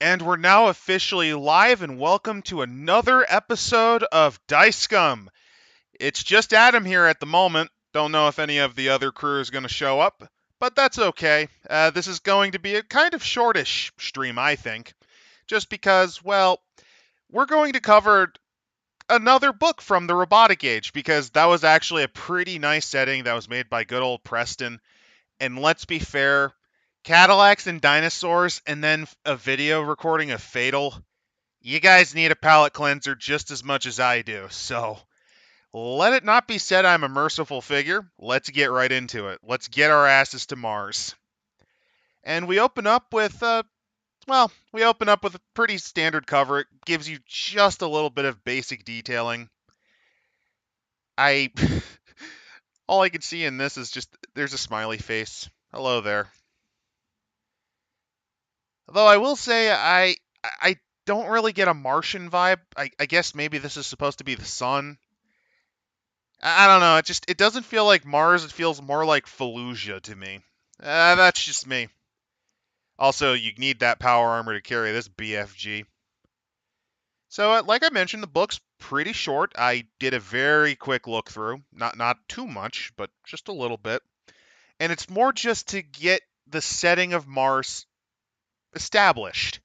And we're now officially live, and welcome to another episode of Scum. It's just Adam here at the moment. Don't know if any of the other crew is going to show up, but that's okay. This is going to be a kind of shortish stream, I think, just because, well, we're going to cover another book from the Robotic Age, because that was actually a pretty nice setting that was made by good old Preston. And let's be fair, Cadillacs and Dinosaurs, and then a video recording of Fatal. You guys need a palate cleanser just as much as I do, so let it not be said I'm a merciful figure. Let's get right into it. Let's get our asses to Mars. And we open up with, a pretty standard cover. It gives you just a little bit of basic detailing. All I can see in this is just, there's a smiley face. Hello there. Although I will say, I don't really get a Martian vibe. I guess maybe this is supposed to be the sun. I don't know. It doesn't feel like Mars. It feels more like Fallujah to me. That's just me. Also, you need that power armor to carry this BFG. So, like I mentioned, the book's pretty short. I did a very quick look through, not too much, but just a little bit, and it's more just to get the setting of Mars established,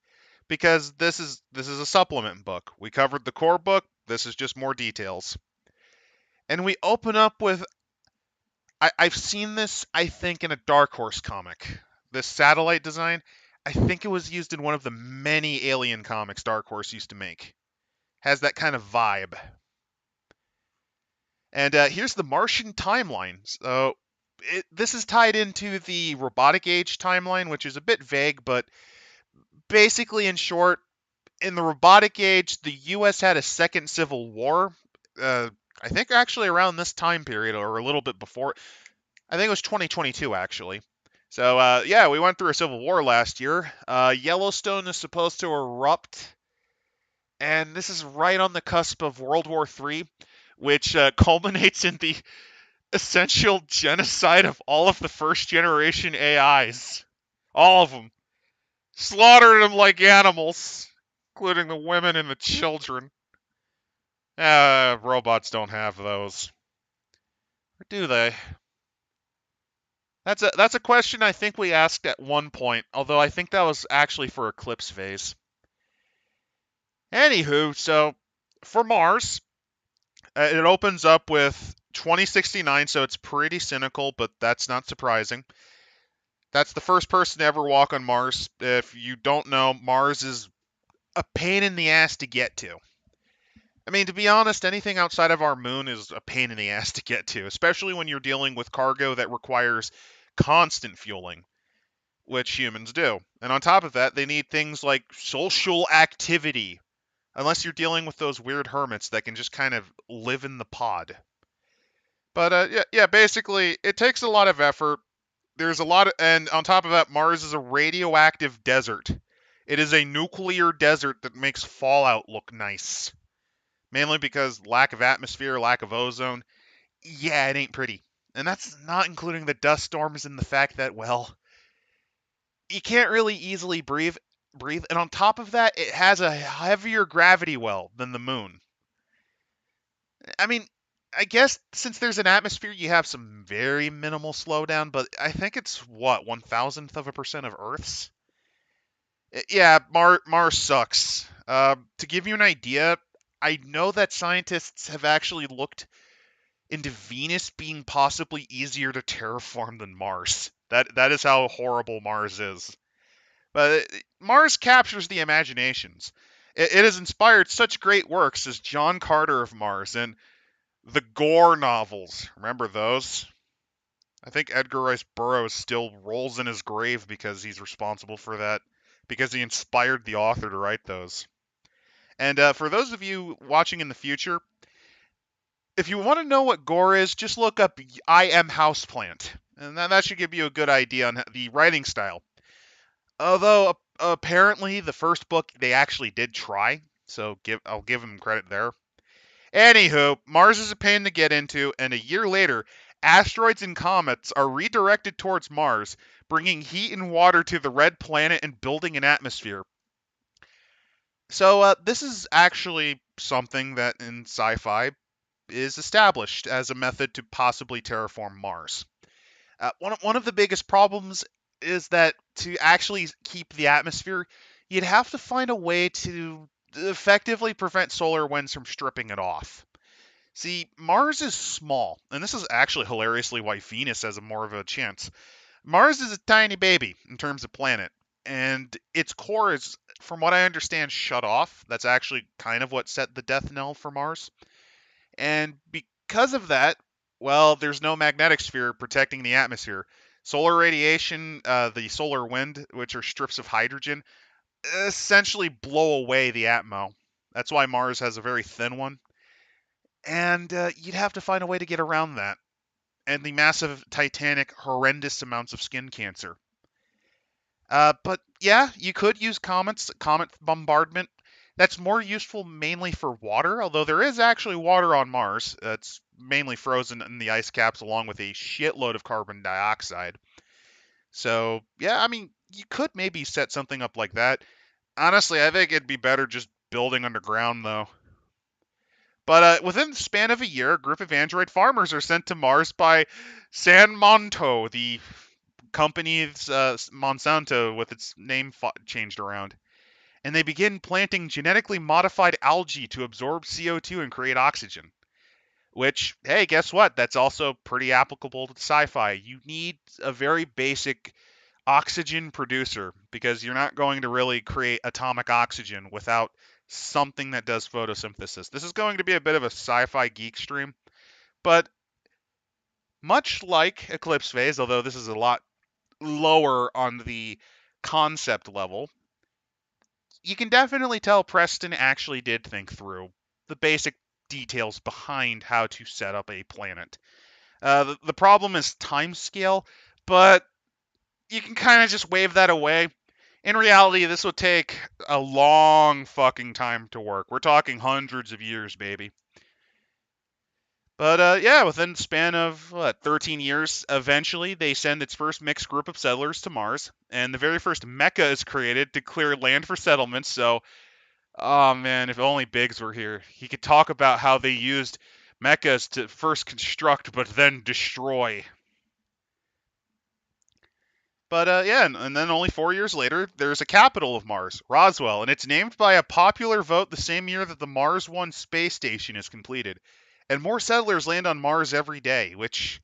because this is a supplement book. We covered the core book. This is just more details. And we open up with, I've seen this, I think, in a Dark Horse comic. This satellite design, I think it was used in one of the many Alien comics Dark Horse used to make. Has that kind of vibe. And here's the Martian timeline. So this is tied into the Robotic Age timeline, which is a bit vague, but basically, in short, in the Robotic Age, the U.S. had a second civil war. I think actually around this time period, or a little bit before. I think it was 2022, actually. So, yeah, we went through a civil war last year. Yellowstone is supposed to erupt, and this is right on the cusp of World War III, which culminates in the essential genocide of all of the first-generation AIs. All of them. Slaughtered them like animals, including the women and the children. Robots don't have those. Or do they? That's a question I think we asked at one point, although I think that was actually for Eclipse phase. Anywho, so for Mars, it opens up with 2069, so it's pretty cynical, but that's not surprising. That's the first person to ever walk on Mars. If you don't know, Mars is a pain in the ass to get to. I mean, to be honest, anything outside of our moon is a pain in the ass to get to, especially when you're dealing with cargo that requires constant fueling, which humans do. And on top of that, they need things like social activity, unless you're dealing with those weird hermits that can just kind of live in the pod. But yeah, basically, it takes a lot of effort. There's a lot of, and on top of that, Mars is a radioactive desert. It is a nuclear desert that makes Fallout look nice. Mainly because lack of atmosphere, lack of ozone. Yeah, it ain't pretty. And that's not including the dust storms and the fact that, well, you can't really easily breathe. And on top of that, it has a heavier gravity well than the moon. I mean, I guess since there's an atmosphere, you have some very minimal slowdown, but I think it's, what, 1,000th of a% of Earth's? Yeah, Mars sucks. To give you an idea, I know that scientists have actually looked into Venus being possibly easier to terraform than Mars. That is how horrible Mars is. But Mars captures the imaginations. It has inspired such great works as John Carter of Mars and the Gore novels. Remember those? I think Edgar Rice Burroughs still rolls in his grave because he's responsible for that, because he inspired the author to write those. And for those of you watching in the future, if you want to know what Gore is, just look up I Am Houseplant. And that should give you a good idea on the writing style. Although, apparently, the first book, they actually did try. So I'll give them credit there. Anywho, Mars is a pain to get into, and a year later, asteroids and comets are redirected towards Mars, bringing heat and water to the red planet and building an atmosphere. So this is actually something that in sci-fi is established as a method to possibly terraform Mars. One of the biggest problems is that to actually keep the atmosphere, you'd have to find a way to effectively prevent solar winds from stripping it off. See, Mars is small, and this is actually hilariously why Venus has a more of a chance. Mars is a tiny baby in terms of planet, and its core is, from what I understand, shut off. That's actually kind of what set the death knell for Mars. And because of that, well, there's no magnetic sphere protecting the atmosphere. Solar radiation, the solar wind, which are strips of hydrogen, essentially blow away the atmo. That's why Mars has a very thin one. And you'd have to find a way to get around that. And the massive, titanic, horrendous amounts of skin cancer. But yeah, you could use comet bombardment. That's more useful mainly for water, although there is actually water on Mars. It's mainly frozen in the ice caps along with a shitload of carbon dioxide. So, yeah, I mean, you could maybe set something up like that. Honestly, I think it'd be better just building underground, though. But within the span of a year, a group of android farmers are sent to Mars by San Monto, the company's Monsanto with its name changed around. And they begin planting genetically modified algae to absorb CO2 and create oxygen. Which, hey, guess what? That's also pretty applicable to sci fi. You need a very basic oxygen producer because you're not going to really create atomic oxygen without something that does photosynthesis. This is going to be a bit of a sci fi geek stream, but much like Eclipse Phase, although this is a lot lower on the concept level, you can definitely tell Preston actually did think through the basic details behind how to set up a planet. The problem is time scale, but you can kind of just wave that away. In reality, this would take a long fucking time to work. We're talking hundreds of years, baby. But yeah, within the span of 13 years, eventually they send its first mixed group of settlers to Mars, and the very first mecha is created to clear land for settlements. So, oh man, if only Biggs were here, he could talk about how they used mechas to first construct but then destroy. But yeah, and then only 4 years later, there's a capital of Mars, Roswell, and it's named by a popular vote the same year that the Mars 1 space station is completed. And more settlers land on Mars every day, which,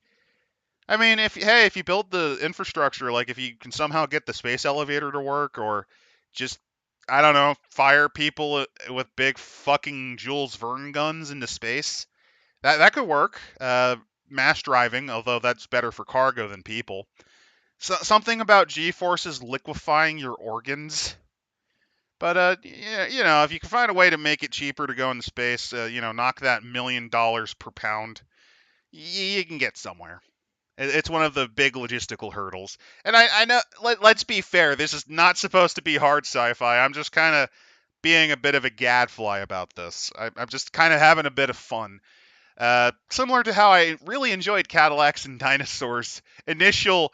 I mean, if you build the infrastructure, like if you can somehow get the space elevator to work, or just, I don't know, fire people with big fucking Jules Verne guns into space, that could work. Mass driving, although that's better for cargo than people. Something about G forces liquefying your organs. But yeah, if you can find a way to make it cheaper to go into space, knock that $1 million per pound, you can get somewhere. It's one of the big logistical hurdles. And I know, let's be fair, this is not supposed to be hard sci-fi. I'm just kind of being a bit of a gadfly about this. I'm just kind of having a bit of fun. Similar to how I really enjoyed Cadillacs and Dinosaurs' initial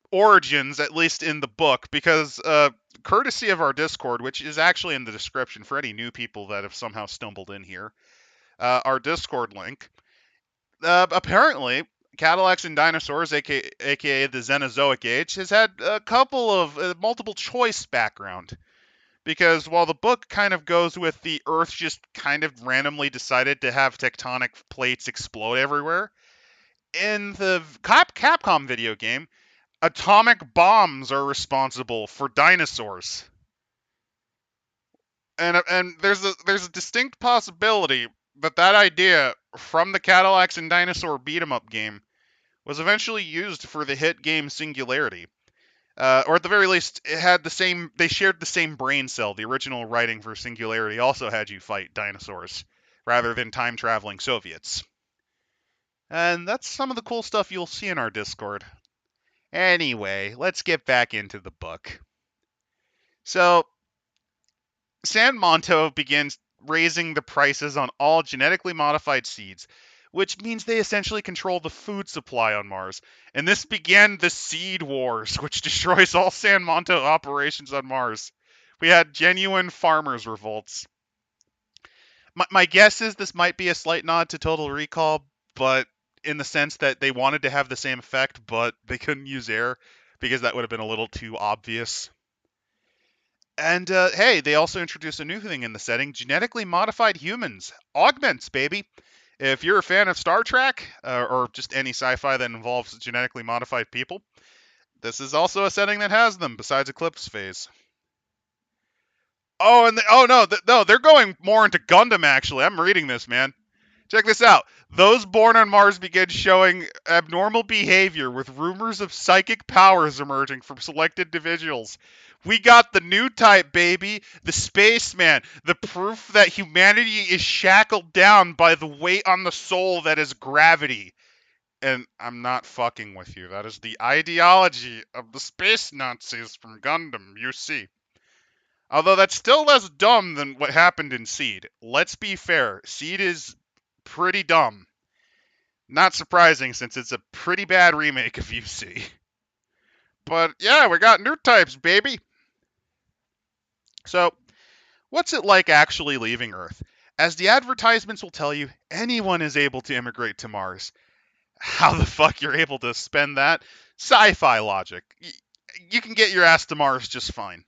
origins, at least in the book, because courtesy of our Discord, which is actually in the description for any new people that have somehow stumbled in here, our Discord link, apparently Cadillacs and Dinosaurs, aka the Xenozoic Age, has had a couple of multiple choice background. Because while the book kind of goes with the Earth just kind of randomly decided to have tectonic plates explode everywhere, in the Capcom video game, atomic bombs are responsible for dinosaurs. And there's a distinct possibility that idea from the Cadillacs and Dinosaur beat 'em up game was eventually used for the hit game Singularity. Or at the very least, it had the same. They shared the same brain cell. The original writing for Singularity also had you fight dinosaurs rather than time traveling Soviets. And that's some of the cool stuff you'll see in our Discord. Anyway, let's get back into the book. So, San Monto begins raising the prices on all genetically modified seeds, which means they essentially control the food supply on Mars. And this began the Seed Wars, which destroys all San Monto operations on Mars. We had genuine farmers' revolts. My guess is this might be a slight nod to Total Recall, but in the sense that they wanted to have the same effect, but they couldn't use air because that would have been a little too obvious. And hey, they also introduced a new thing in the setting: genetically modified humans, augments, baby. If you're a fan of Star Trek or just any sci-fi that involves genetically modified people, this is also a setting that has them. Besides Eclipse Phase. Oh, and no, they're going more into Gundam. Actually, I'm reading this, man. Check this out. Those born on Mars begin showing abnormal behavior with rumors of psychic powers emerging from selected individuals. We got the new type, baby. The spaceman. The proof that humanity is shackled down by the weight on the soul that is gravity. And I'm not fucking with you. That is the ideology of the space Nazis from Gundam, you see. Although that's still less dumb than what happened in Seed. Let's be fair. Seed is pretty dumb. Not surprising since it's a pretty bad remake of UC. But yeah, we got new types, baby. So, what's it like actually leaving Earth? As the advertisements will tell you, anyone is able to immigrate to Mars. How the fuck you're able to spend that? Sci-fi logic. You can get your ass to Mars just fine.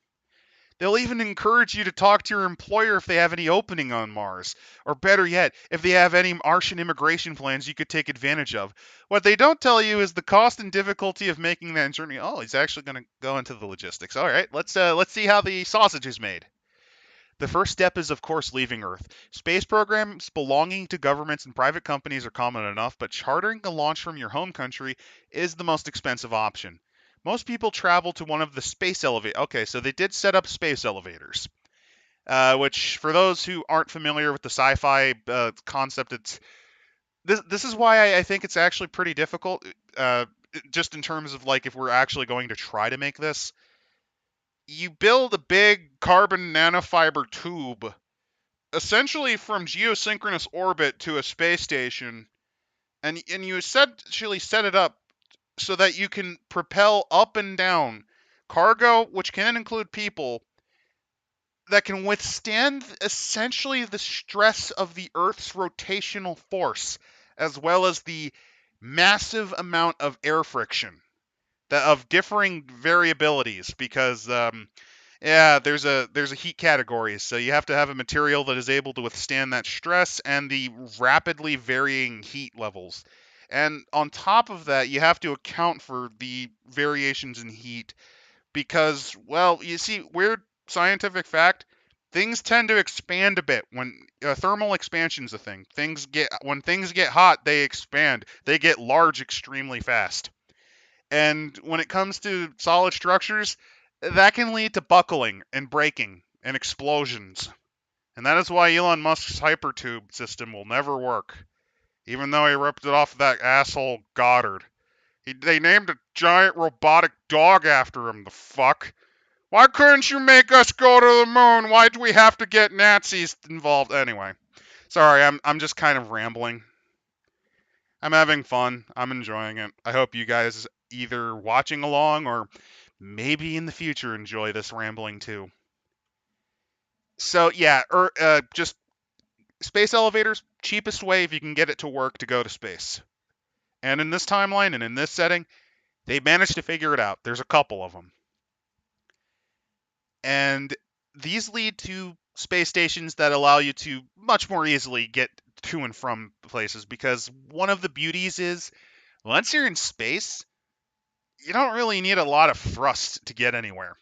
They'll even encourage you to talk to your employer if they have any opening on Mars. Or better yet, if they have any Martian immigration plans you could take advantage of. What they don't tell you is the cost and difficulty of making that journey. Oh, he's actually going to go into the logistics. All right, let's see how the sausage is made. The first step is, of course, leaving Earth. Space programs belonging to governments and private companies are common enough, but chartering a launch from your home country is the most expensive option. Most people travel to one of the space elevators. Okay, so they did set up space elevators, which, for those who aren't familiar with the sci-fi concept, it's this is why I think it's actually pretty difficult, just in terms of like if we're actually going to try to make this. You build a big carbon nanofiber tube, essentially from geosynchronous orbit to a space station, and you essentially set it up so that you can propel up and down cargo, which can include people, that can withstand essentially the stress of the Earth's rotational force, as well as the massive amount of air friction of differing variabilities. Because yeah, there's a heat category, so you have to have a material that is able to withstand that stress and the rapidly varying heat levels. And on top of that, you have to account for the variations in heat because, well, you see, weird scientific fact, things tend to expand a bit when thermal expansion's a thing. When things get hot, they expand. They get large extremely fast. And when it comes to solid structures, that can lead to buckling and breaking and explosions. And that is why Elon Musk's hypertube system will never work, even though he ripped it off of that asshole Goddard. They named a giant robotic dog after him, the fuck. Why couldn't you make us go to the moon? Why do we have to get Nazis involved? Anyway, sorry, I'm just kind of rambling. I'm having fun. I'm enjoying it. I hope you guys either watching along or maybe in the future enjoy this rambling too. So yeah, just space elevators, cheapest way if you can get it to work to go to space. And in this timeline and in this setting, they managed to figure it out. There's a couple of them. And these lead to space stations that allow you to much more easily get to and from places, because one of the beauties is once you're in space, you don't really need a lot of thrust to get anywhere.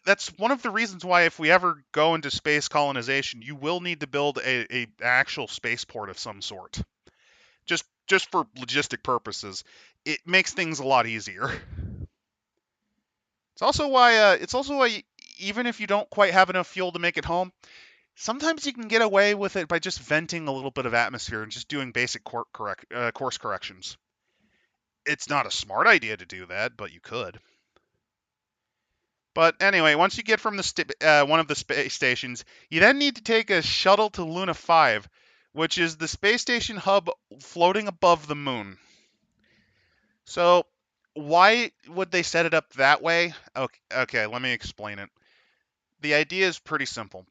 That's one of the reasons why if we ever go into space colonization, you will need to build a actual spaceport of some sort. Just for logistic purposes, it makes things a lot easier. It's also why even if you don't quite have enough fuel to make it home, sometimes you can get away with it by just venting a little bit of atmosphere and just doing basic course corrections. It's not a smart idea to do that, but you could. But anyway, once you get from one of the space stations, you then need to take a shuttle to Luna 5, which is the space station hub floating above the moon. So, why would they set it up that way? Okay, let me explain it. The idea is pretty simple.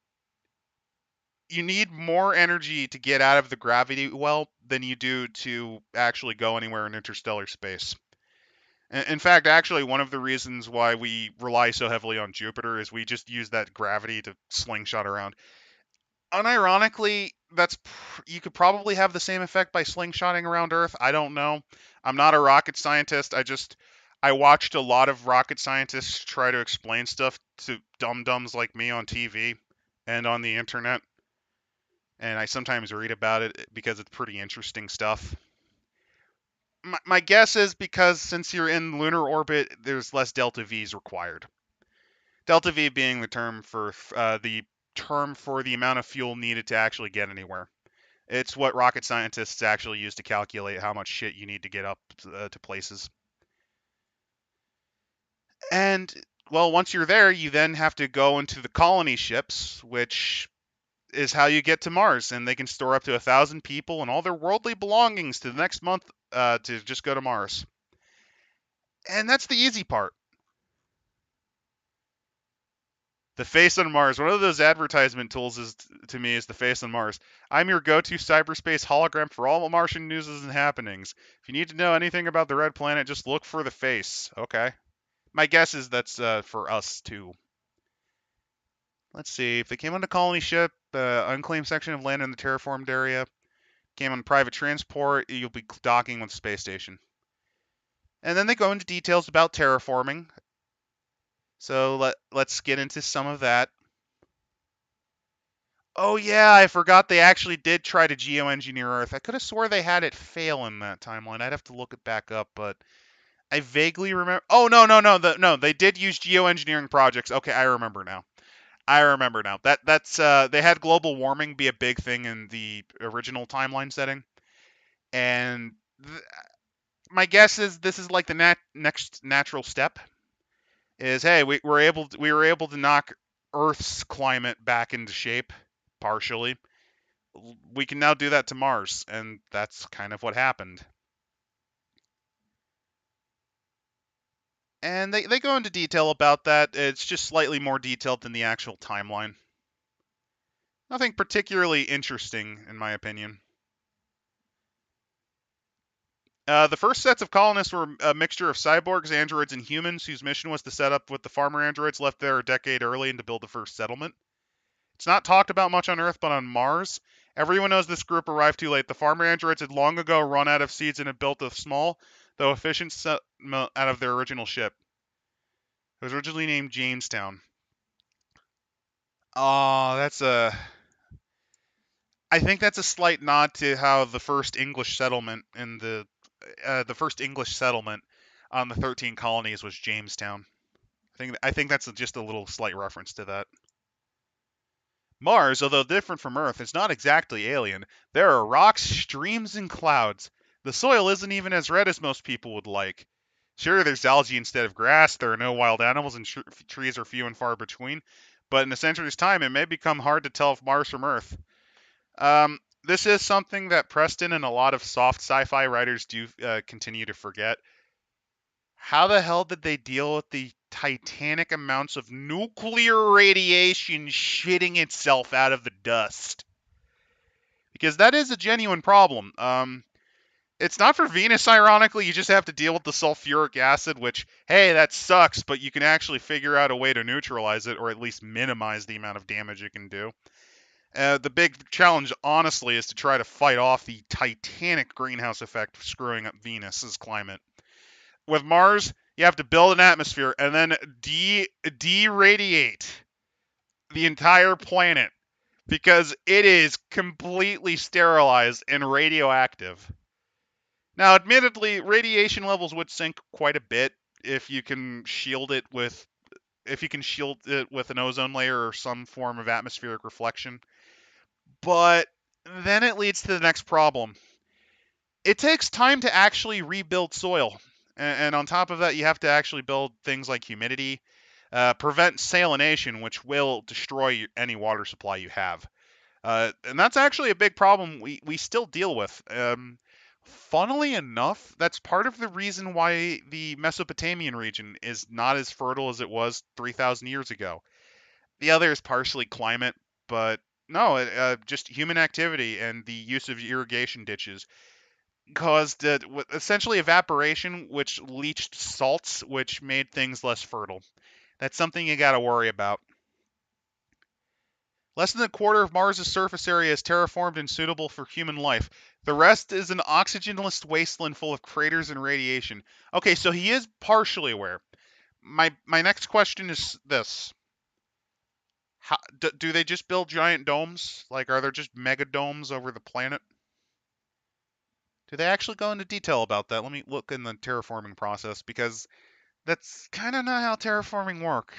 You need more energy to get out of the gravity well than you do to actually go anywhere in interstellar space. In fact, actually, one of the reasons why we rely so heavily on Jupiter is we just use that gravity to slingshot around. Unironically, you could probably have the same effect by slingshotting around Earth. I don't know. I'm not a rocket scientist. I watched a lot of rocket scientists try to explain stuff to dum-dums like me on TV and on the internet, and I sometimes read about it because it's pretty interesting stuff. My guess is because since you're in lunar orbit, there's less delta V's required. Delta V being the term for the amount of fuel needed to actually get anywhere. It's what rocket scientists actually use to calculate how much shit you need to get up to places. And, well, once you're there, you then have to go into the colony ships, which is how you get to Mars. And they can store up to 1,000 people and all their worldly belongings to the next month to just go to Mars. And that's the easy part. The face on Mars. One of those advertisement tools to me is the face on Mars. I'm your go-to cyberspace hologram for all Martian news and happenings. If you need to know anything about the red planet, just look for the face. Okay. My guess is that's for us too. Let's see. If they came on a colony ship, unclaimed section of land in the terraformed area, came on private transport, you'll be docking with the space station. And then they go into details about terraforming. So let's get into some of that. Oh yeah, I forgot they actually did try to geoengineer Earth. I could have swore they had it fail in that timeline. I'd have to look it back up, but I vaguely remember. Oh no, they did use geoengineering projects. Okay, I remember now. That's they had global warming be a big thing in the original timeline setting, and my guess is this is like the next natural step. Is hey, we were able to knock Earth's climate back into shape partially. We can now do that to Mars, and that's kind of what happened. And they go into detail about that. It's just slightly more detailed than the actual timeline. Nothing particularly interesting, in my opinion. The first sets of colonists were a mixture of cyborgs, androids, and humans whose mission was to set up with the farmer androids left there a decade early and to build the first settlement. It's not talked about much on Earth, but on Mars, everyone knows this group arrived too late. The farmer androids had long ago run out of seeds and had built a small, though efficient settlement out of their original ship. It was originally named Jamestown. Oh, I think that's a slight nod to how the first English settlement on the 13 colonies was Jamestown. I think that's just a little slight reference to that. Mars, although different from Earth, is not exactly alien. There are rocks, streams, and clouds. The soil isn't even as red as most people would like. Sure, there's algae instead of grass, there are no wild animals, and trees are few and far between, but in a century's time, it may become hard to tell Mars from Earth. This is something that Preston and a lot of soft sci-fi writers do continue to forget. How the hell did they deal with the titanic amounts of nuclear radiation shitting itself out of the dust? Because that is a genuine problem. It's not for Venus, ironically. You just have to deal with the sulfuric acid, which, hey, that sucks, but you can actually figure out a way to neutralize it or at least minimize the amount of damage it can do. The big challenge, honestly, is to try to fight off the titanic greenhouse effect screwing up Venus's climate. With Mars, you have to build an atmosphere and then de-radiate the entire planet because it is completely sterilized and radioactive. Now, admittedly, radiation levels would sink quite a bit if you can shield it with an ozone layer or some form of atmospheric reflection. But then it leads to the next problem. It takes time to actually rebuild soil. And on top of that, you have to actually build things like humidity, prevent salination, which will destroy any water supply you have. And that's actually a big problem we still deal with. Funnily enough, that's part of the reason why the Mesopotamian region is not as fertile as it was 3,000 years ago. The other is partially climate, but no, just human activity and the use of irrigation ditches caused essentially evaporation, which leached salts, which made things less fertile. That's something you got to worry about. Less than a quarter of Mars' surface area is terraformed and suitable for human life. The rest is an oxygenless wasteland full of craters and radiation. Okay, so he is partially aware. My next question is this: do they just build giant domes? Like, are there just mega domes over the planet? Do they actually go into detail about that? Let me look in the terraforming process because that's kind of not how terraforming work.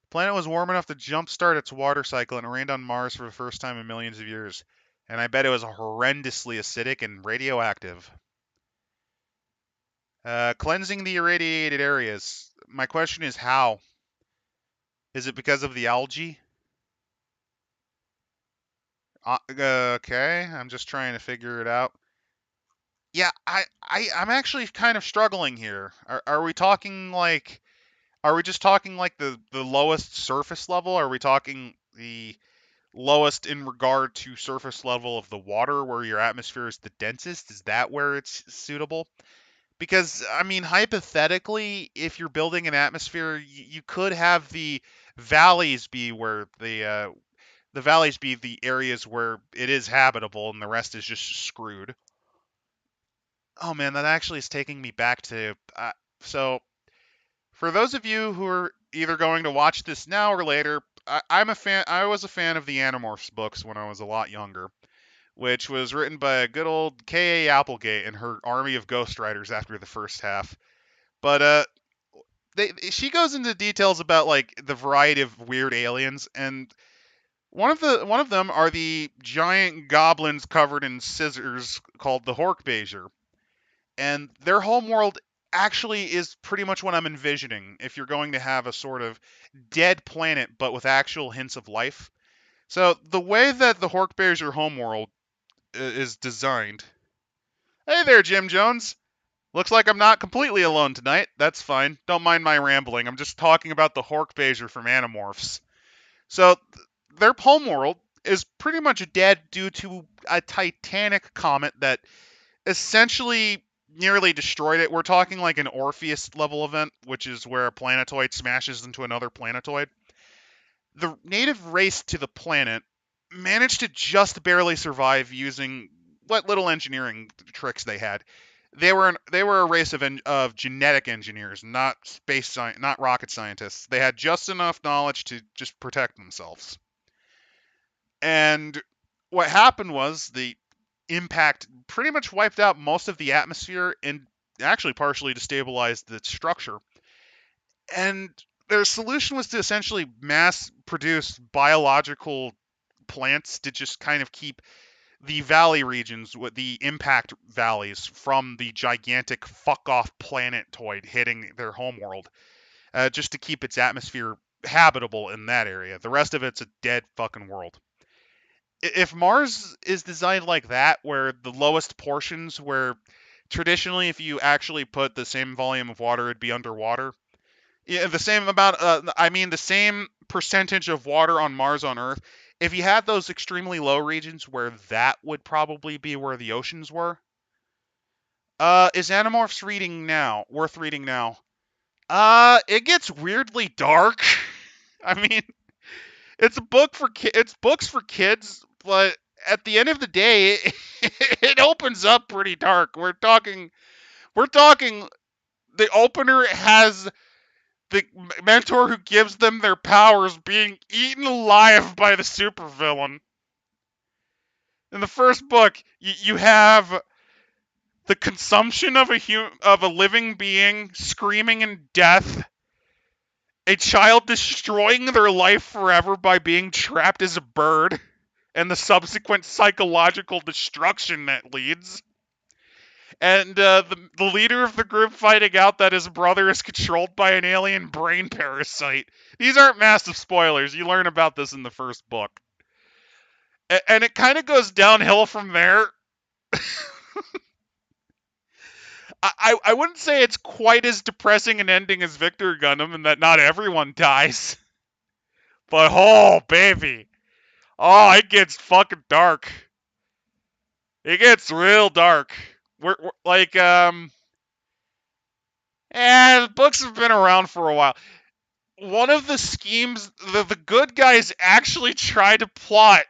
The planet was warm enough to jumpstart its water cycle and it rained on Mars for the first time in millions of years. And I bet it was horrendously acidic and radioactive. Cleansing the irradiated areas. My question is how? Is it because of the algae? Okay, I'm just trying to figure it out. Yeah, I'm actually kind of struggling here. Are we talking like, are we just talking like the lowest surface level? Are we talking the lowest in regard to surface level of the water where your atmosphere is the densest? Is that where it's suitable? Because, I mean, hypothetically, if you're building an atmosphere, you could have the valleys be where the valleys be the areas where it is habitable and the rest is just screwed. Oh man, that actually is taking me back to so for those of you who are either going to watch this now or later, I'm a fan. I was a fan of the Animorphs books when I was a lot younger, which was written by a good old K.A. Applegate and her army of ghostwriters after the first half. But she goes into details about like the variety of weird aliens, and one of them are the giant goblins covered in scissors called the Hork-Bajir, and their homeworld actually is pretty much what I'm envisioning if you're going to have a sort of dead planet but with actual hints of life. So the way that the Hork-Bajir homeworld is designed. Hey there, Jim Jones. Looks like I'm not completely alone tonight. That's fine. Don't mind my rambling. I'm just talking about the Hork-Bajir from Animorphs. So their homeworld is pretty much dead due to a titanic comet that essentially nearly destroyed it. We're talking like an Orpheus level event, which is where a planetoid smashes into another planetoid. The native race to the planet managed to just barely survive using what little engineering tricks they had. They were a race of genetic engineers, not not rocket scientists. They had just enough knowledge to just protect themselves. And what happened was the impact pretty much wiped out most of the atmosphere and actually partially destabilized the structure. And their solution was to essentially mass produce biological plants to just kind of keep the valley regions, with the impact valleys from the gigantic fuck off planetoid hitting their homeworld, just to keep its atmosphere habitable in that area. The rest of it's a dead fucking world. If Mars is designed like that, where the lowest portions, where traditionally if you actually put the same volume of water, it'd be underwater. Yeah, the same amount. I mean, the same percentage of water on Mars on Earth. If you had those extremely low regions where that would probably be where the oceans were. Is Animorphs reading now? Worth reading now? It gets weirdly dark. I mean, it's books for kids, but at the end of the day, it opens up pretty dark. We're talking. The opener has the mentor who gives them their powers being eaten alive by the supervillain. In the first book, you have the consumption of of a living being screaming in death, a child destroying their life forever by being trapped as a bird, and the subsequent psychological destruction that leads. And the leader of the group finding out that his brother is controlled by an alien brain parasite. These aren't massive spoilers. You learn about this in the first book. And it kind of goes downhill from there. I wouldn't say it's quite as depressing an ending as Victor Gundam, and that not everyone dies. But oh baby, oh it gets fucking dark. It gets real dark. We're like the books have been around for a while. One of the schemes, the good guys actually try to plot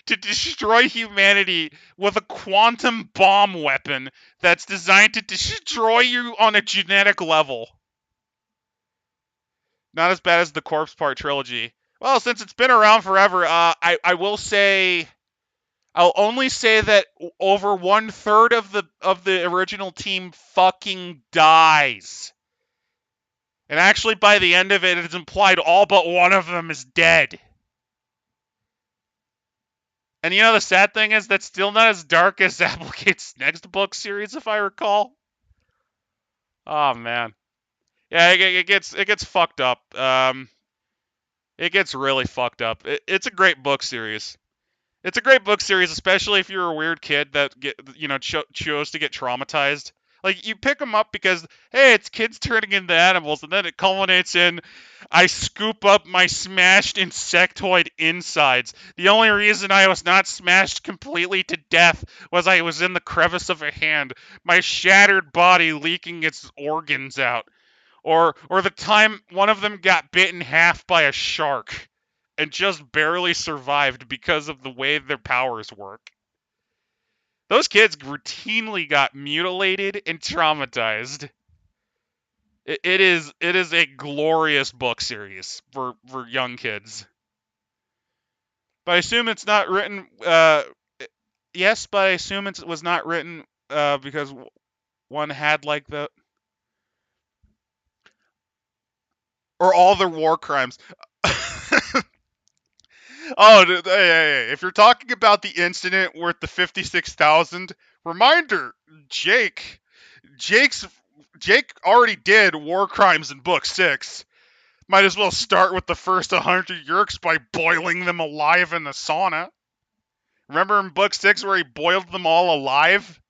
to destroy humanity with a quantum bomb weapon that's designed to destroy you on a genetic level. Not as bad as the Corpse Part trilogy. Well, since it's been around forever, I will say I'll only say that over 1/3 of the original team fucking dies. And actually, by the end of it, it's implied all but one of them is dead. And you know the sad thing is that's still not as dark as Applegate's next book series, if I recall. Oh man, yeah, it gets fucked up. It gets really fucked up. It's a great book series. It's a great book series, especially if you're a weird kid that chose to get traumatized. Like you pick them up because hey, it's kids turning into animals, and then it culminates in I scoop up my smashed insectoid insides. The only reason I was not smashed completely to death was I was in the crevice of a hand, my shattered body leaking its organs out. Or the time one of them got bit in half by a shark and just barely survived because of the way their powers work. Those kids routinely got mutilated and traumatized. It is a glorious book series for young kids. But I assume it's not written. Yes, but I assume it was not written because one had like the or all the war crimes. Oh, hey, if you're talking about the incident worth the 56,000, reminder, Jake. Jake already did war crimes in book 6. Might as well start with the first 100 Yerks by boiling them alive in the sauna. Remember in book 6 where he boiled them all alive?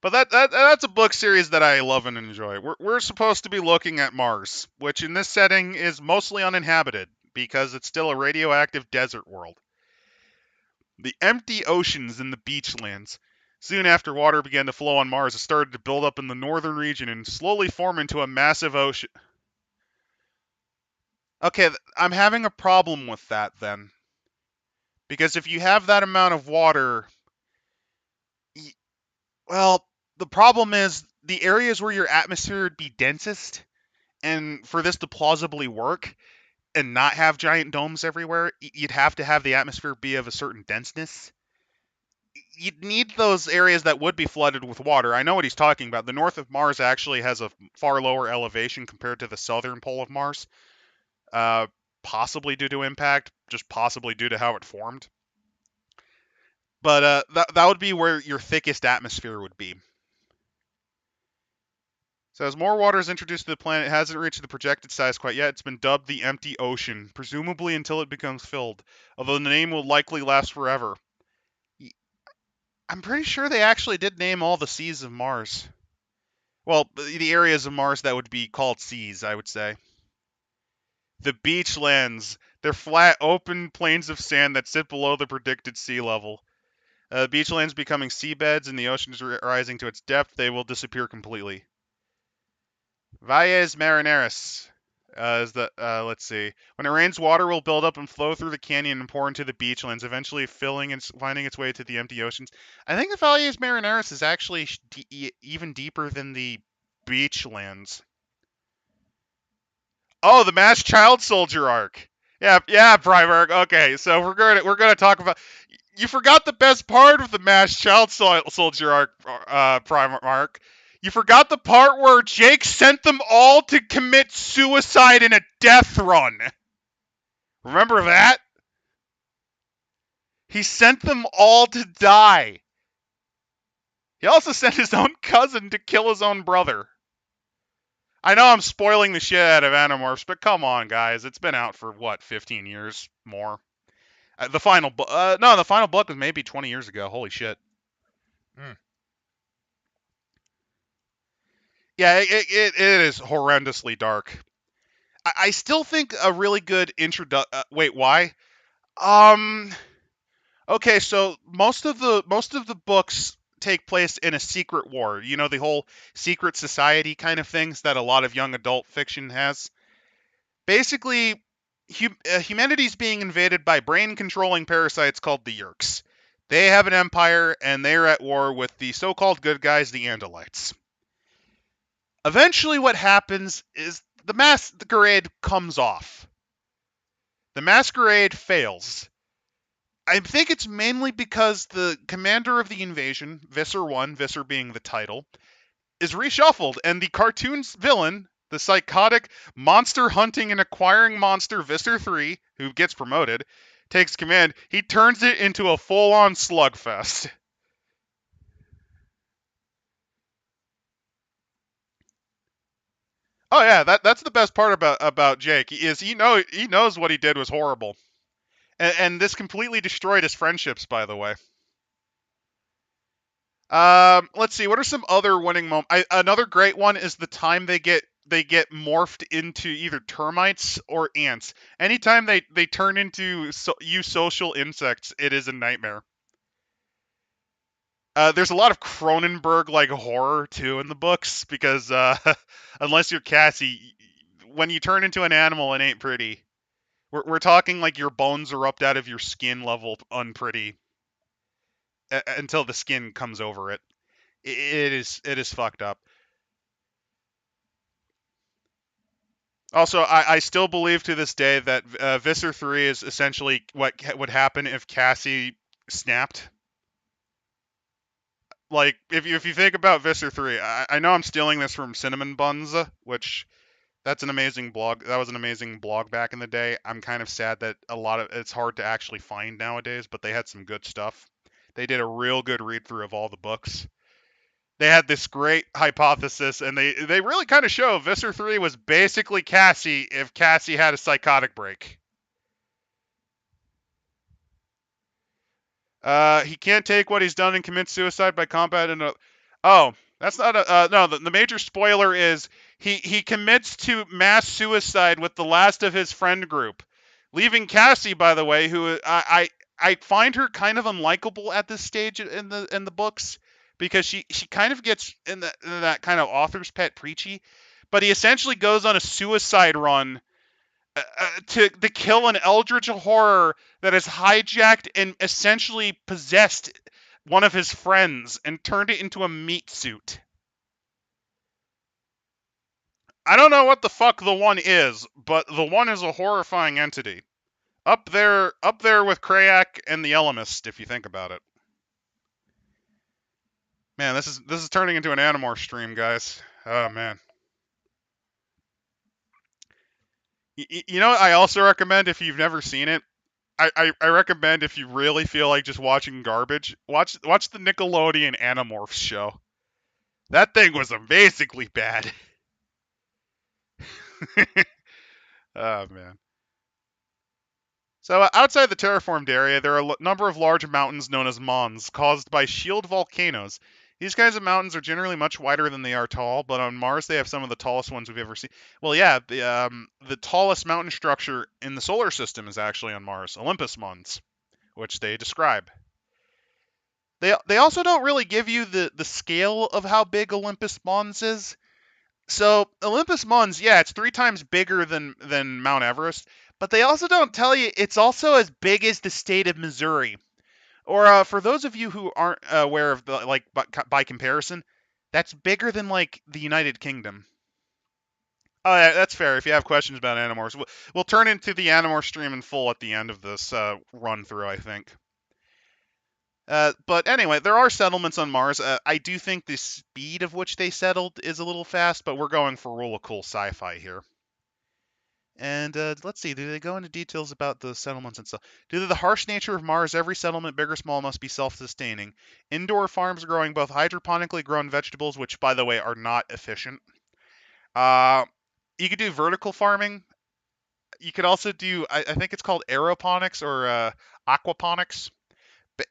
But that's a book series that I love and enjoy. We're supposed to be looking at Mars, which in this setting is mostly uninhabited because it's still a radioactive desert world. The empty oceans and the beachlands. Soon after water began to flow on Mars, it started to build up in the northern region and slowly form into a massive ocean. Okay, I'm having a problem with that then. Because if you have that amount of water, well, the problem is the areas where your atmosphere would be densest, and for this to plausibly work and not have giant domes everywhere, you'd have to have the atmosphere be of a certain denseness. You'd need those areas that would be flooded with water. I know what he's talking about. The north of Mars actually has a far lower elevation compared to the southern pole of Mars, uh, possibly due to impact, just possibly due to how it formed. But that would be where your thickest atmosphere would be. So as more water is introduced to the planet, it hasn't reached the projected size quite yet. It's been dubbed the Empty Ocean, presumably until it becomes filled, although the name will likely last forever. I'm pretty sure they actually did name all the seas of Mars. Well, the areas of Mars that would be called seas, I would say. The beachlands. They're flat, open plains of sand that sit below the predicted sea level. Beachlands becoming seabeds and the ocean is rising to its depth, they will disappear completely. Valles Marineris is the let's see. When it rains, water will build up and flow through the canyon and pour into the beachlands, eventually filling and finding its way to the empty oceans. I think the Valles Marineris is actually even deeper than the beachlands. Oh, the Mass Child Soldier arc. Yeah, Primark. Okay, so we're gonna talk about. You forgot the best part of the Mass Child Soldier arc, Primark. You forgot the part where Jake sent them all to commit suicide in a death run. Remember that? He sent them all to die. He also sent his own cousin to kill his own brother. I know I'm spoiling the shit out of Animorphs, but come on, guys. It's been out for, 15 years more? The final book. No, the final book was maybe 20 years ago. Holy shit. Mm. Yeah, it is horrendously dark. I still think a really good introduction. Wait, why? Um. Okay, so most of the books take place in a secret war. You know, the whole secret society kind of things that a lot of young adult fiction has. Basically, humanity's being invaded by brain-controlling parasites called the Yerks. They have an empire, and they're at war with the so-called good guys, the Andalites. Eventually, what happens is the masquerade comes off. The masquerade fails. I think it's mainly because the commander of the invasion, Visser 1, Visser being the title, is reshuffled, and the cartoon's villain, the psychotic monster hunting and acquiring monster Visser 3, who gets promoted, takes command. He turns it into a full-on slugfest. Oh yeah, that's the best part about Jake is he knows what he did was horrible, and this completely destroyed his friendships. By the way, let's see. What are some other winning moments? Another great one is the time they get morphed into either termites or ants. Anytime they turn into social insects, it is a nightmare. There's a lot of Cronenberg like horror too in the books because unless you're Cassie, when you turn into an animal, it ain't pretty. We're talking like your bones erupt out of your skin level unpretty until the skin comes over it. It is fucked up. Also, I still believe to this day that Visser 3 is essentially what would happen if Cassie snapped. Like, if you think about Visser 3, I know I'm stealing this from Cinnamon Buns, which that's an amazing blog. That was an amazing blog back in the day. I'm kind of sad that a lot of it's hard to actually find nowadays, but they had some good stuff. They did a real good read through of all the books. They had this great hypothesis, and they really kind of show Visser 3 was basically Cassie if Cassie had a psychotic break. He can't take what he's done and commits suicide by combat and oh, that's not a no. The major spoiler is he commits to mass suicide with the last of his friend group, leaving Cassie. By the way, who I find her kind of unlikable at this stage in the books because she kind of gets in that kind of author's pet preachy, but he essentially goes on a suicide run to kill an eldritch horror that has hijacked and essentially possessed one of his friends and turned it into a meat suit. I don't know what the fuck the one is, but the one is a horrifying entity. Up there with Krayak and the Elemist, if you think about it. Man, this is turning into an Animorph stream, guys. Oh man. You know what I also recommend if you've never seen it? I recommend if you really feel like just watching garbage, watch the Nickelodeon Animorphs show. That thing was amazingly bad. Oh man. So outside the terraformed area, there are a number of large mountains known as mons, caused by shield volcanoes. These kinds of mountains are generally much wider than they are tall, but on Mars they have some of the tallest ones we've ever seen. Well, yeah, the tallest mountain structure in the solar system is actually on Mars, Olympus Mons, which they describe. They also don't really give you the scale of how big Olympus Mons is. So Olympus Mons, yeah, it's 3 times bigger than Mount Everest, but they also don't tell you it's also as big as the state of Missouri. Or for those of you who aren't aware of the like by comparison, that's bigger than like the United Kingdom. Oh, yeah, that's fair. If you have questions about Animorphs, we'll turn into the Animorph stream in full at the end of this run through, I think. But anyway, there are settlements on Mars. I do think the speed of which they settled is a little fast, but we're going for real cool sci-fi here. And let's see, do they go into details about the settlements and stuff? Due to the harsh nature of Mars, every settlement, big or small, must be self-sustaining. Indoor farms growing both hydroponically grown vegetables, which, by the way, are not efficient. You could do vertical farming. You could also do, I think it's called aeroponics or aquaponics.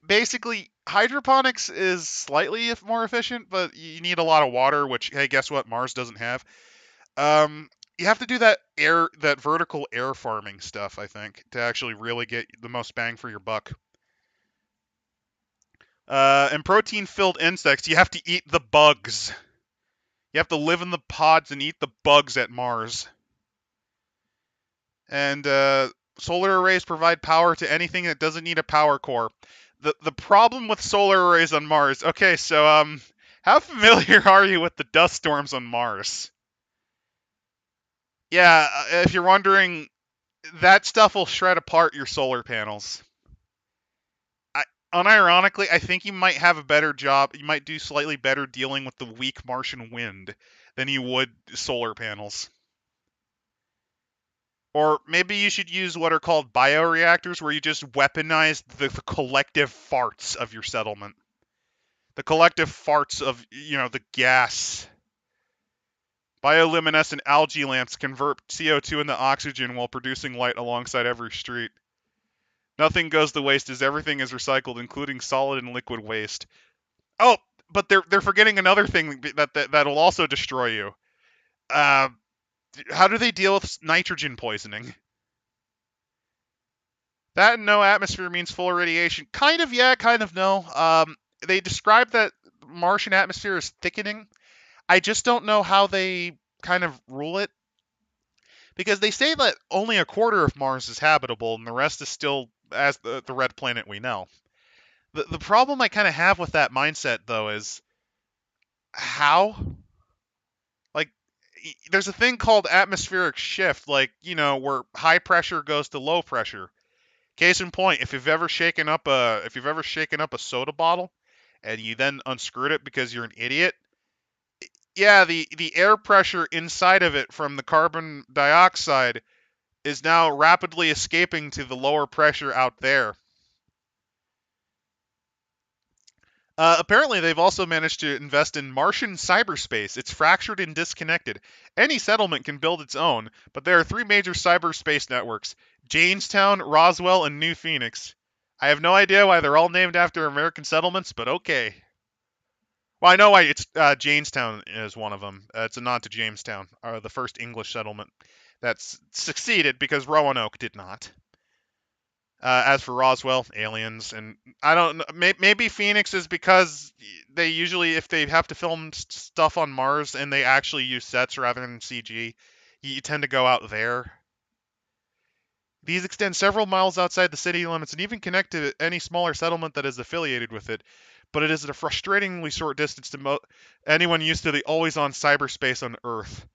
Basically, hydroponics is slightly more efficient, but you need a lot of water, which, hey, guess what? Mars doesn't have. You have to do that vertical air farming stuff, I think, to actually really get the most bang for your buck. And protein-filled insects, you have to eat the bugs. You have to live in the pods and eat the bugs at Mars. And solar arrays provide power to anything that doesn't need a power core. The problem with solar arrays on Mars. Okay, so how familiar are you with the dust storms on Mars? Yeah, if you're wondering, that stuff will shred apart your solar panels. Unironically, I think you might have a better job. You might do slightly better dealing with the weak Martian wind than you would solar panels. Or maybe you should use what are called bioreactors, where you just weaponize the collective farts of your settlement. The collective farts of, the gas. Bioluminescent algae lamps convert CO2 into oxygen while producing light alongside every street. Nothing goes to waste as everything is recycled, including solid and liquid waste. Oh, but they're forgetting another thing that'll also destroy you. Uh, how do they deal with nitrogen poisoning? That and no atmosphere means full irradiation. Kind of yeah, kind of no. They describe that Martian atmosphere is thickening. I just don't know how they kind of rule it, because they say that only a quarter of Mars is habitable and the rest is still as the red planet we know. The problem I kind of have with that mindset, though, is how? Like, there's a thing called atmospheric shift, like, where high pressure goes to low pressure. Case in point, if you've ever shaken up a soda bottle and you then unscrewed it because you're an idiot, yeah, the air pressure inside of it from the carbon dioxide is now rapidly escaping to the lower pressure out there. Apparently, they've also managed to invest in Martian cyberspace. It's fractured and disconnected. Any settlement can build its own, but there are three major cyberspace networks: Jamestown, Roswell, and New Phoenix. I have no idea why they're all named after American settlements, but okay. Well, I know why. It's Jamestown is one of them. It's a nod to Jamestown, the first English settlement that's succeeded, because Roanoke did not. As for Roswell, aliens, and I don't know. Maybe Phoenix is because they usually, if they have to film stuff on Mars and they actually use sets rather than CG, you tend to go out there. These extend several miles outside the city limits and even connect to any smaller settlement that is affiliated with it, but it is at a frustratingly short distance to anyone used to the always-on cyberspace on Earth.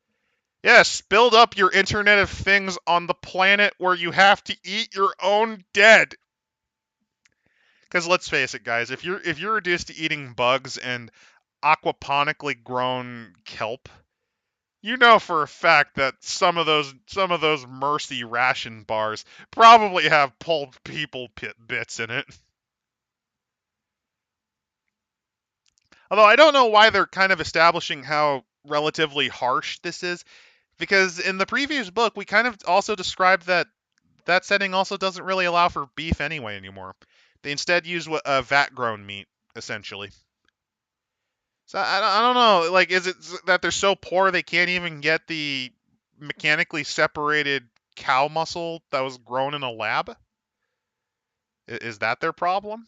Yes, build up your Internet of Things on the planet where you have to eat your own dead. Because let's face it, guys, if you're reduced to eating bugs and aquaponically grown kelp, you know for a fact that some of those Mercy ration bars probably have pulled people bits in it. Although I don't know why they're kind of establishing how relatively harsh this is, because in the previous book we kind of also described that setting also doesn't really allow for beef anyway anymore. They instead use vat-grown meat, essentially. So I don't know. Like, is it that they're so poor they can't even get the mechanically separated cow muscle that was grown in a lab? Is that their problem?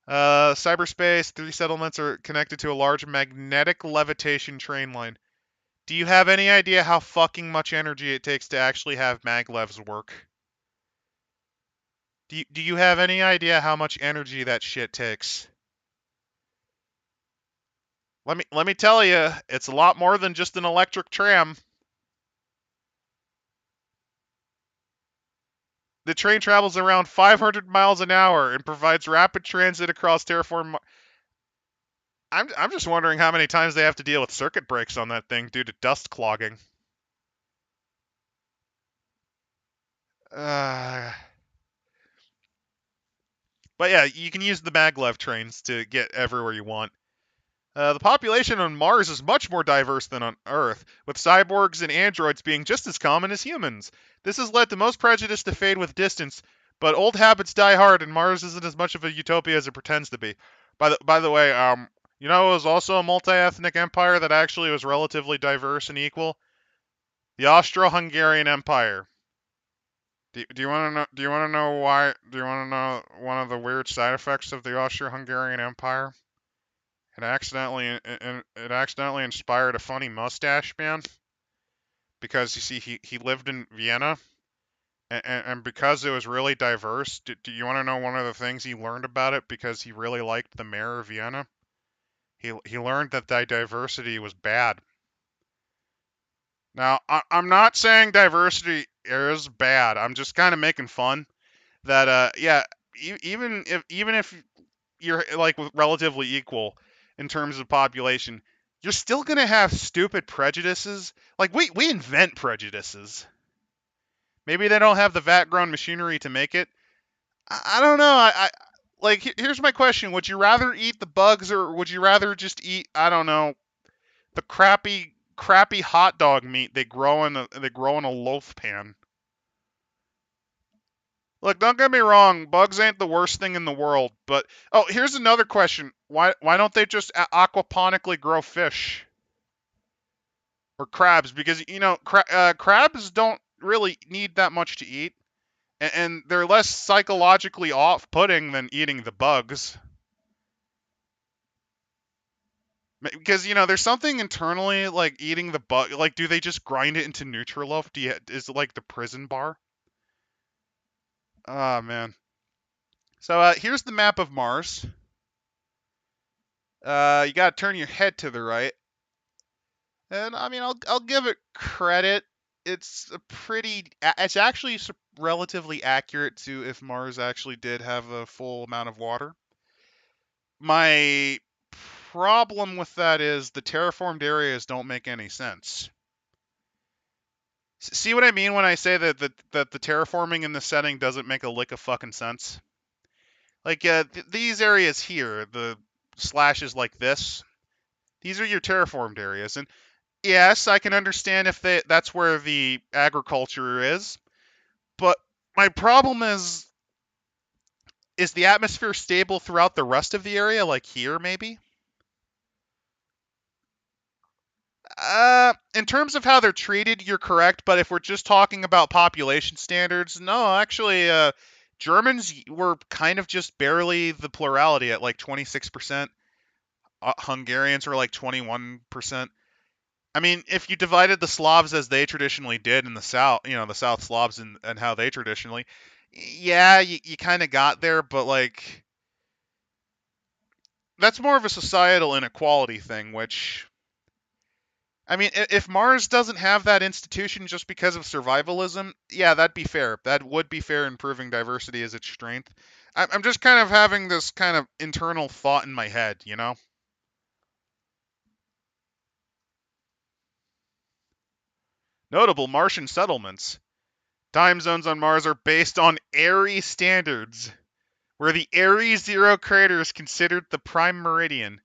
Cyberspace. Three settlements are connected to a large magnetic levitation train line. Do you have any idea how fucking much energy it takes to actually have maglevs work? Do you have any idea how much energy that shit takes? Let me tell you, it's a lot more than just an electric tram. The train travels around 500 miles an hour and provides rapid transit across terraform. I'm just wondering how many times they have to deal with circuit breaks on that thing due to dust clogging. Uh, but yeah, you can use the maglev trains to get everywhere you want. The population on Mars is much more diverse than on Earth, with cyborgs and androids being just as common as humans. This has led to most prejudice to fade with distance, but old habits die hard, and Mars isn't as much of a utopia as it pretends to be. By the way, you know, it was also a multi-ethnic empire that actually was relatively diverse and equal. The Austro-Hungarian Empire. Do you want to know? Do you want to know why? Do you want to know one of the weird side effects of the Austro-Hungarian Empire? It accidentally inspired a funny mustache man because you see he lived in Vienna and because it was really diverse. Do you want to know one of the things he learned about it because he really liked the mayor of Vienna? He learned that diversity was bad. Now I'm not saying diversity is bad. I'm just kind of making fun that yeah, even if you're like relatively equal in terms of population, you're still gonna have stupid prejudices. Like we invent prejudices. Maybe they don't have the vat-grown machinery to make it. I don't know. Like here's my question: would you rather eat the bugs or would you rather just eat, I don't know, the crappy hot dog meat they grow in a loaf pan? Look, don't get me wrong, bugs ain't the worst thing in the world, but oh, here's another question. Why don't they just aquaponically grow fish or crabs? Because you know, crabs don't really need that much to eat, and they're less psychologically off-putting than eating the bugs. Because you know, there's something internally like eating the bug. Like, do they just grind it into Nutriloaf? Is it like the prison bar? Oh man. So here's the map of Mars. You gotta turn your head to the right. And I mean, I'll give it credit. It's actually relatively accurate to if Mars actually did have a full amount of water. My problem with that is the terraformed areas don't make any sense. See what I mean when I say that the terraforming in the setting doesn't make a lick of fucking sense? Like these areas here, the slashes like this, these are your terraformed areas, and yes, I can understand if that's where the agriculture is, but my problem is the atmosphere stable throughout the rest of the area, like here maybe? In terms of how they're treated, you're correct, but if we're just talking about population standards, no, actually, Germans were kind of just barely the plurality at like 26%. Hungarians were like 21%. I mean, if you divided the Slavs as they traditionally did in the South, you know, the South Slavs and how they traditionally, yeah, you kind of got there, but like, that's more of a societal inequality thing, which, I mean, if Mars doesn't have that institution just because of survivalism, yeah, that'd be fair. That would be fair in proving diversity as its strength. I'm just kind of having this kind of internal thought in my head, you know? Notable Martian settlements. Time zones on Mars are based on airy standards, where the airy zero crater is considered the prime meridian.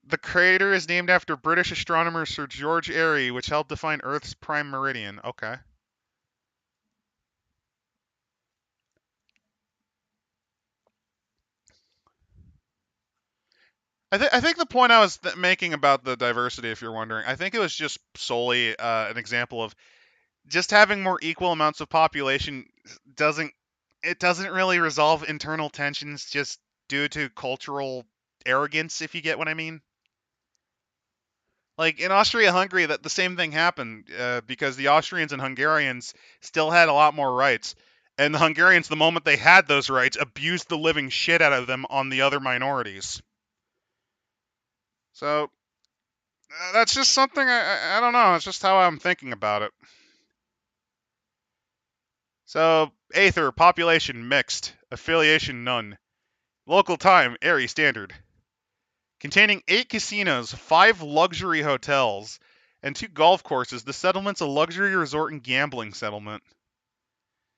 The crater is named after British astronomer Sir George Airy, which helped define Earth's prime meridian. Okay. I think the point I was making about the diversity, if you're wondering, I think it was just solely an example of just having more equal amounts of population doesn't it doesn't really resolve internal tensions just due to cultural arrogance, if you get what I mean. Like in Austria-Hungary, that the same thing happened because the Austrians and Hungarians still had a lot more rights, and the Hungarians, the moment they had those rights, abused the living shit out of them on the other minorities. So that's just something I don't know. It's just how I'm thinking about it. So Aether, population mixed, affiliation none, local time Erie Standard, containing 8 casinos, 5 luxury hotels, and 2 golf courses. The settlement's a luxury resort and gambling settlement.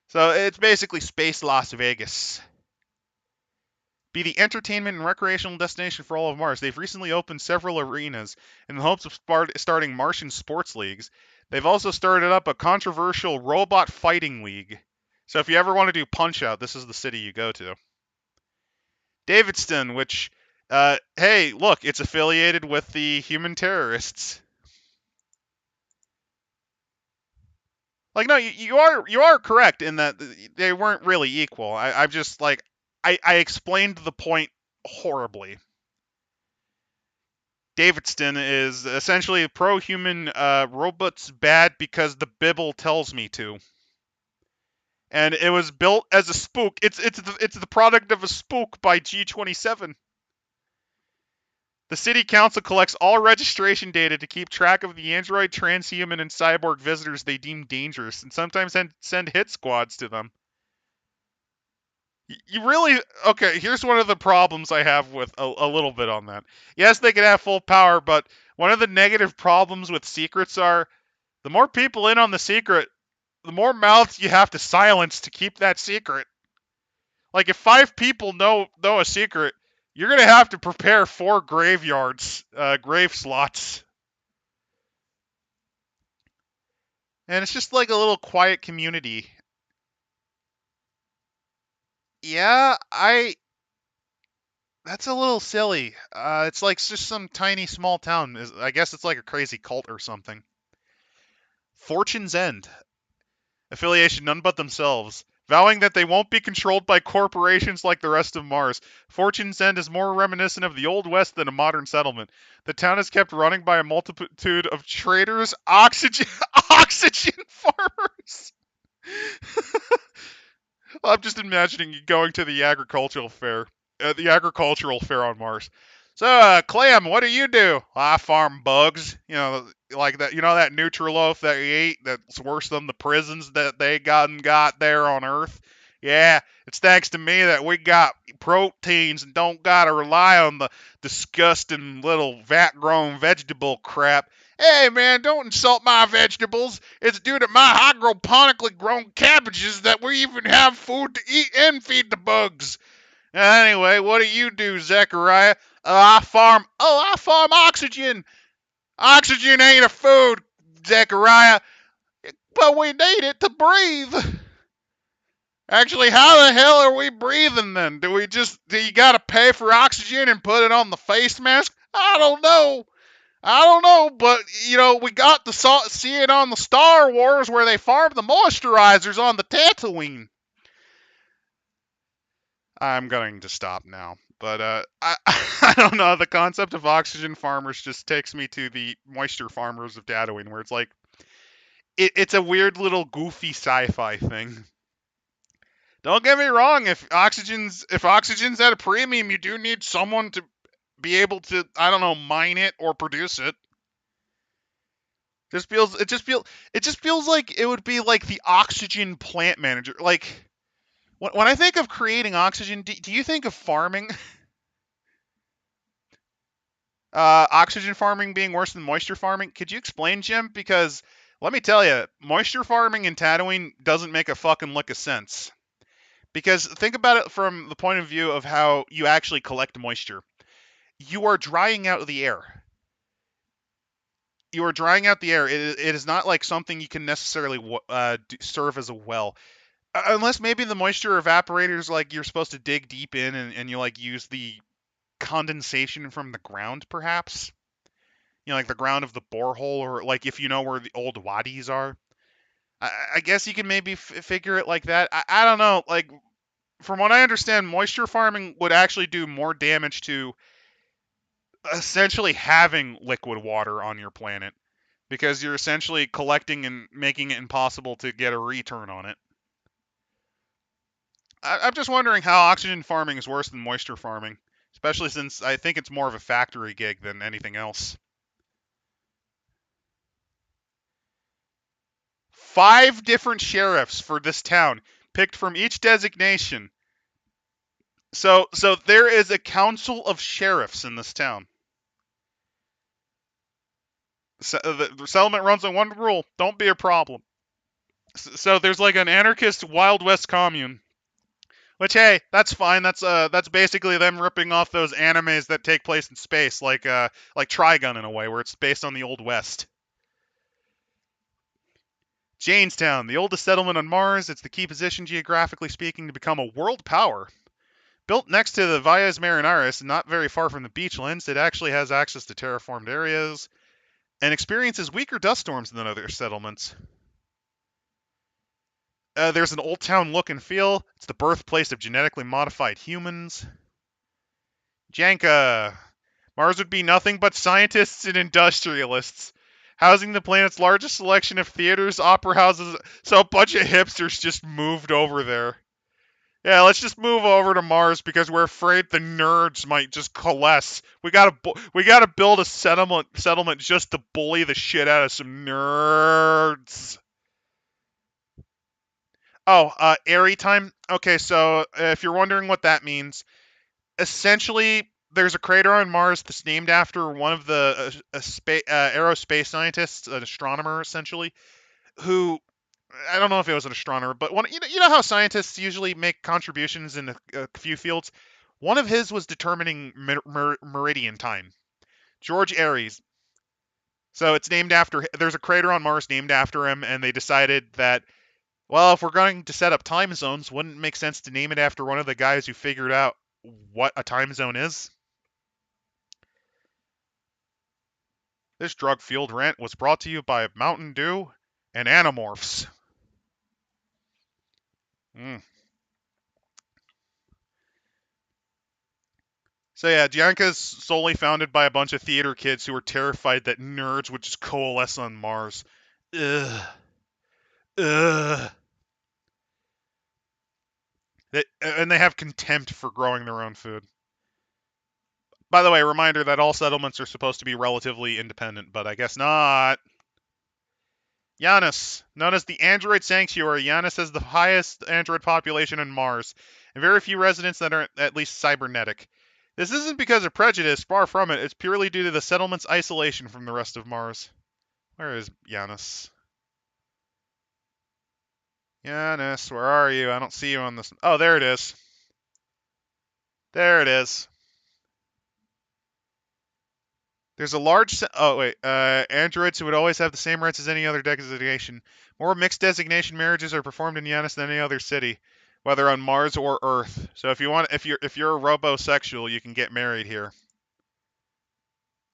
So it's basically space Las Vegas. be the entertainment and recreational destination for all of Mars. They've recently opened several arenas in the hopes of starting Martian sports leagues. They've also started up a controversial robot fighting league. So if you ever want to do Punch-Out, this is the city you go to. Davidston, which, hey, look, it's affiliated with the human terrorists. Like, no, you are correct in that they weren't really equal. I've just like I explained the point horribly. Davidston is essentially pro-human, robots bad because the Bible tells me to. And it was built as a spook. It's the product of a spook by G27. The city council collects all registration data to keep track of the android, transhuman, and cyborg visitors they deem dangerous, and sometimes send hit squads to them. You really okay? Here's one of the problems I have with a little bit on that. Yes, they can have full power, but one of the negative problems with secrets are the more people in on the secret, the more mouths you have to silence to keep that secret. Like if 5 people know a secret, you're gonna have to prepare 4 graveyards, grave slots, and it's just like a little quiet community. Yeah, that's a little silly. It's like just some tiny small town. I guess it's like a crazy cult or something. Fortune's End. Affiliation none but themselves. Vowing that they won't be controlled by corporations like the rest of Mars. Fortune's End is more reminiscent of the Old West than a modern settlement. The town is kept running by a multitude of traders, oxygen oxygen farmers. I'm just imagining you going to the agricultural fair on Mars. So, Clam, what do you do? I farm bugs. Like that. You know that Nutriloaf that you eat that's worse than the prisons that they got there on Earth. Yeah, it's thanks to me that we got proteins and don't gotta rely on the disgusting little vat-grown vegetable crap. Hey man, don't insult my vegetables. It's due to my hydroponically grown cabbages that we even have food to eat and feed the bugs. Anyway, what do you do, Zechariah? I farm oxygen. Oxygen ain't a food, Zechariah, but we need it to breathe. Actually, how the hell are we breathing then? Do you gotta pay for oxygen and put it on the face mask? I don't know. But we got to see it on the Star Wars where they farm the moisturizers on the Tatooine. I'm going to stop now. But I don't know. The concept of oxygen farmers just takes me to the moisture farmers of Tatooine, where it's like it's a weird little goofy sci-fi thing. Don't get me wrong. If oxygen's at a premium, you do need someone to be able to, I don't know, mine it or produce it. It just feels like it would be like the oxygen plant manager. Like when I think of creating oxygen, do you think of farming? Oxygen farming being worse than moisture farming? Could you explain, Jim? Because let me tell you, moisture farming in Tatooine doesn't make a fucking lick of sense. Because think about it from the point of view of how you actually collect moisture. You are drying out the air. It is not like something you can necessarily serve as a well. Unless maybe the moisture evaporators, like you're supposed to dig deep in and you like use the condensation from the ground, perhaps. Like the ground of the borehole, or like if you know where the old wadis are. I guess you can maybe figure it like that. I don't know. Like, from what I understand, moisture farming would actually do more damage to essentially having liquid water on your planet, because you're essentially collecting and making it impossible to get a return on it. I'm just wondering how oxygen farming is worse than moisture farming, especially since I think it's more of a factory gig than anything else. 5 different sheriffs for this town, picked from each designation. So there is a council of sheriffs in this town. The settlement runs on one rule: don't be a problem. So there's like an anarchist Wild West commune Which, hey, that's fine. That's basically them ripping off those animes that take place in space, like Trigun in a way, where it's based on the Old West. Janestown, the oldest settlement on Mars. It's the key position geographically speaking to become a world power. Built next to the Valles Marineris, not very far from the beachlands, it actually has access to terraformed areas and experiences weaker dust storms than other settlements. There's an old town look and feel. It's the birthplace of genetically modified humans. Janka. Mars would be nothing but scientists and industrialists, housing the planet's largest selection of theaters, opera houses. So a bunch of hipsters just moved over there. Yeah, let's just move over to Mars because we're afraid the nerds might just coalesce. We gotta build a settlement just to bully the shit out of some nerds. Oh, Airy time. Okay, so if you're wondering what that means, essentially there's a crater on Mars that's named after one of the aerospace scientists, an astronomer essentially, who I don't know if it was an astronomer, but you know how scientists usually make contributions in a few fields. One of his was determining meridian time. George Aries. So it's named after. There's a crater on Mars named after him, and they decided that, well, if we're going to set up time zones, wouldn't it make sense to name it after one of the guys who figured out what a time zone is? This drug-fueled rant was brought to you by Mountain Dew and Animorphs. Mm. So yeah, Dianca's solely founded by a bunch of theater kids who were terrified that nerds would just coalesce on Mars. Ugh. Ugh. And they have contempt for growing their own food. By the way, reminder that all settlements are supposed to be relatively independent, but I guess not. Janus. Known as the Android Sanctuary, Janus has the highest android population on Mars, and very few residents that are at least cybernetic. This isn't because of prejudice, far from it. It's purely due to the settlement's isolation from the rest of Mars. Where is Janus? Janus, where are you? I don't see you on this. Oh, there it is. There it is. There's a large. Oh wait, androids who would always have the same rights as any other designation. More mixed designation marriages are performed in Janus than any other city, whether on Mars or Earth. So if you're a robosexual, you can get married here.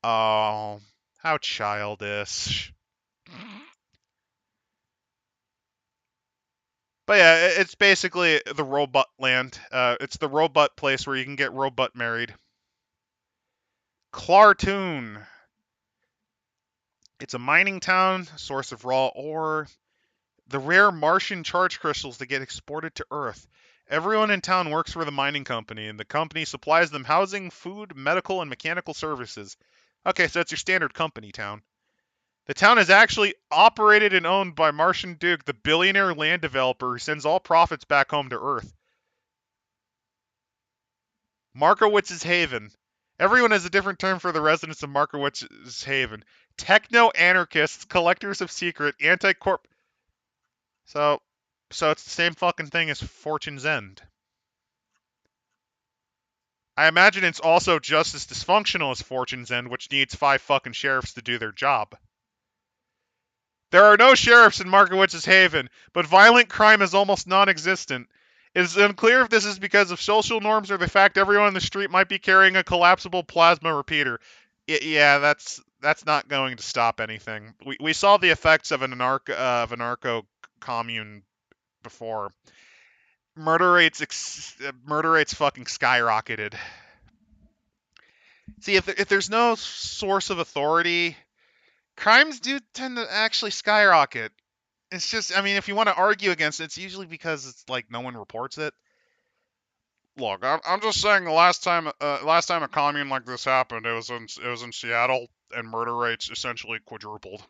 Oh, how childish. But yeah, it's basically the robot land. It's the robot place where you can get robot married. Clartoon. It's a mining town, source of raw ore, the rare Martian charge crystals that get exported to Earth. Everyone in town works for the mining company, and the company supplies them housing, food, medical, and mechanical services. Okay, so it's your standard company town. The town is actually operated and owned by Martian Duke, the billionaire land developer who sends all profits back home to Earth. Markowitz's Haven. Everyone has a different term for the residents of Markowitz's Haven. Techno-anarchists, collectors of secret, anti-corp... So it's the same fucking thing as Fortune's End. I imagine it's also just as dysfunctional as Fortune's End, which needs 5 fucking sheriffs to do their job. There are no sheriffs in Markowitz's Haven, but violent crime is almost non-existent. It is unclear if this is because of social norms or the fact everyone on the street might be carrying a collapsible plasma repeater. Yeah, that's not going to stop anything. We saw the effects of an anarcho commune before. Murder rates fucking skyrocketed. See, if there's no source of authority, crimes do tend to actually skyrocket. It's just, I mean, if you want to argue against it, it's usually because it's like no one reports it. Look, I'm just saying the last time a commune like this happened, it was in Seattle, and murder rates essentially quadrupled.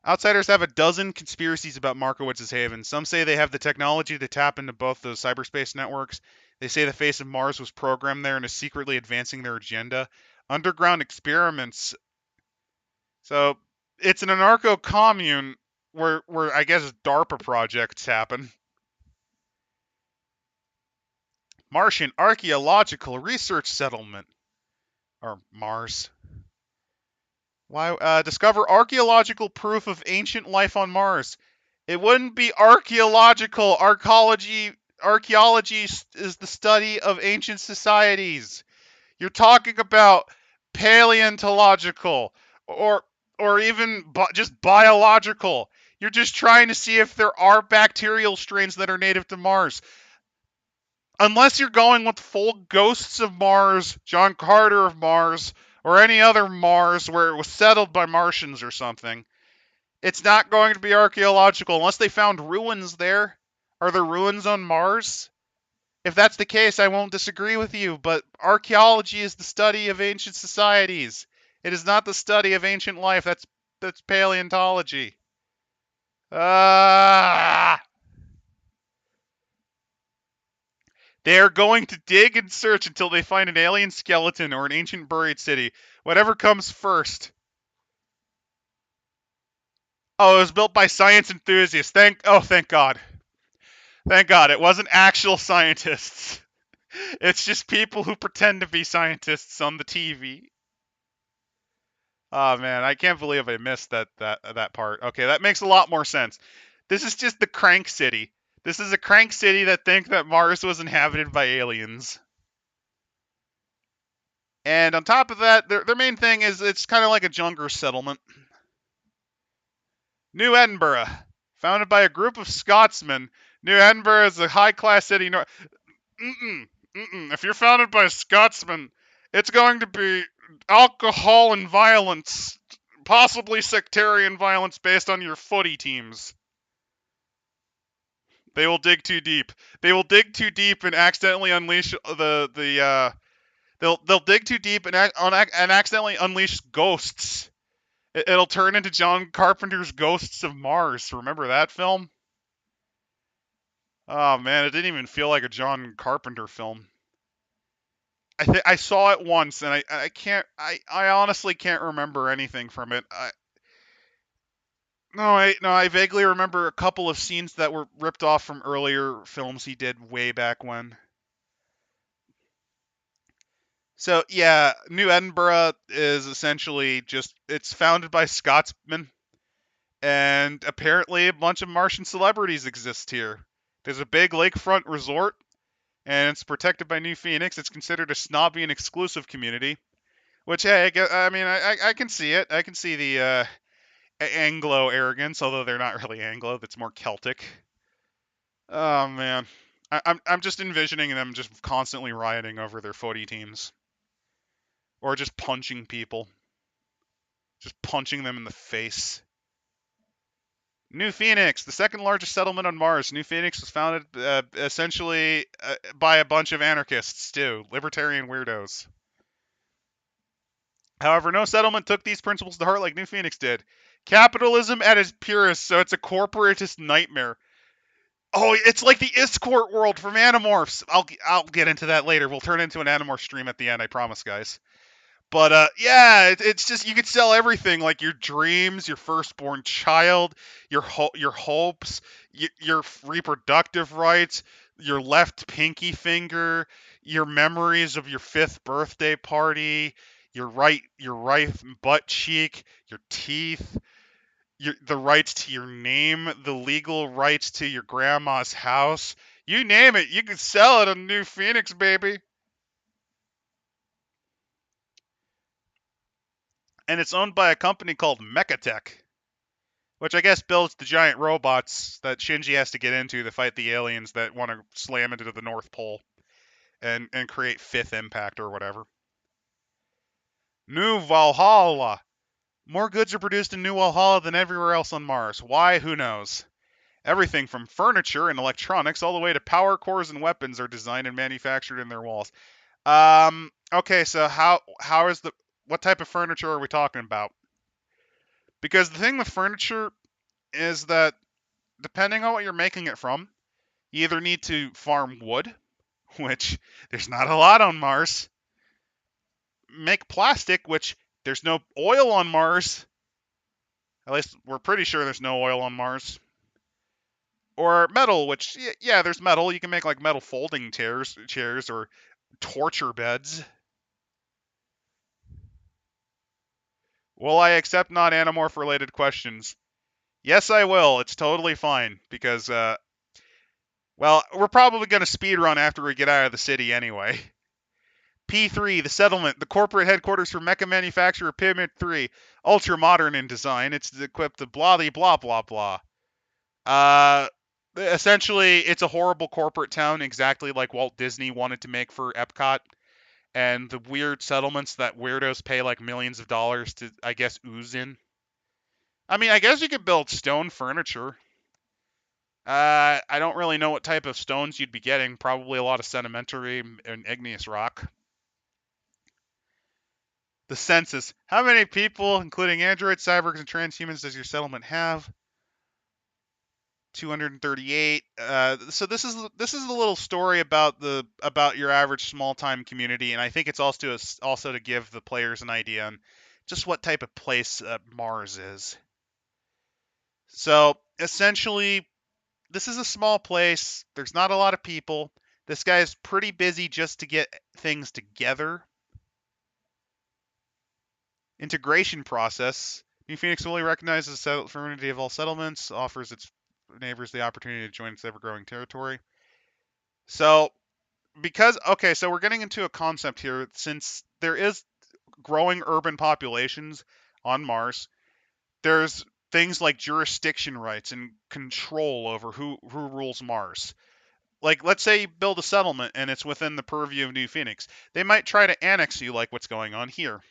Outsiders have a dozen conspiracies about Markowitz's Haven. Some say they have the technology to tap into both those cyberspace networks. They say the face of Mars was programmed there and is secretly advancing their agenda. Underground experiments. So it's an anarcho commune, where I guess DARPA projects happen. Martian Archaeological Research Settlement, or Mars. Why discover archaeological proof of ancient life on Mars? It wouldn't be archaeological. Archaeology is the study of ancient societies. You're talking about paleontological or even just biological. You're just trying to see if there are bacterial strains that are native to Mars. Unless you're going with full Ghosts of Mars, John Carter of Mars, or any other Mars where it was settled by Martians or something, it's not going to be archaeological unless they found ruins there. Are there ruins on Mars? If that's the case, I won't disagree with you, but archaeology is the study of ancient societies. It is not the study of ancient life. That's paleontology. Ah! They are going to dig and search until they find an alien skeleton or an ancient buried city. Whatever comes first. Oh, it was built by science enthusiasts. Thank God. Thank God. It wasn't actual scientists. It's just people who pretend to be scientists on the TV. Oh man, I can't believe I missed that part. Okay, that makes a lot more sense. This is just the crank city. This is a crank city that think that Mars was inhabited by aliens. And on top of that, their main thing is it's kind of like a jungle settlement. New Edinburgh, founded by a group of Scotsmen. New Edinburgh is a high-class city. If you're founded by a Scotsman, it's going to be alcohol and violence, possibly sectarian violence based on your footy teams. They will dig too deep. They will dig too deep and accidentally unleash they'll dig too deep and accidentally unleash ghosts. It'll turn into John Carpenter's Ghosts of Mars. Remember that film? Oh man, it didn't even feel like a John Carpenter film. I saw it once and I honestly can't remember anything from it. I vaguely remember a couple of scenes that were ripped off from earlier films he did way back when. So yeah, New Edinburgh is essentially it's founded by Scotsmen, and apparently a bunch of Martian celebrities exist here. There's a big lakefront resort, and it's protected by New Phoenix. It's considered a snobby and exclusive community, which hey, I can see it. I can see the Anglo arrogance, although they're not really Anglo. That's more Celtic. Oh man, I'm just envisioning them just constantly rioting over their footy teams, or just punching people, just punching them in the face. New Phoenix, the second largest settlement on Mars. New Phoenix was founded essentially by a bunch of anarchists too, libertarian weirdos. However, no settlement took these principles to heart like New Phoenix did. Capitalism at its purest, so it's a corporatist nightmare. Oh, it's like the Escort world from Animorphs. I'll get into that later. We'll turn into an Animorph stream at the end, I promise, guys. But yeah, it's just you could sell everything, like your dreams, your firstborn child, your hopes, your reproductive rights, your left pinky finger, your memories of your 5th birthday party, your right butt cheek, your teeth, the rights to your name, the legal rights to your grandma's house. You name it, you could sell it on New Phoenix, baby. And it's owned by a company called Mechatech, which I guess builds the giant robots that Shinji has to get into to fight the aliens that want to slam into the North Pole and create Fifth Impact or whatever. New Valhalla. More goods are produced in New Valhalla than everywhere else on Mars. Why? Who knows? Everything from furniture and electronics all the way to power cores and weapons are designed and manufactured in their walls. Okay, so what type of furniture are we talking about? Because the thing with furniture is that depending on what you're making it from, you either need to farm wood, which there's not a lot on Mars, make plastic, which there's no oil on Mars, At least we're pretty sure there's no oil on Mars. Or metal, which, yeah, there's metal. You can make like metal folding chairs or torture beds. Will I accept non-anamorph related questions? Yes, I will. It's totally fine because, well, we're probably going to speed run after we get out of the city anyway. P3, the settlement, the corporate headquarters for mecha manufacturer Pyramid 3, ultra modern in design. It's equipped with blah blah blah blah. Uh, Essentially, it's a horrible corporate town, exactly like Walt Disney wanted to make for Epcot. And the weird settlements that weirdos pay like millions of dollars to, I guess, ooze in. I mean, I guess you could build stone furniture. I don't really know what type of stones you'd be getting. Probably a lot of sedimentary and igneous rock. The census. How many people, including androids, cyborgs, and transhumans, does your settlement have? 238. So this is a little story about your average small time community, and I think it's also to give the players an idea on just what type of place Mars is. So essentially, this is a small place. There's not a lot of people. This guy is pretty busy just to get things together. Integration process. New Phoenix fully recognizes the fraternity of all settlements, offers its neighbors the opportunity to join its ever-growing territory. So, so we're getting into a concept here. Since there is growing urban populations on Mars, there's things like jurisdiction rights and control over who rules Mars. Like, let's say you build a settlement and it's within the purview of New Phoenix. They might try to annex you, like what's going on here.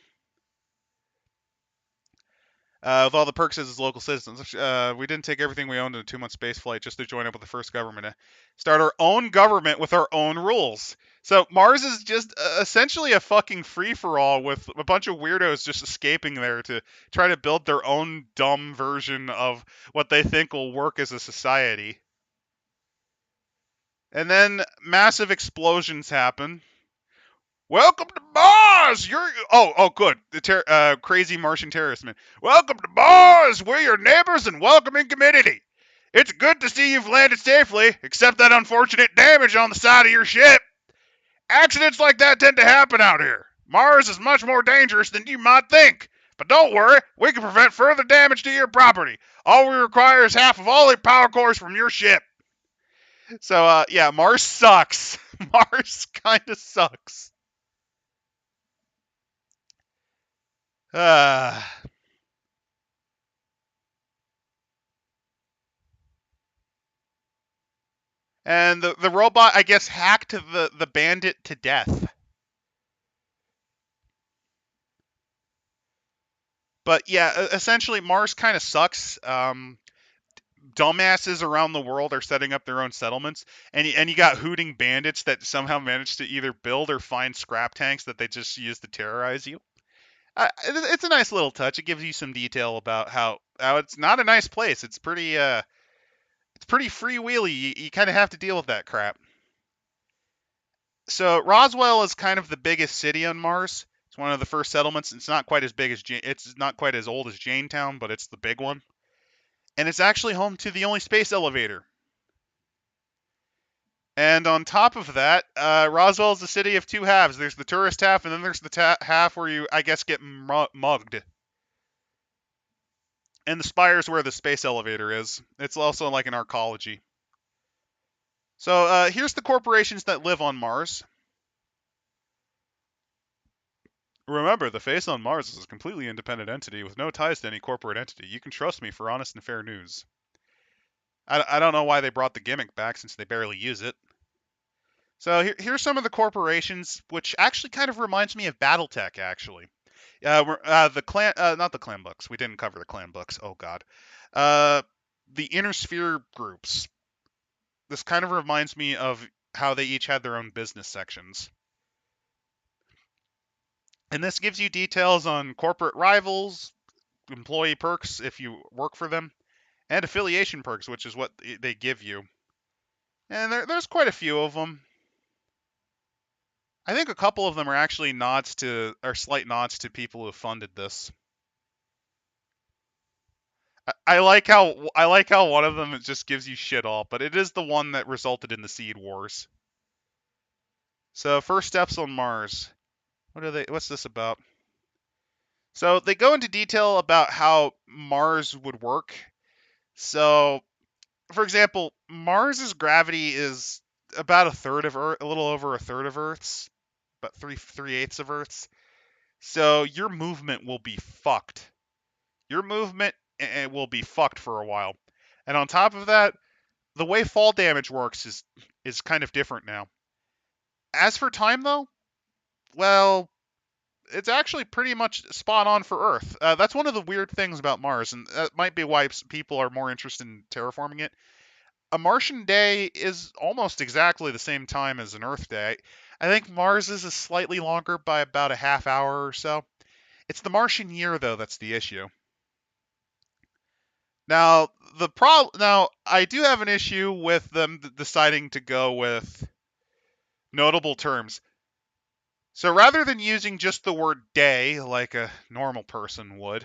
With all the perks as local citizens. We didn't take everything we owned in a 2-month space flight just to join up with the first government. Start our own government with our own rules. So Mars is just essentially a fucking free-for-all with a bunch of weirdos just escaping there to try to build their own dumb version of what they think will work as a society. And then massive explosions happen. Welcome to Mars. Good. The crazy Martian terrorist man. Welcome to Mars. We're your neighbors and welcoming community. It's good to see you've landed safely, except that unfortunate damage on the side of your ship. Accidents like that tend to happen out here. Mars is much more dangerous than you might think. But don't worry, we can prevent further damage to your property. All we require is half of all the power cores from your ship. So, yeah, Mars sucks. Mars kind of sucks. Uh, and the robot, I guess, hacked the bandit to death. But yeah, essentially, Mars kind of sucks. Dumbasses around the world are setting up their own settlements, and you got hooting bandits that somehow manage to either build or find scrap tanks that they just use to terrorize you. It's a nice little touch. It gives you some detail about how it's not a nice place. It's pretty freewheely. You kind of have to deal with that crap. So Roswell is kind of the biggest city on Mars. It's one of the first settlements. It's not quite as big as it's not quite as old as Janetown, but it's the big one. And it's actually home to the only space elevator. And on top of that, Roswell is the city of two halves. There's the tourist half, and then there's the half where you, I guess, get mugged. And the spire's where the space elevator is. It's also like an arcology. So here's the corporations that live on Mars. Remember, the face on Mars is a completely independent entity with no ties to any corporate entity. You can trust me for honest and fair news. I don't know why they brought the gimmick back since they barely use it. So here's some of the corporations, which actually kind of reminds me of BattleTech, actually. The clan, not the clan books. We didn't cover the clan books. Oh God. The inner sphere groups. This kind of reminds me of how they each had their own business sections. And this gives you details on corporate rivals, employee perks if you work for them, and affiliation perks, which is what they give you. And there's quite a few of them. I think a couple of them are actually slight nods to people who funded this. I like how one of them just gives you shit all, but it is the one that resulted in the Seed Wars. So first steps on Mars. What's this about? So they go into detail about how Mars would work. So, for example, Mars's gravity is about a third of Earth, a little over a third of Earth's, about three-eighths of Earth's. So your movement will be fucked. Your movement will be fucked for a while. And on top of that, the way fall damage works is kind of different now. As for time though, well, it's actually pretty much spot on for Earth. That's one of the weird things about Mars, and that might be why people are more interested in terraforming it. A Martian day is almost exactly the same time as an Earth day. I think Mars is slightly longer by about a half hour or so. It's the Martian year though that's the issue. Now I do have an issue with them deciding to go with notable terms. So rather than using just the word day like a normal person would,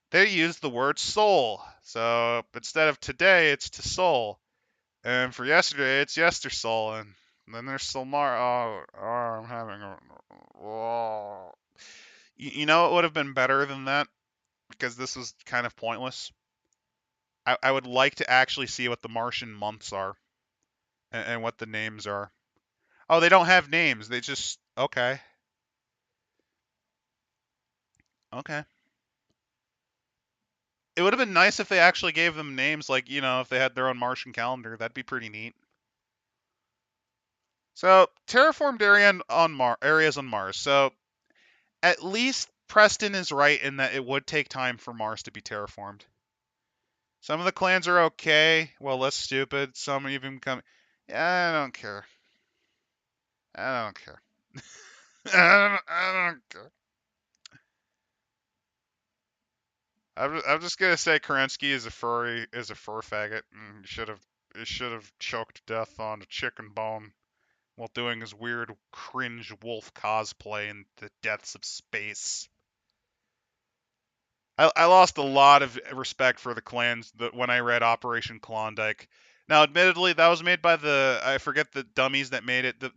they use the word soul. So instead of today, it's to soul. And for yesterday, it's yestersoul. And then there's Solmar. I'm having a. Oh. You know what would have been better than that? Because this was kind of pointless. I would like to actually see what the Martian months are and what the names are. Oh, they don't have names. They just. Okay. Okay. It would have been nice if they actually gave them names, like, if they had their own Martian calendar. That'd be pretty neat. So, terraformed areas on Mars. So, at least Preston is right in that it would take time for Mars to be terraformed. Some of the clans are okay, well, less stupid. Some even come. Yeah, I don't care. I don't care. I don't care. I'm just gonna say Kerensky is a fur faggot, and he should have choked to death on a chicken bone while doing his weird cringe wolf cosplay in the depths of space. I lost a lot of respect for the clans when I read Operation Klondike. Now, admittedly, that was made by I forget the dummies that made it. The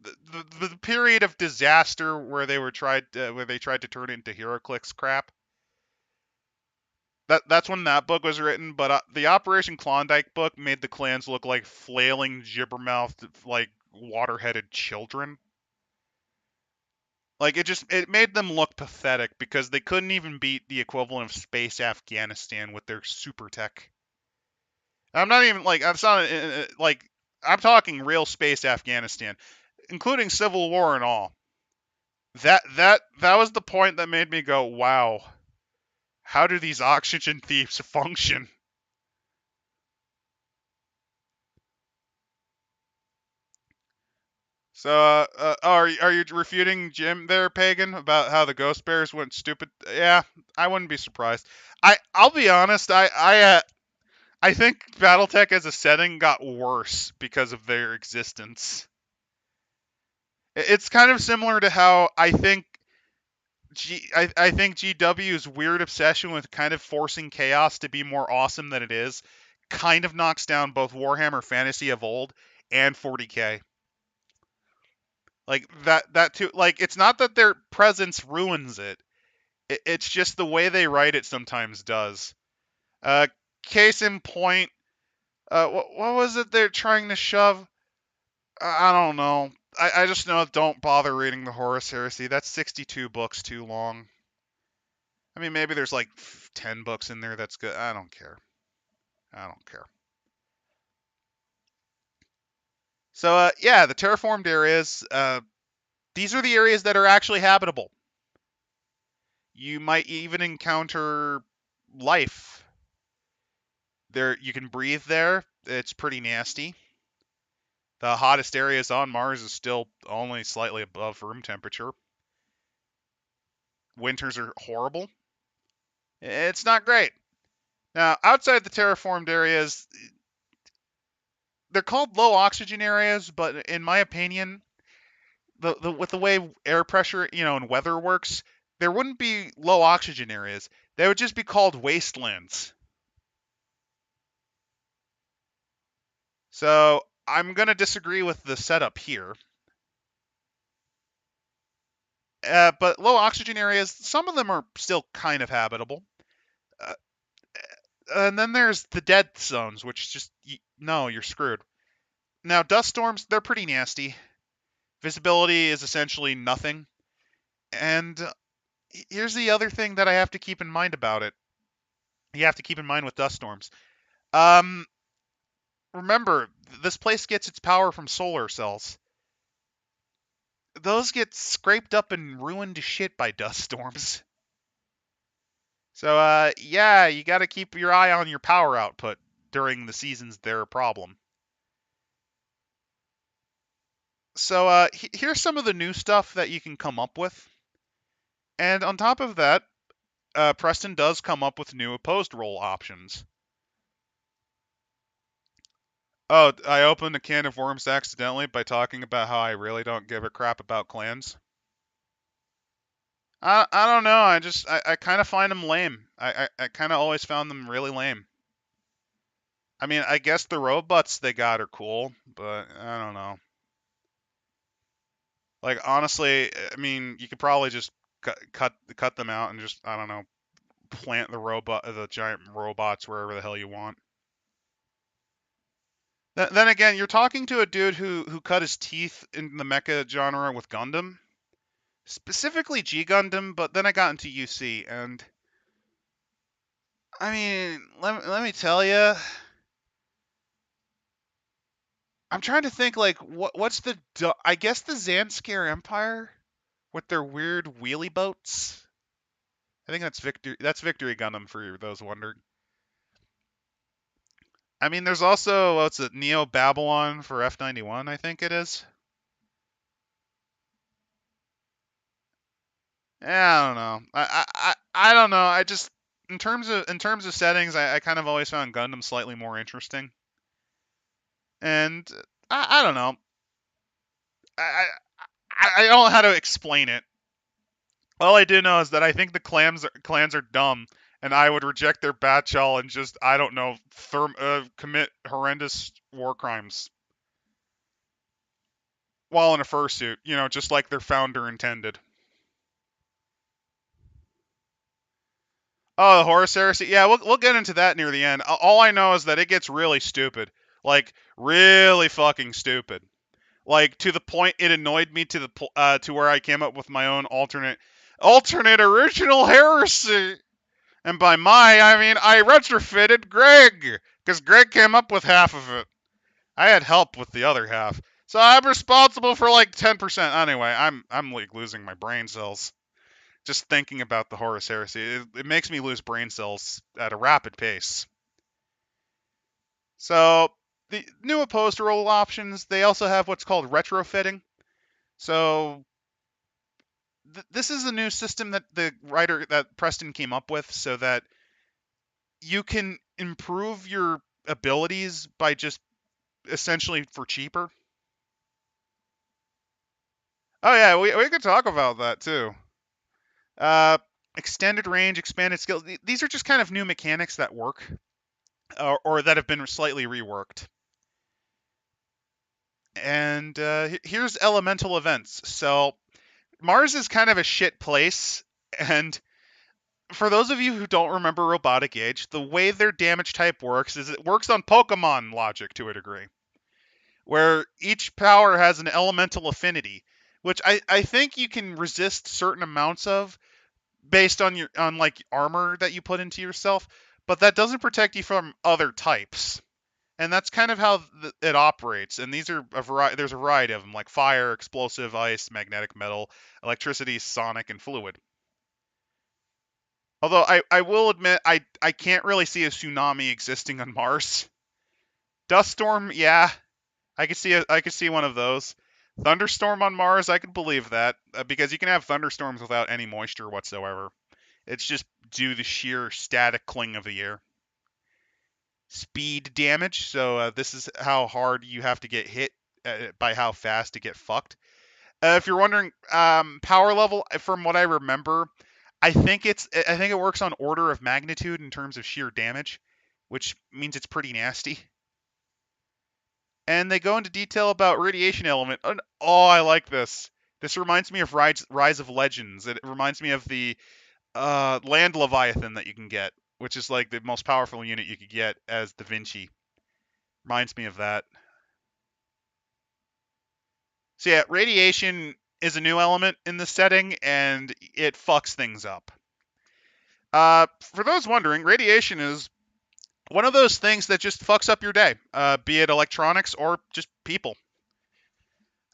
period of disaster where where they tried to turn it into HeroClix crap. That's when that book was written. But the Operation Klondike book made the clans look like flailing, gibbermouthed, like water-headed children. Like it made them look pathetic because they couldn't even beat the equivalent of Space Afghanistan with their super tech. I'm not even like I'm not like I'm talking real Space Afghanistan, including Civil War and all. That was the point that made me go, wow, how do these oxygen thieves function? So, are you refuting Jim there, Pagan, about how the Ghost Bears went stupid? Yeah, I wouldn't be surprised. I'll be honest. I think BattleTech as a setting got worse because of their existence. It's kind of similar to how I think GW's weird obsession with kind of forcing chaos to be more awesome than it is kind of knocks down both Warhammer Fantasy of old and 40K. Like that too. Like it's not that their presence ruins it. It's just the way they write it sometimes does. Uh, Case in point. What was it they're trying to shove? I don't know. I just know don't bother reading the Horus Heresy. That's 62 books too long. I mean, maybe there's like 10 books in there that's good. I don't care. I don't care. So, yeah, the terraformed areas, these are the areas that are actually habitable. You might even encounter life. There, you can breathe there. It's pretty nasty. The hottest areas on Mars is still only slightly above room temperature. Winters are horrible. It's not great. Now, outside the terraformed areas, they're called low oxygen areas, but in my opinion, with the way air pressure, and weather works, there wouldn't be low oxygen areas. They would just be called wastelands. So I'm gonna disagree with the setup here. But low oxygen areas, some of them are still kind of habitable. Uh, and then there's the dead zones, which just no, you're screwed. Now dust storms, they're pretty nasty. Visibility is essentially nothing. And here's the other thing that I have to keep in mind about it. You have to keep in mind with dust storms. Um, Remember, this place gets its power from solar cells. Those get scraped up and ruined to shit by dust storms. So, yeah, you got to keep your eye on your power output during the seasons they're a problem. So, here's some of the new stuff that you can come up with. And on top of that, Preston does come up with new opposed roll options. Oh, I opened a can of worms accidentally by talking about how I really don't give a crap about clans. I don't know. I kind of find them lame. I kind of always found them really lame. I mean, I guess the robots they got are cool, but I don't know. Like honestly, I mean, you could probably just cut them out and just I don't know, plant the giant robots wherever the hell you want. Then again, you're talking to a dude who cut his teeth in the mecha genre with Gundam, specifically G Gundam, but then I got into UC, and I mean, let me tell you, I'm trying to think like what's I guess the Zanskar Empire with their weird wheelie boats. I think that's Victory Gundam for those wondering. I mean, there's also what's it, Neo Babylon for F91, I think it is. Yeah, I don't know. I don't know. I just in terms of settings, I kind of always found Gundam slightly more interesting. And I don't know. I, I don't know how to explain it. All I do know is that I think the clans are dumb, and I would reject their batchel and just I don't know commit horrendous war crimes while in a fursuit. You know, just like their founder intended. Oh, the Horus Heresy. Yeah, we'll get into that near the end. All I know is that it gets really stupid, like really fucking stupid, like to the point it annoyed me to where I came up with my own alternate original heresy. And by my, I mean I retrofitted Greg because Greg came up with half of it. I had help with the other half, so I'm responsible for like 10%. Anyway, I'm like losing my brain cells just thinking about the Horus Heresy. It makes me lose brain cells at a rapid pace. So the new opposed roll options, they also have what's called retrofitting. So this is a new system that the writer that Preston came up with, so that you can improve your abilities by just essentially for cheaper. Oh yeah, we could talk about that too. Uh, Extended range, expanded skills. These are just kind of new mechanics that work, or that have been slightly reworked. And here's elemental events. So Mars is kind of a shit place, and for those of you who don't remember Robotic Age, the way their damage type works is it works on Pokemon logic to a degree, where each power has an elemental affinity, which I think you can resist certain amounts of based on like armor that you put into yourself, but that doesn't protect you from other types. And that's kind of how it operates. And these are a variety. There's a variety of them, like fire, explosive, ice, magnetic metal, electricity, sonic, and fluid. Although I will admit I can't really see a tsunami existing on Mars. Dust storm, yeah, I could see one of those. Thunderstorm on Mars, I could believe that because you can have thunderstorms without any moisture whatsoever. It's just due to the sheer static cling of the air. Speed damage, so this is how hard you have to get hit by how fast to get fucked. If you're wondering, power level, from what I remember, I think it works on order of magnitude in terms of sheer damage, which means it's pretty nasty. And they go into detail about radiation element. Oh, I like this. This reminds me of Rise of Legends. It reminds me of the Land Leviathan that you can get, which is like the most powerful unit you could get as Da Vinci. Reminds me of that. So yeah, radiation is a new element in this setting, and it fucks things up. For those wondering, radiation is one of those things that just fucks up your day, be it electronics or just people.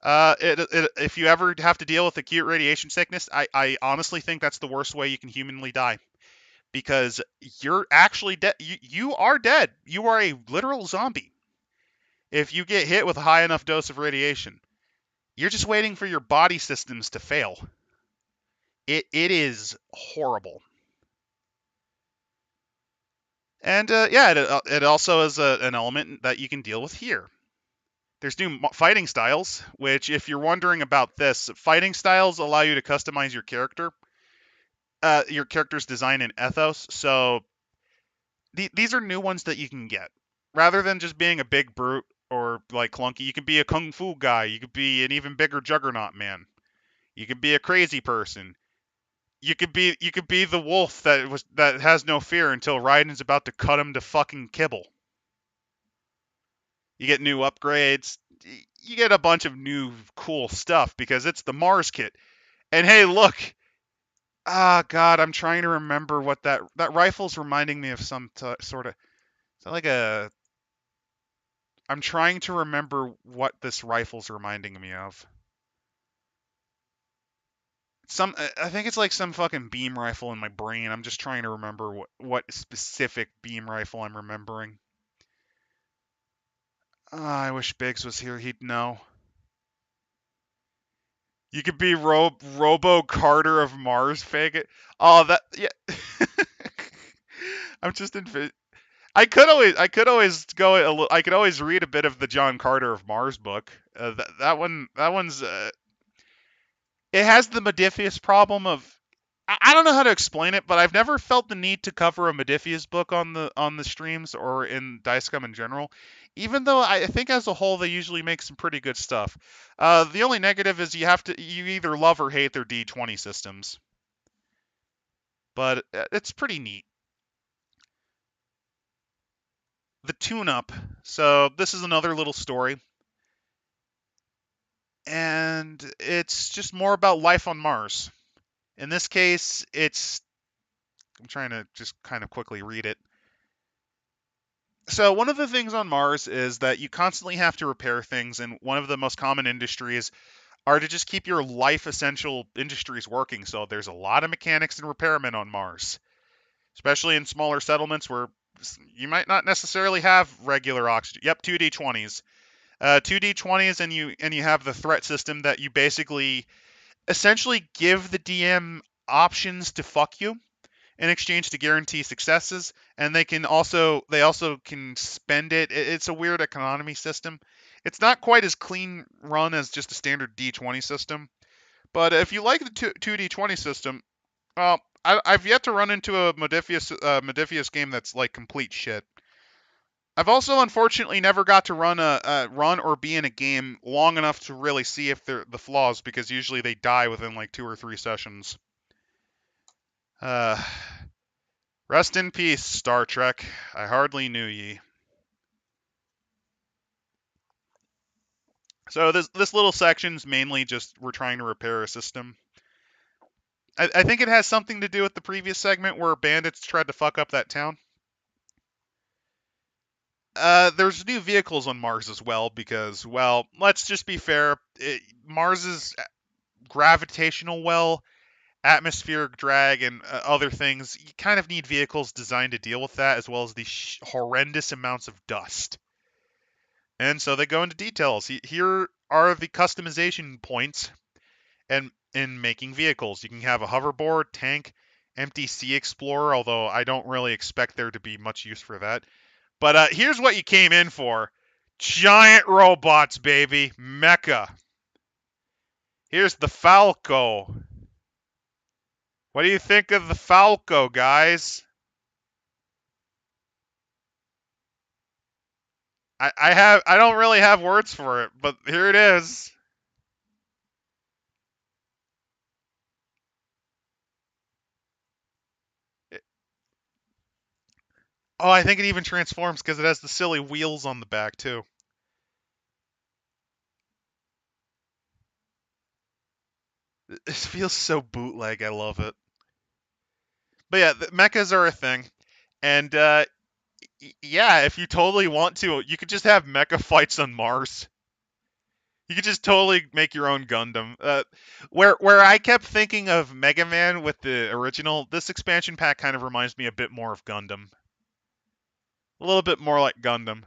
If you ever have to deal with acute radiation sickness, I honestly think that's the worst way you can humanly die, because you're actually dead. You are dead. You are a literal zombie if you get hit with a high enough dose of radiation. You're just waiting for your body systems to fail. It is horrible. And yeah, it also is an element that you can deal with here. There's new fighting styles, which, if you're wondering about this, fighting styles allow you to customize your character's design and ethos. So these are new ones that you can get. Rather than just being a big brute or like clunky, you could be a kung fu guy. You could be an even bigger juggernaut man. You could be a crazy person. You could be the wolf that has no fear until Raiden's about to cut him to fucking kibble. You get new upgrades. You get a bunch of new cool stuff because it's the Mars kit. And hey, look. Ah, God, I'm trying to remember what that rifle's reminding me of some sort of. Is that like a? I'm trying to remember what this rifle's reminding me of. I think it's like some fucking beam rifle in my brain. I'm just trying to remember what specific beam rifle I'm remembering. I wish Biggs was here. He'd know. You could be Robo Carter of Mars faggot. Oh, that yeah. I'm just I could always read a bit of the John Carter of Mars book. That one's it has the Modiphius problem of I don't know how to explain it, but I've never felt the need to cover a Modiphius book on the streams or in Dicecom in general. Even though I think as a whole they usually make some pretty good stuff. The only negative is you either love or hate their D20 systems, but it's pretty neat. The tune-up. So this is another little story, and it's just more about life on Mars. In this case, I'm trying to just kind of quickly read it. So one of the things on Mars is that you constantly have to repair things, and one of the most common industries are to just keep your life essential industries working. So there's a lot of mechanics and repairmen on Mars, especially in smaller settlements where you might not necessarily have regular oxygen. Yep, 2D20s. 2D20s, and you have the threat system that you basically essentially give the DM options to fuck you in exchange to guarantee successes, and they also can spend it. It's a weird economy system. It's not quite as clean run as just a standard D20 system, but if you like the 2D20 system, well, I've yet to run into a Modiphius game that's like complete shit. I've also unfortunately never got to run or be in a game long enough to really see if they're the flaws, because usually they die within like 2 or 3 sessions. Uh, Rest in peace, Star Trek. I hardly knew ye. So this little section's mainly just we're trying to repair a system. I think it has something to do with the previous segment where bandits tried to fuck up that town. There's new vehicles on Mars as well because, well, let's just be fair. Mars's gravitational well, atmospheric drag, and other things, you kind of need vehicles designed to deal with that, as well as the horrendous amounts of dust. And so they go into details. Here are the customization points and in making vehicles. You can have a hoverboard, tank, empty sea explorer, although I don't really expect there to be much use for that. But here's what you came in for. Giant robots, baby. Mecha. Here's the Falco. What do you think of the Falco, guys? I don't really have words for it, but here it is. Oh, I think it even transforms because it has the silly wheels on the back too. It feels so bootleg. I love it. But yeah, the mechas are a thing, and yeah, if you totally want to, you could just have mecha fights on Mars. You could just totally make your own Gundam. Where I kept thinking of Mega Man with the original, this expansion pack kind of reminds me a bit more of Gundam. A little bit more like Gundam.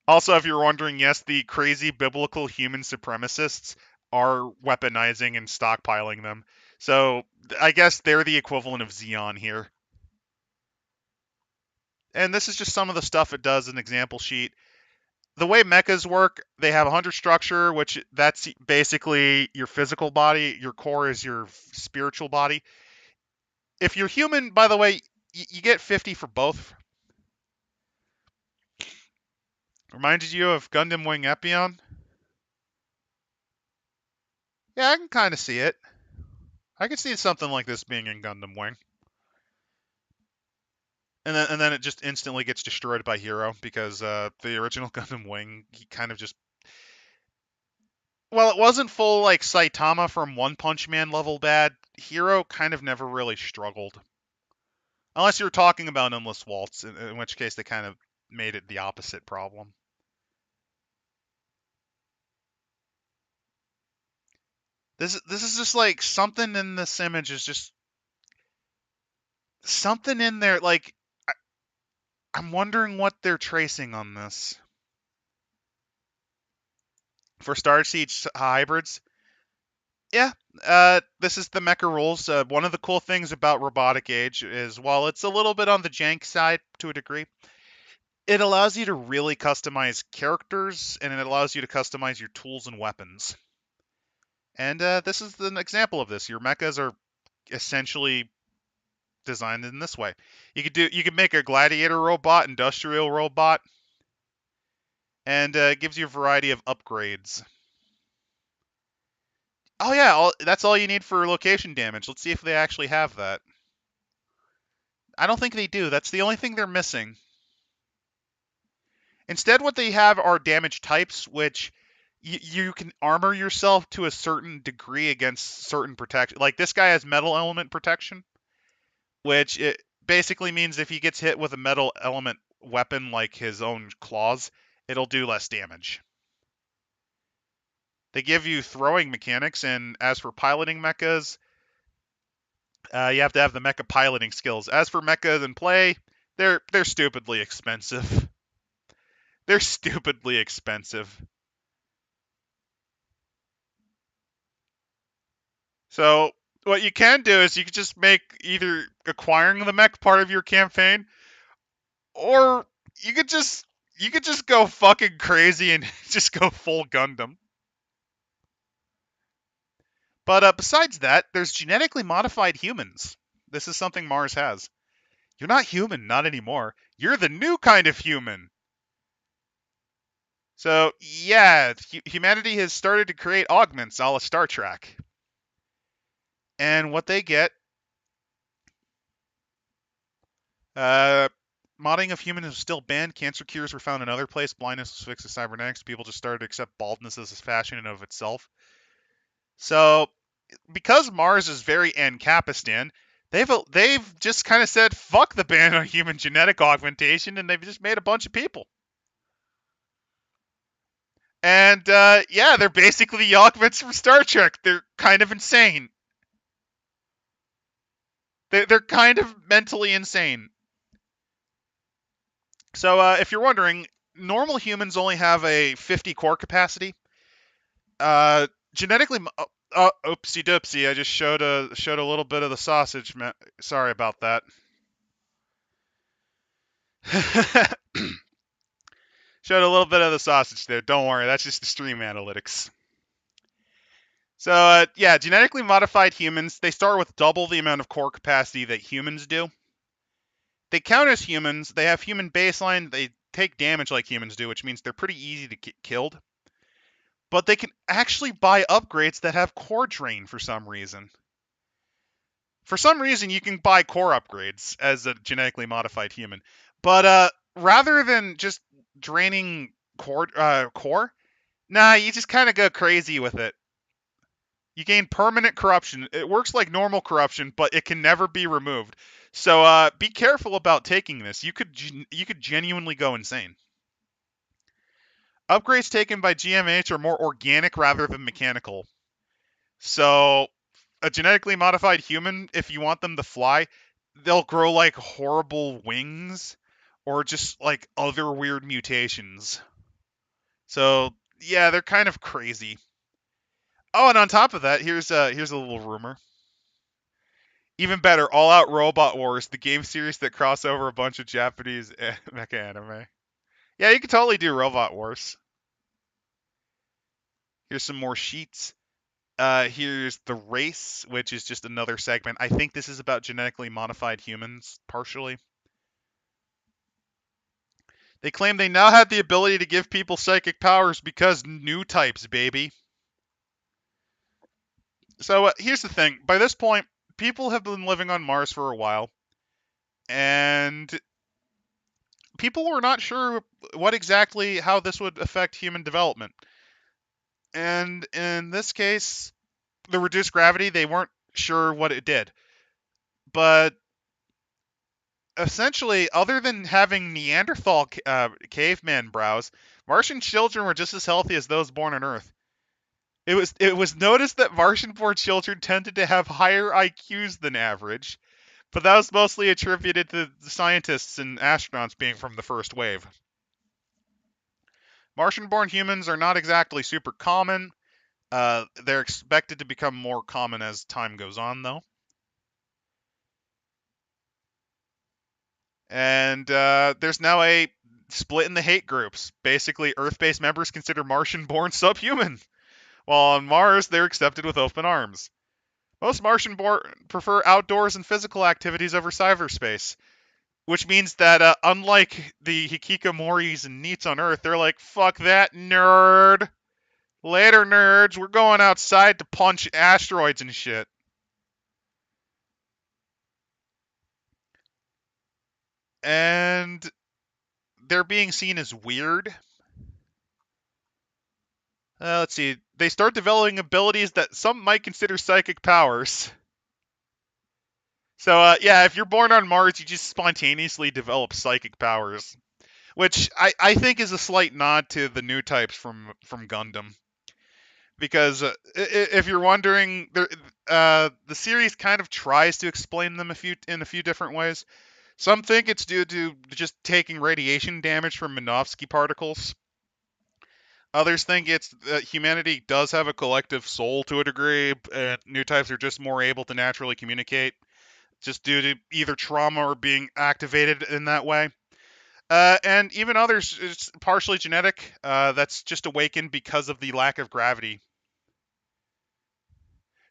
Also, if you're wondering, yes, the crazy biblical human supremacists are weaponizing and stockpiling them. So I guess they're the equivalent of Xeon here. And this is just some of the stuff it does in example sheet. The way mechas work, they have a 100 structure, which that's basically your physical body. Your core is your spiritual body. If you're human, by the way, you get 50 for both. Reminded you of Gundam Wing Epion? Yeah, I can kind of see it. I can see something like this being in Gundam Wing. And then it just instantly gets destroyed by Hero because the original Gundam Wing, he kind of just, well, it wasn't full like Saitama from One Punch Man level bad. Hero kind of never really struggled, unless you're talking about Endless Waltz, in which case they kind of made it the opposite problem. This is just like something in this image is just something in there. Like I'm wondering what they're tracing on this for Star Siege hybrids. Yeah, this is the mecha rules. One of the cool things about Robotic Age is while it's a little bit on the jank side to a degree, it allows you to really customize characters and it allows you to customize your tools and weapons. And this is an example of this. Your mechas are essentially designed in this way. You could make a gladiator robot, industrial robot, and it gives you a variety of upgrades. Oh yeah, that's all you need for location damage. Let's see if they actually have that. I don't think they do. That's the only thing they're missing. Instead, what they have are damage types, which you can armor yourself to a certain degree against certain protection. Like this guy has metal element protection, which it basically means if he gets hit with a metal element weapon like his own claws, it'll do less damage. They give you throwing mechanics, and as for piloting mechas, you have to have the mecha piloting skills. As for mechas in play, they're stupidly expensive. They're stupidly expensive. So what you can do is you can just make either acquiring the mech part of your campaign, or you could just go fucking crazy and just go full Gundam. But besides that, there's genetically modified humans. This is something Mars has. You're not human, not anymore. You're the new kind of human. So yeah, humanity has started to create augments, a la Star Trek. And what they get, uh, modding of humans is still banned. Cancer cures were found in other places. Blindness was fixed with cybernetics. People just started to accept baldness as a fashion in of itself. So because Mars is very Ancapistan, they've just kind of said fuck the ban on human genetic augmentation, and they've just made a bunch of people. And yeah, they're basically the augments from Star Trek. They're kind of insane. They're kind of mentally insane. So if you're wondering, normal humans only have a 50 core capacity. Genetically, oopsie doopsie, I just showed a little bit of the sausage. Sorry about that. Showed a little bit of the sausage there. Don't worry, that's just the stream analytics. So yeah, genetically modified humans, they start with double the amount of core capacity that humans do. They count as humans. They have human baseline. They take damage like humans do, which means they're pretty easy to get killed. But they can actually buy upgrades that have core drain for some reason. For some reason, you can buy core upgrades as a genetically modified human. But rather than just draining core, nah, you just kind of go crazy with it. You gain permanent corruption. It works like normal corruption, but it can never be removed. So be careful about taking this. You could genuinely go insane. Upgrades taken by GMH are more organic rather than mechanical. So a genetically modified human, if you want them to fly, they'll grow like horrible wings or just like other weird mutations. So yeah, they're kind of crazy. Oh, and on top of that, here's a little rumor. Even better, All Out Robot Wars, the game series that cross over a bunch of Japanese mecha anime. Yeah, you could totally do Robot Wars. Here's some more sheets. Here's the race, which is just another segment. I think this is about genetically modified humans, partially. They claim they now have the ability to give people psychic powers because new types, baby. So here's the thing. By this point, people have been living on Mars for a while, and people were not sure how this would affect human development. And in this case, the reduced gravity, they weren't sure what it did. But essentially, other than having Neanderthal caveman brows, Martian children were just as healthy as those born on Earth. It was noticed that Martian-born children tended to have higher IQs than average, but that was mostly attributed to the scientists and astronauts being from the first wave. Martian-born humans are not exactly super common. They're expected to become more common as time goes on, though. And there's now a split in the hate groups. Basically, Earth-based members consider Martian-born subhuman, while on Mars they're accepted with open arms. Most Martian-born prefer outdoors and physical activities over cyberspace, which means that unlike the Hikikomoris and Neets on Earth, they're like, fuck that, nerd. Later, nerds. We're going outside to punch asteroids and shit. And they're being seen as weird. Let's see. They start developing abilities that some might consider psychic powers. So, yeah, if you're born on Mars, you just spontaneously develop psychic powers, which I think is a slight nod to the new types from Gundam. Because if you're wondering, the series kind of tries to explain them in a few different ways. Some think it's due to just taking radiation damage from Minovsky particles. Others think it's that humanity does have a collective soul to a degree, and new types are just more able to naturally communicate, just due to either trauma or being activated in that way. And even others, it's partially genetic. That's just awakened because of the lack of gravity.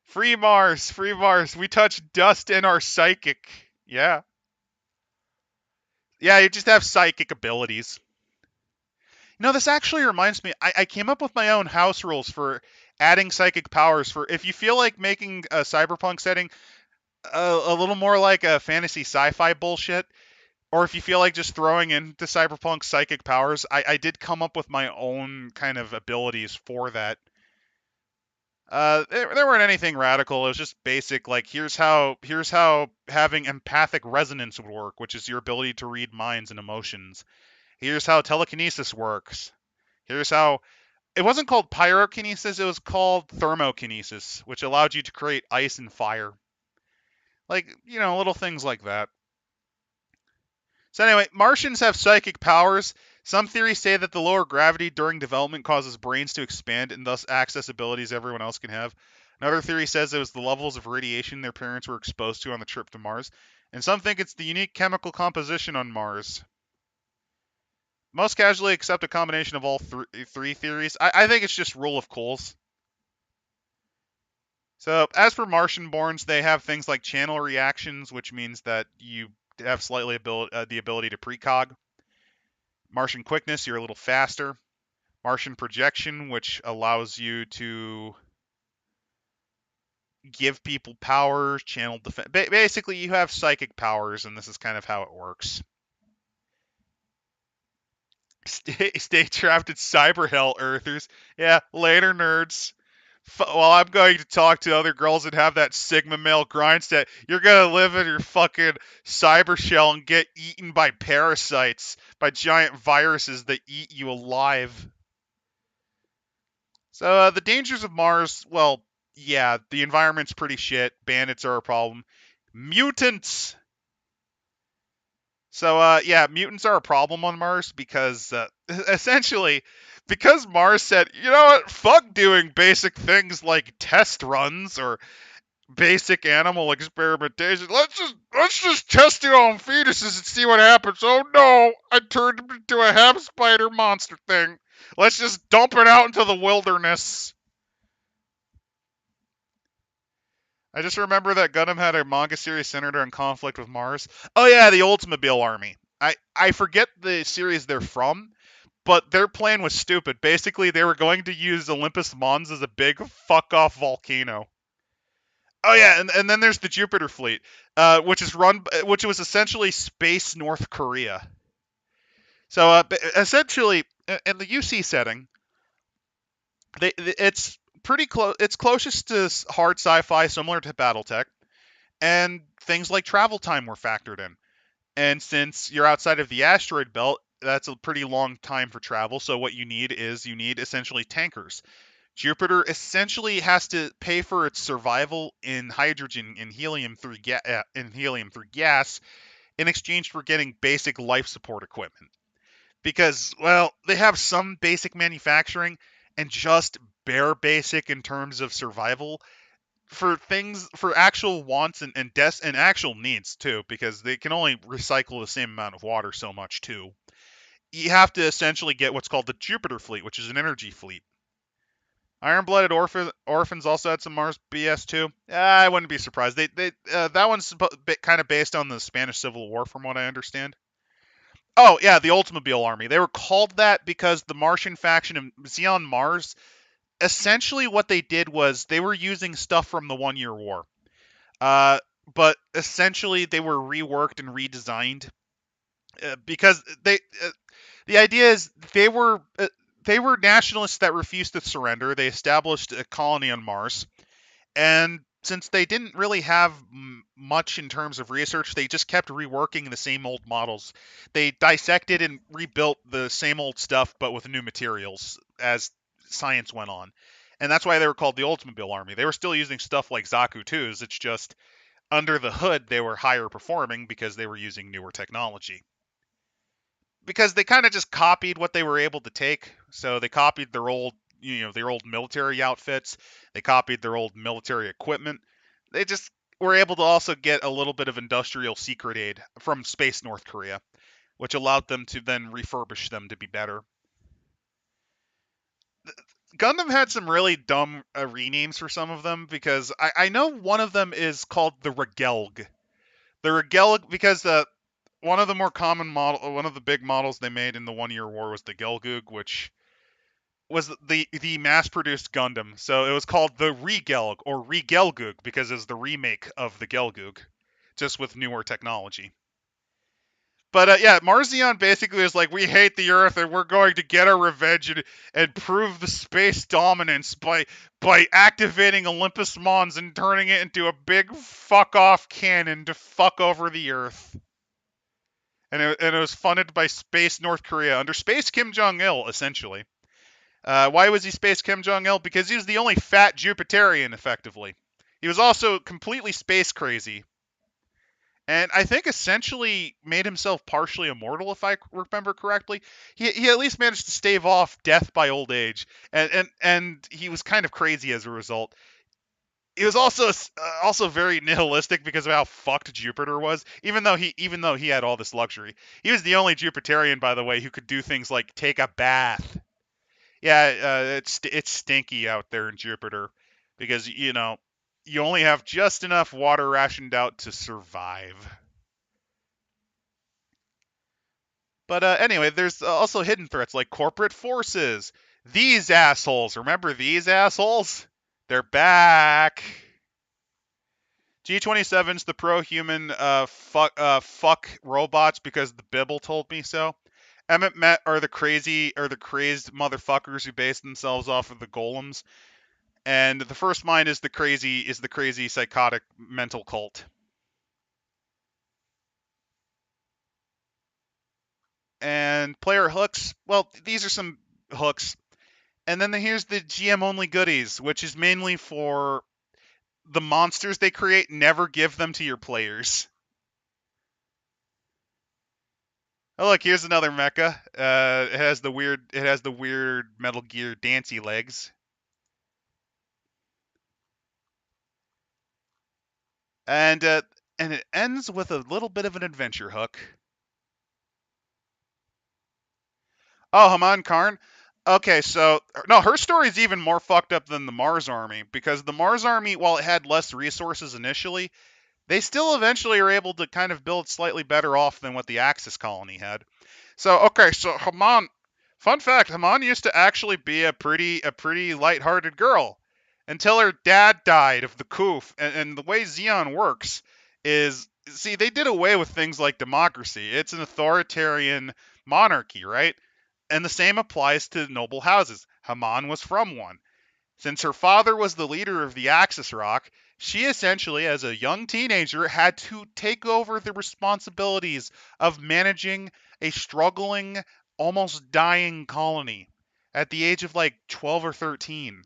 Free Mars, free Mars. We touch dust and are psychic. Yeah. Yeah, you just have psychic abilities. This actually reminds me. I came up with my own house rules for adding psychic powers. For if you feel like making a cyberpunk setting a little more like a fantasy sci-fi bullshit, or if you feel like just throwing into cyberpunk psychic powers, I did come up with my own kind of abilities for that. There weren't anything radical. It was just basic. Like here's how having empathic resonance would work, which is your ability to read minds and emotions. Here's how telekinesis works. Here's how it wasn't called pyrokinesis, it was called thermokinesis, which allowed you to create ice and fire. Like, little things like that. So anyway, Martians have psychic powers. Some theories say that the lower gravity during development causes brains to expand and thus access abilities everyone else can have. Another theory says it was the levels of radiation their parents were exposed to on the trip to Mars. And some think it's the unique chemical composition on Mars. Most casually accept a combination of all three theories. I think it's just rule of cools. So, as for Martian-borns, they have things like channel reactions, which means that you have slightly the ability to precog. Martian quickness, you're a little faster. Martian projection, which allows you to give people powers, channel defense. Basically, you have psychic powers, and this is kind of how it works. Stay trapped in cyber hell, Earthers. Yeah, later, nerds. While I'm going to talk to other girls and have that Sigma male grind set, you're gonna live in your fucking cyber shell and get eaten by parasites, by giant viruses that eat you alive. So the dangers of Mars, well, yeah, the environment's pretty shit. Bandits are a problem. Mutants. So yeah, mutants are a problem on Mars because essentially because Mars said, you know what, fuck doing basic things like test runs or basic animal experimentation. Let's just test it on fetuses and see what happens. Oh no, I turned him into a hab spider monster thing. Let's just dump it out into the wilderness. I just remember that Gundam had a manga series centered on conflict with Mars. Oh yeah, the Oldsmobile Army. I forget the series they're from, but their plan was stupid. Basically, they were going to use Olympus Mons as a big fuck off volcano. Oh yeah, and then there's the Jupiter fleet, which was essentially space North Korea. So essentially, in the UC setting, it's pretty close. It's closest to hard sci-fi, similar to BattleTech, and things like travel time were factored in. And since you're outside of the asteroid belt, that's a pretty long time for travel. So what you need essentially tankers. Jupiter essentially has to pay for its survival in hydrogen and helium through gas in exchange for getting basic life support equipment. Because, well, they have some basic manufacturing and just bare basic in terms of survival for actual wants and actual needs too, because they can only recycle the same amount of water so much too. You have to essentially get what's called the Jupiter fleet, which is an energy fleet. Iron-blooded orphans also had some Mars BS too. I wouldn't be surprised. That one's kind of based on the Spanish Civil War, from what I understand. Oh yeah, the Oldsmobile Army. They were called that because the Martian faction of Xeon Mars, essentially what they did was they were using stuff from the 1 Year War. Uh, but essentially they were reworked and redesigned because the idea is they were nationalists that refused to surrender. They established a colony on Mars, and since they didn't really have much in terms of research, they just kept reworking the same old models. They dissected and rebuilt the same old stuff, but with new materials as science went on. And that's why they were called the Oldsmobile Army. They were still using stuff like Zaku 2s. It's just under the hood, they were higher performing because they were using newer technology. Because they kind of just copied what they were able to take. So they copied their old military outfits. They copied their old military equipment. They just were able to also get a little bit of industrial secret aid from space North Korea, which allowed them to then refurbish them to be better. Gundam had some really dumb renames for some of them because I know one of them is called the Regelg. The Regelg because one of the big models they made in the 1 Year War was the Gelgoog, which was the mass-produced Gundam. So it was called the Regelg or Regelgoog because it's the remake of the Gelgoog, just with newer technology. But yeah, Marzion basically is like, we hate the Earth and we're going to get our revenge and prove the space dominance by activating Olympus Mons and turning it into a big fuck off cannon to fuck over the Earth. And it was funded by Space North Korea under Space Kim Jong Il, essentially. Why was he Space Kim Jong Il? Because he was the only fat Jupiterian, effectively. He was also completely space crazy, and I think essentially made himself partially immortal, if I remember correctly. He at least managed to stave off death by old age, and he was kind of crazy as a result. He was also very nihilistic because of how fucked Jupiter was. Even though he had all this luxury, he was the only Jupiterian, by the way, who could do things like take a bath. Yeah, it's stinky out there in Jupiter because you only have just enough water rationed out to survive. But anyway, there's also hidden threats like corporate forces. These assholes. Remember these assholes? They're back. G27's the pro-human fuck robots because the Bibble told me so. Emmett Met are the crazed motherfuckers who base themselves off of the golems. And the first mind is the crazy psychotic mental cult. And player hooks, well, these are some hooks. And then here's the GM only goodies, which is mainly for the monsters they create. Never give them to your players. Oh look, here's another mecha. It has the weird Metal Gear dancey legs. And it ends with a little bit of an adventure hook. Oh, Haman Karn. Okay, so no, her story is even more fucked up than the Mars Army because the Mars Army, while it had less resources initially, they still eventually are able to kind of build slightly better off than what the Axis colony had. So okay, so Haman. Fun fact: Haman used to actually be a pretty light-hearted girl until her dad died of the coup. And the way Xeon works is, see, they did away with things like democracy. It's an authoritarian monarchy, right? And the same applies to noble houses. Haman was from one. Since her father was the leader of the Axis Rock, she essentially, as a young teenager, had to take over the responsibilities of managing a struggling, almost dying colony at the age of like 12 or 13.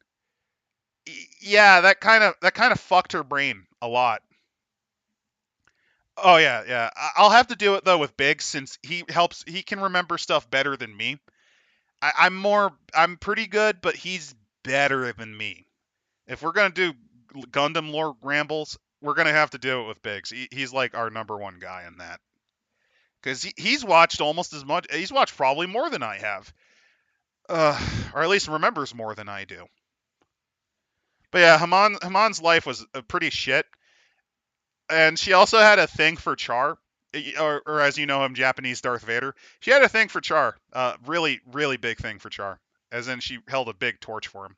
Yeah, that kind of fucked her brain a lot. Oh yeah, yeah. I'll have to do it though with Biggs since he can remember stuff better than me. I'm pretty good, but he's better than me. If we're gonna do Gundam lore rambles, we're gonna have to do it with Biggs. He's like our number one guy in that because he's watched almost as much. He's watched probably more than I have, or at least remembers more than I do. But yeah, Haman's life was pretty shit, and she also had a thing for Char, or as you know him, Japanese Darth Vader. She had a thing for Char, really really big thing for Char, as in she held a big torch for him.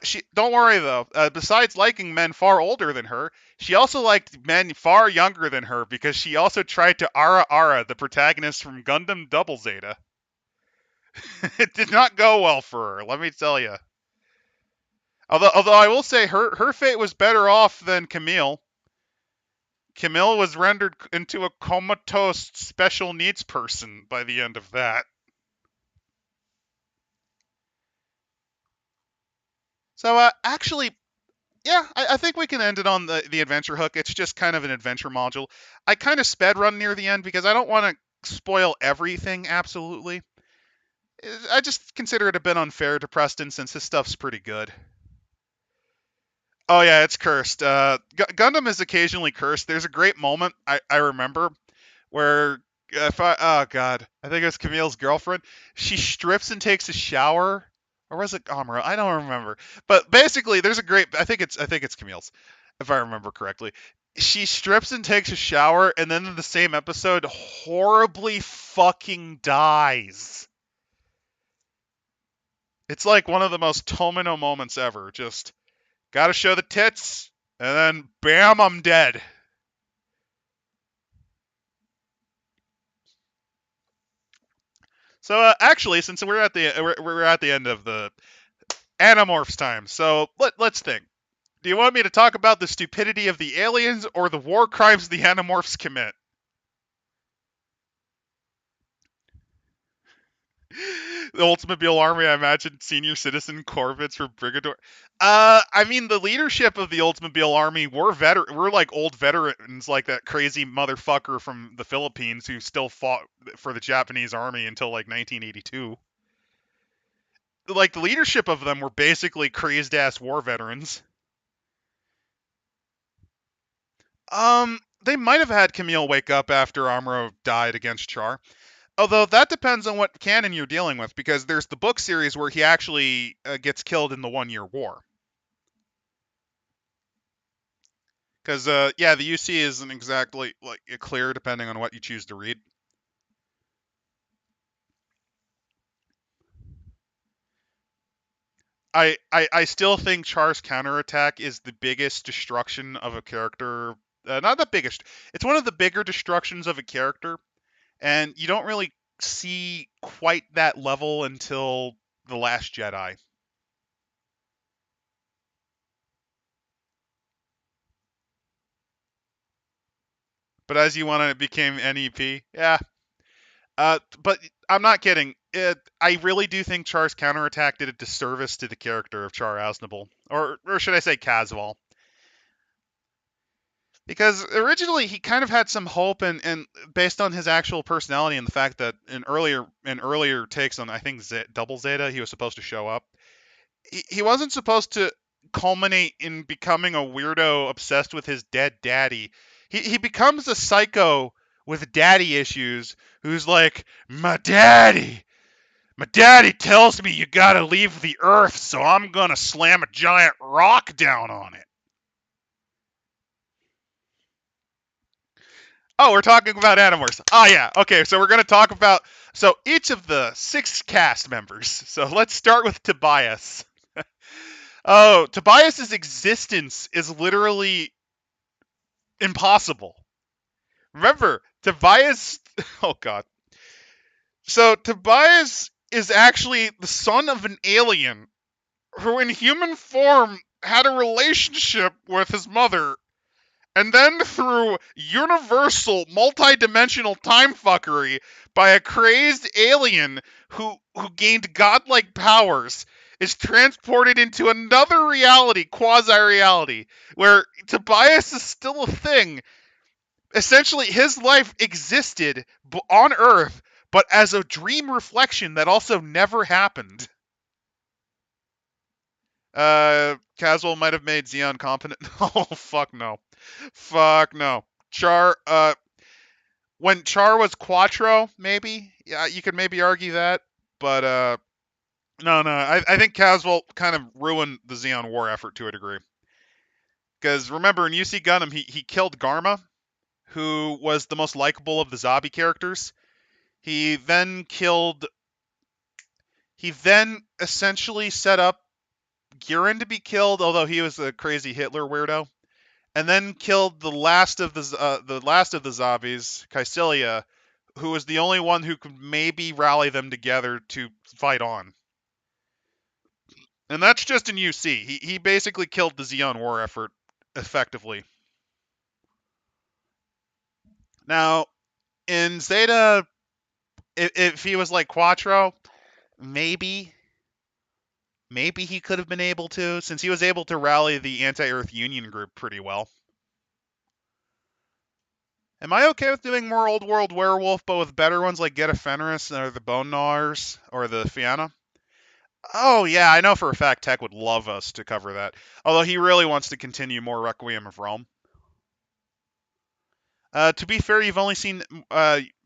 She don't worry though. Besides liking men far older than her, she also liked men far younger than her because she also tried to Ara Ara, the protagonist from Gundam Double Zeta. It did not go well for her, let me tell you. Although I will say her fate was better off than Camille. Camille was rendered into a comatose special needs person by the end of that. So actually, yeah, I think we can end it on the adventure hook. It's just kind of an adventure module. I kind of sped run near the end because I don't want to spoil everything absolutely. I just consider it a bit unfair to Preston since his stuff's pretty good. Oh yeah, it's cursed. Gundam is occasionally cursed. There's a great moment I remember where oh god, I think it was Camille's girlfriend. She strips and takes a shower, or was it Amuro? I don't remember. But basically, there's a great. I think it's Camille's, if I remember correctly. She strips and takes a shower, and then in the same episode, horribly fucking dies. It's like one of the most Tomino moments ever. Just gotta show the tits, and then bam, I'm dead. So actually, since we're at the end of the Animorphs time. So let's think. Do you want me to talk about the stupidity of the aliens or the war crimes the Animorphs commit? The Oldsmobile Army, I imagine senior citizen Corvids for Brigador. I mean, the leadership of the Oldsmobile Army were like old veterans, like that crazy motherfucker from the Philippines who still fought for the Japanese army until like 1982. Like the leadership of them were basically crazed ass war veterans. They might have had Camille wake up after Amuro died against Char. Although that depends on what canon you're dealing with, because there's the book series where he actually gets killed in the 1 Year War. Because yeah, the UC isn't exactly like clear depending on what you choose to read. I still think Char's counterattack is the biggest destruction of a character. Not the biggest. It's one of the bigger destructions of a character, and you don't really see quite that level until The Last Jedi. But as you want, it became NEP. Yeah. But I'm not kidding. I really do think Char's counterattack did a disservice to the character of Char Aznable, or should I say Casval? Because originally he kind of had some hope, and based on his actual personality and the fact that in earlier takes on I think Double Zeta he was supposed to show up. He wasn't supposed to culminate in becoming a weirdo obsessed with his dead daddy. He becomes a psycho with daddy issues who's like, my daddy tells me you gotta leave the earth, so I'm gonna slam a giant rock down on it. Oh, we're talking about Animorphs. Oh, yeah. Okay, so we're going to talk about each of the 6 cast members. So let's start with Tobias. Oh, Tobias's existence is literally impossible. Remember, Tobias. Oh, God. So Tobias is actually the son of an alien who, in human form, had a relationship with his mother. And then through universal multi-dimensional time fuckery by a crazed alien who gained godlike powers, is transported into another reality, quasi-reality, where Tobias is still a thing. Essentially, his life existed on Earth, but as a dream reflection that also never happened. Caswell might have made Xeon competent. Oh, fuck no. Fuck no. Char, when Char was Quattro, maybe? Yeah, you could maybe argue that. But, no. I think Caswell kind of ruined the Xeon War effort to a degree. Because remember, in UC Gundam, he killed Garma, who was the most likable of the Zabi characters. He then essentially set up Gurren to be killed, although he was a crazy Hitler weirdo. And then killed the last of the zombies, Caecilia, who was the only one who could maybe rally them together to fight on. And that's just in UC. He basically killed the Xeon War effort effectively. Now, in Zeta, if he was like Quattro, maybe he could have been able to, since he was able to rally the Anti-Earth Union group pretty well. Am I okay with doing more Old World Werewolf, but with better ones like Get a Fenris or the Bone Gnawers or the Fianna? Oh, yeah, I know for a fact Tech would love us to cover that. Although he really wants to continue more Requiem of Rome. To be fair, you've only seen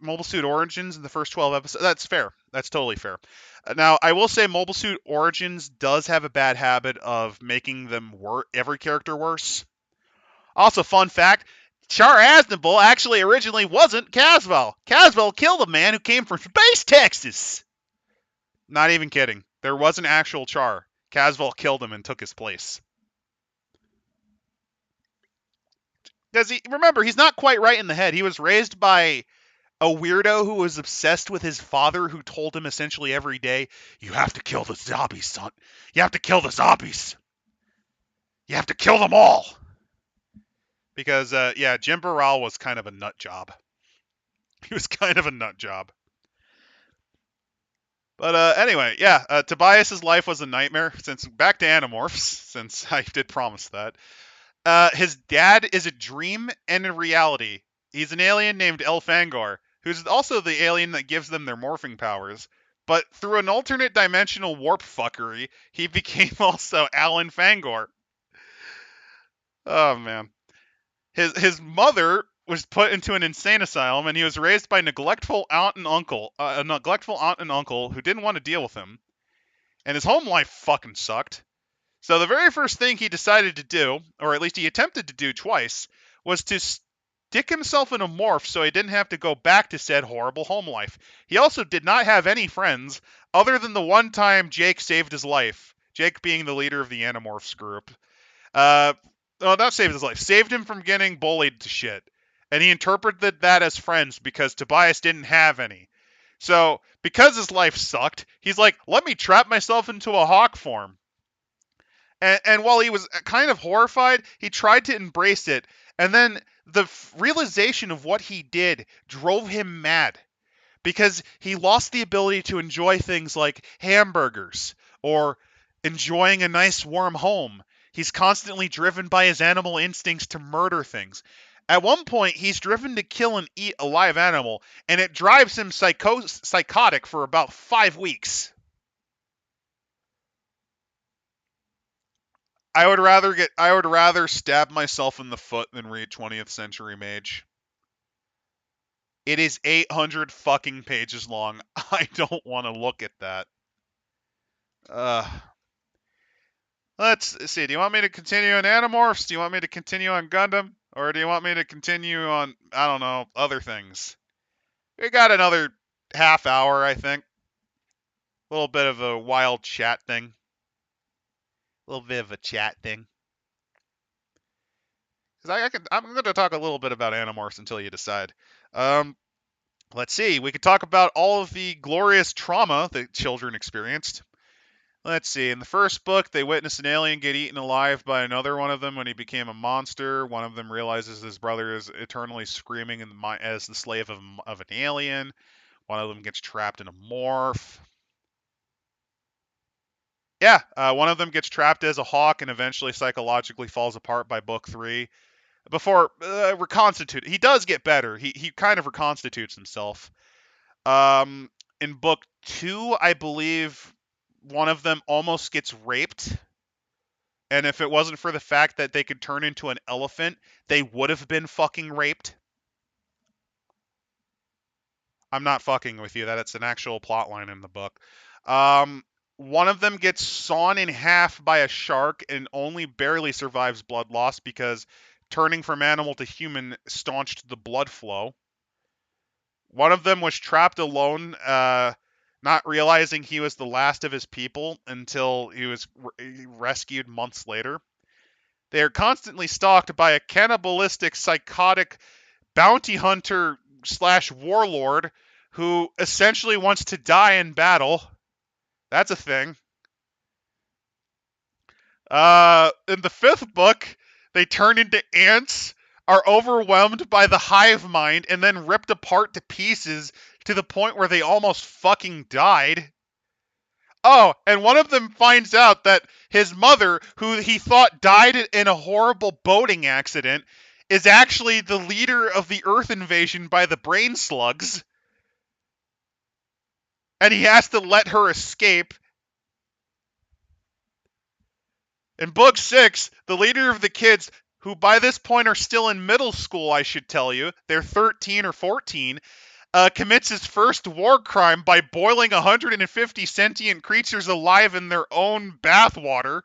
Mobile Suit Origins in the first 12 episodes. That's fair. That's totally fair. Now, I will say Mobile Suit Origins does have a bad habit of making them every character worse. Also, fun fact, Char Aznable actually originally wasn't Caswell. Caswell killed a man who came from Space, Texas. Not even kidding. There was an actual Char. Caswell killed him and took his place. Because remember, he's not quite right in the head. He was raised by a weirdo who was obsessed with his father, who told him essentially every day, you have to kill the zombies, son. You have to kill the zombies. You have to kill them all. Because, Jim Burrell was kind of a nut job. He was kind of a nut job. But anyway, Tobias's life was a nightmare. Back to Animorphs, since I did promise that. His dad is a dream and a reality. He's an alien named El Fangor, who's also the alien that gives them their morphing powers. But through an alternate dimensional warp fuckery, he became also Alan Fangor. Oh man. His mother was put into an insane asylum, and he was raised by a neglectful aunt and uncle who didn't want to deal with him. And his home life fucking sucked. So the very first thing he decided to do, or at least he attempted to do twice, was to stick himself in a morph so he didn't have to go back to said horrible home life. He also did not have any friends, other than the one time Jake saved his life. Jake being the leader of the Animorphs group. Well, not saved his life. Saved him from getting bullied to shit. And he interpreted that as friends because Tobias didn't have any. So, because his life sucked, he's like, let me trap myself into a hawk form. And while he was kind of horrified, he tried to embrace it. And then the realization of what he did drove him mad because he lost the ability to enjoy things like hamburgers or enjoying a nice warm home. He's constantly driven by his animal instincts to murder things. At one point, he's driven to kill and eat a live animal, and it drives him psychotic for about 5 weeks. I would rather stab myself in the foot than read 20th Century Mage. It is 800 fucking pages long. I don't want to look at that. Let's see. Do you want me to continue on Animorphs? Do you want me to continue on Gundam? Or do you want me to continue on, I don't know, other things? We got another half hour, I think. A little bit of a wild chat thing. A little bit of a chat thing. Because I'm going to talk a little bit about Animorphs until you decide. Let's see. We could talk about all of the glorious trauma that children experienced. Let's see. In the first book, they witnessed an alien get eaten alive by another one of them when he became a monster. One of them realizes his brother is eternally screaming as the slave of an alien. One of them gets trapped in a morph. Yeah, one of them gets trapped as a hawk and eventually psychologically falls apart by book 3. Before reconstitute, he does get better. He kind of reconstitutes himself. In book 2, I believe one of them almost gets raped. And if it wasn't for the fact that they could turn into an elephant, they would have been fucking raped. I'm not fucking with you. That's an actual plot line in the book. One of them gets sawn in half by a shark and only barely survives blood loss because turning from animal to human staunched the blood flow. One of them was trapped alone, not realizing he was the last of his people until he was rescued months later. They are constantly stalked by a cannibalistic, psychotic bounty hunter / warlord who essentially wants to die in battle. That's a thing. In the 5th book, they turn into ants, are overwhelmed by the hive mind, and then ripped apart to pieces to the point where they almost fucking died. Oh, and one of them finds out that his mother, who he thought died in a horrible boating accident, is actually the leader of the Earth invasion by the brain slugs. And he has to let her escape. In book 6, the leader of the kids, who by this point are still in middle school, I should tell you, they're 13 or 14, commits his first war crime by boiling 150 sentient creatures alive in their own bathwater,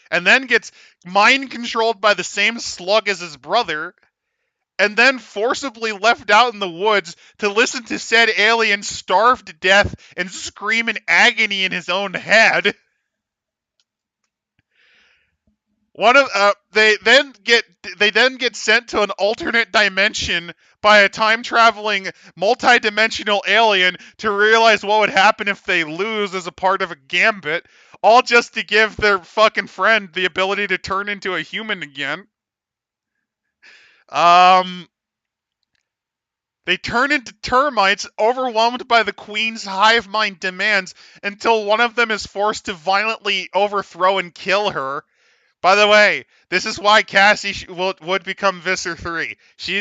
and then gets mind-controlled by the same slug as his brother, and then forcibly left out in the woods to listen to said alien starve to death and scream in agony in his own head. They then get sent to an alternate dimension by a time-traveling, multi-dimensional alien to realize what would happen if they lose as a part of a gambit, all just to give their fucking friend the ability to turn into a human again. They turn into termites, overwhelmed by the queen's hive mind demands, until one of them is forced to violently overthrow and kill her. By the way, this is why Cassie would become Visser 3. She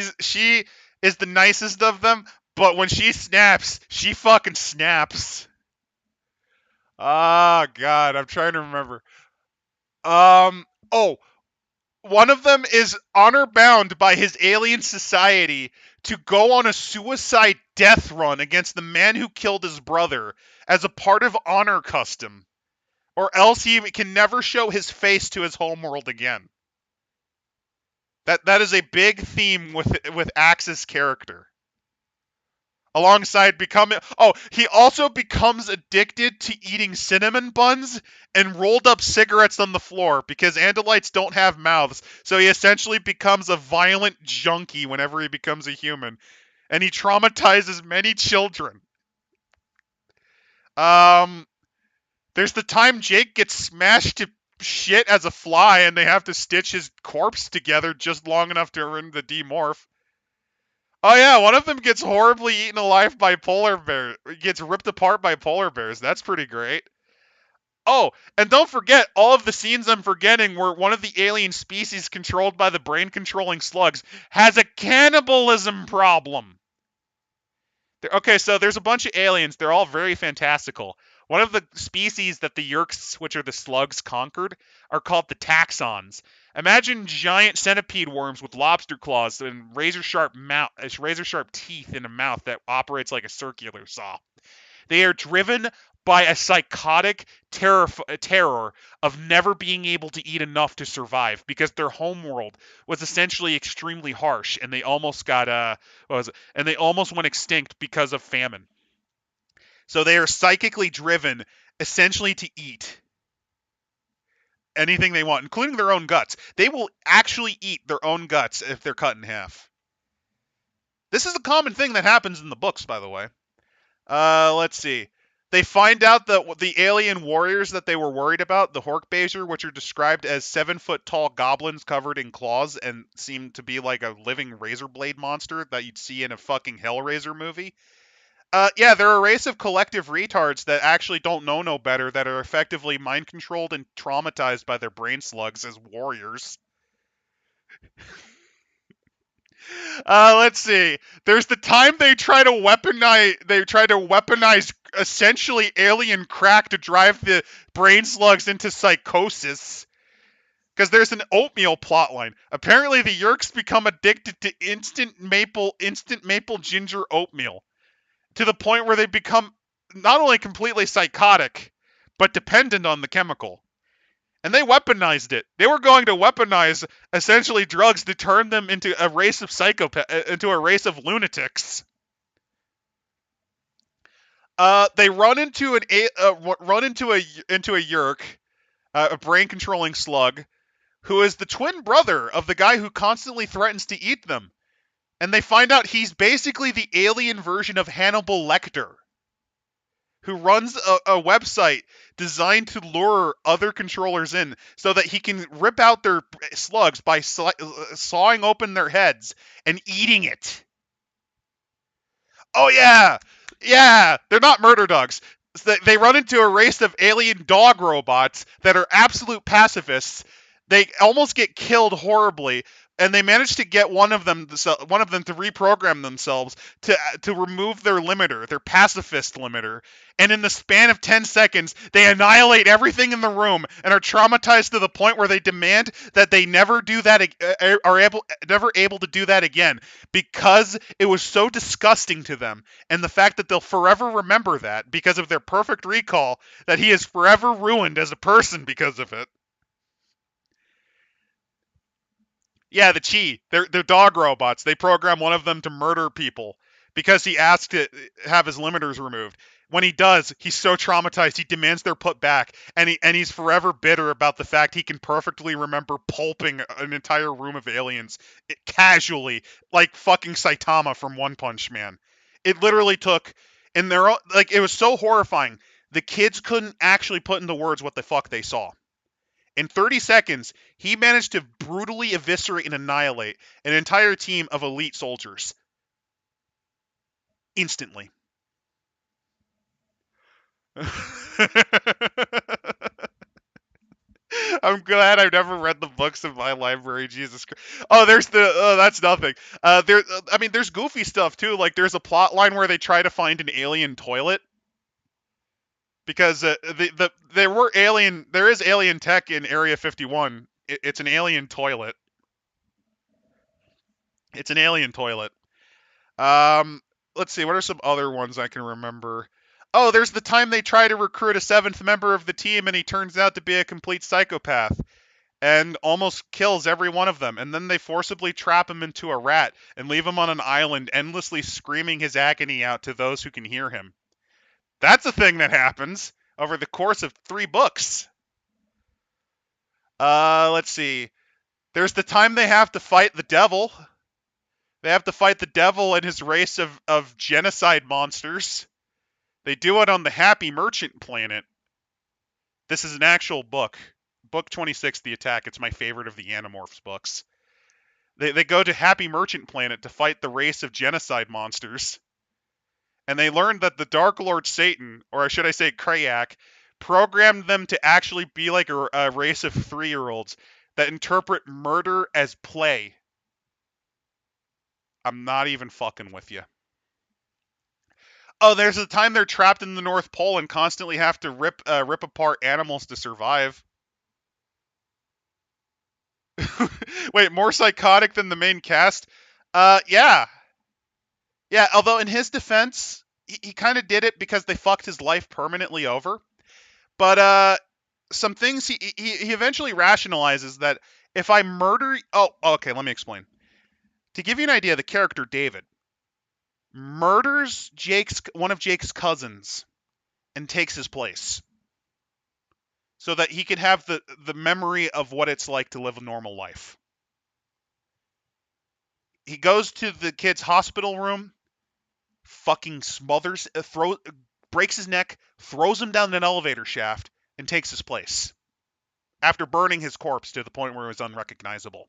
is the nicest of them, but when she snaps, she fucking snaps. Ah, God, I'm trying to remember. One of them is honor-bound by his alien society to go on a suicide death run against the man who killed his brother as a part of honor custom. Or else he can never show his face to his homeworld again. That is a big theme with Axe's character. Alongside becoming, oh, he also becomes addicted to eating cinnamon buns and rolled up cigarettes on the floor because Andalites don't have mouths. So he essentially becomes a violent junkie whenever he becomes a human, and he traumatizes many children. Um, there's the time Jake gets smashed to shit as a fly, and they have to stitch his corpse together just long enough to earn the demorph. Oh yeah, one of them gets horribly eaten alive by polar bears. Gets ripped apart by polar bears. That's pretty great. Oh, and don't forget all of the scenes I'm forgetting where one of the alien species controlled by the brain-controlling slugs has a cannibalism problem. Okay, so there's a bunch of aliens. They're all very fantastical. One of the species that the Yerks, which are the slugs, conquered are called the taxons. Imagine giant centipede worms with lobster claws and razor sharp teeth in a mouth that operates like a circular saw. They are driven by a psychotic terror of never being able to eat enough to survive because their homeworld was essentially extremely harsh, and they almost got what was it? And they almost went extinct because of famine. So they are psychically driven essentially to eat anything they want, including their own guts. They will actually eat their own guts if they're cut in half. This is a common thing that happens in the books, by the way. Let's see. They find out that the alien warriors that they were worried about, the Hork-Bajir, which are described as 7-foot tall goblins covered in claws and seem to be like a living razor blade monster that you'd see in a fucking Hellraiser movie. Yeah, they're a race of collective retards that actually don't know no better, that are effectively mind controlled and traumatized by their brain slugs as warriors. Let's see. There's the time they try to weaponize. They try to weaponize essentially alien crack to drive the brain slugs into psychosis. Because there's an oatmeal plotline. Apparently, the Yerks become addicted to instant maple ginger oatmeal, to the point where they become not only completely psychotic, but dependent on the chemical. And they weaponized it. They were going to weaponize essentially drugs to turn them into a race of into a race of lunatics. They run into a Yerk, a brain controlling slug, who is the twin brother of the guy who constantly threatens to eat them. And they find out he's basically the alien version of Hannibal Lecter, who runs a website designed to lure other controllers in so that he can rip out their slugs by sawing open their heads and eating it. Oh, yeah. Yeah. They're not murder dogs. They run into a race of alien dog robots that are absolute pacifists. They almost get killed horribly, and they manage to get one of them to reprogram themselves to remove their limiter, their pacifist limiter. And in the span of 10 seconds, they annihilate everything in the room and are traumatized to the point where they demand that they never do that, never able to do that again, because it was so disgusting to them, and the fact that they'll forever remember that because of their perfect recall, that he is forever ruined as a person because of it. Yeah, the Chi. They're dog robots. They program one of them to murder people because he asked to have his limiters removed. When he does, he's so traumatized he demands they're put back, and he's forever bitter about the fact he can perfectly remember pulping an entire room of aliens casually, like fucking Saitama from One Punch Man. It literally took, and they're like, it was so horrifying. The kids couldn't actually put into words what the fuck they saw. In 30 seconds, he managed to brutally eviscerate and annihilate an entire team of elite soldiers. Instantly. I'm glad I've never read the books in my library. Jesus Christ. Oh, that's nothing. There's goofy stuff too. Like there's a plot line where they try to find an alien toilet because there is alien tech in Area 51. It's an alien toilet. It's an alien toilet. Um, let's see. What are some other ones I can remember? Oh, there's the time they try to recruit a seventh member of the team, and he turns out to be a complete psychopath. and almost kills every one of them. And then they forcibly trap him into a rat and leave him on an island, endlessly screaming his agony out to those who can hear him. That's a thing that happens over the course of 3 books. Let's see. There's the time they have to fight the devil. They have to fight the devil and his race of genocide monsters. They do it on the Happy Merchant planet. This is an actual book. Book 26, The Attack. It's my favorite of the Animorphs books. They go to Happy Merchant planet to fight the race of genocide monsters. And they learn that the Dark Lord Satan, or should I say Krayak, programmed them to actually be like a race of 3-year-olds that interpret murder as play. I'm not even fucking with you. Oh, there's a time they're trapped in the North Pole and constantly have to rip apart animals to survive. Wait, more psychotic than the main cast? Yeah. Yeah, although in his defense, he kind of did it because they fucked his life permanently over. But some things he eventually rationalizes that if I murder... Oh, okay, let me explain. To give you an idea, the character David murders one of Jake's cousins and takes his place so that he can have the memory of what it's like to live a normal life. He goes to the kid's hospital room, fucking smothers, breaks his neck, throws him down an elevator shaft, and takes his place after burning his corpse to the point where it was unrecognizable.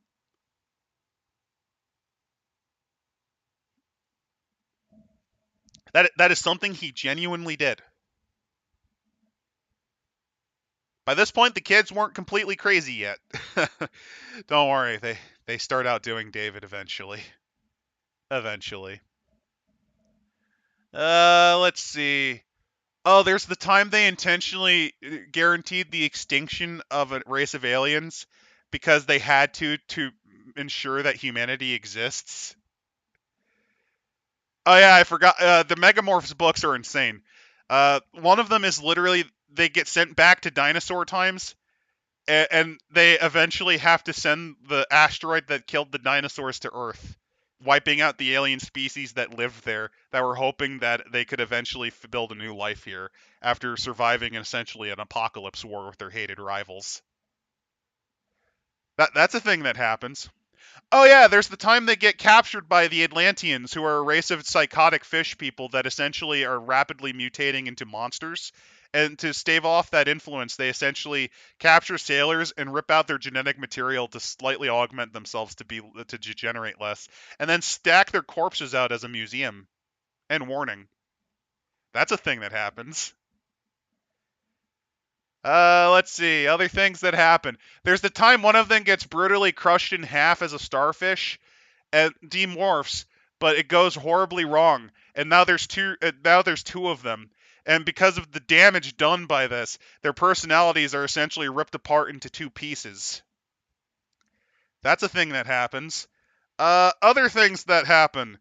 That is something he genuinely did. By this point, the kids weren't completely crazy yet. Don't worry, they start out doing David eventually. Eventually. Let's see. Oh, there's the time they intentionally guaranteed the extinction of a race of aliens because they had to ensure that humanity exists. Oh yeah, I forgot. The Megamorphs books are insane. One of them is literally they get sent back to dinosaur times, and they eventually have to send the asteroid that killed the dinosaurs to Earth, wiping out the alien species that lived there that were hoping that they could eventually build a new life here after surviving essentially an apocalypse war with their hated rivals. That's a thing that happens. Oh yeah, there's the time they get captured by the Atlanteans, who are a race of psychotic fish people that essentially are rapidly mutating into monsters. And to stave off that influence, they essentially capture sailors and rip out their genetic material to slightly augment themselves to degenerate less, and then stack their corpses out as a museum. And warning, that's a thing that happens. Let's see. Other things that happen. There's the time one of them gets brutally crushed in half as a starfish and demorphs, but it goes horribly wrong. And now there's two. Now there's 2 of them, and because of the damage done by this, their personalities are essentially ripped apart into 2 pieces. That's a thing that happens. Other things that happen.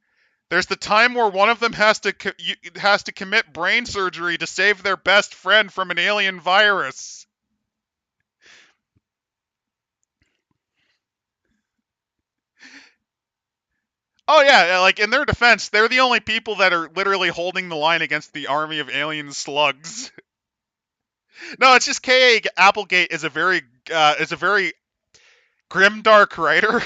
There's the time where one of them has to commit brain surgery to save their best friend from an alien virus. Oh yeah, like in their defense, they're the only people that are literally holding the line against the army of alien slugs. No, it's just K.A. Applegate is a very grimdark writer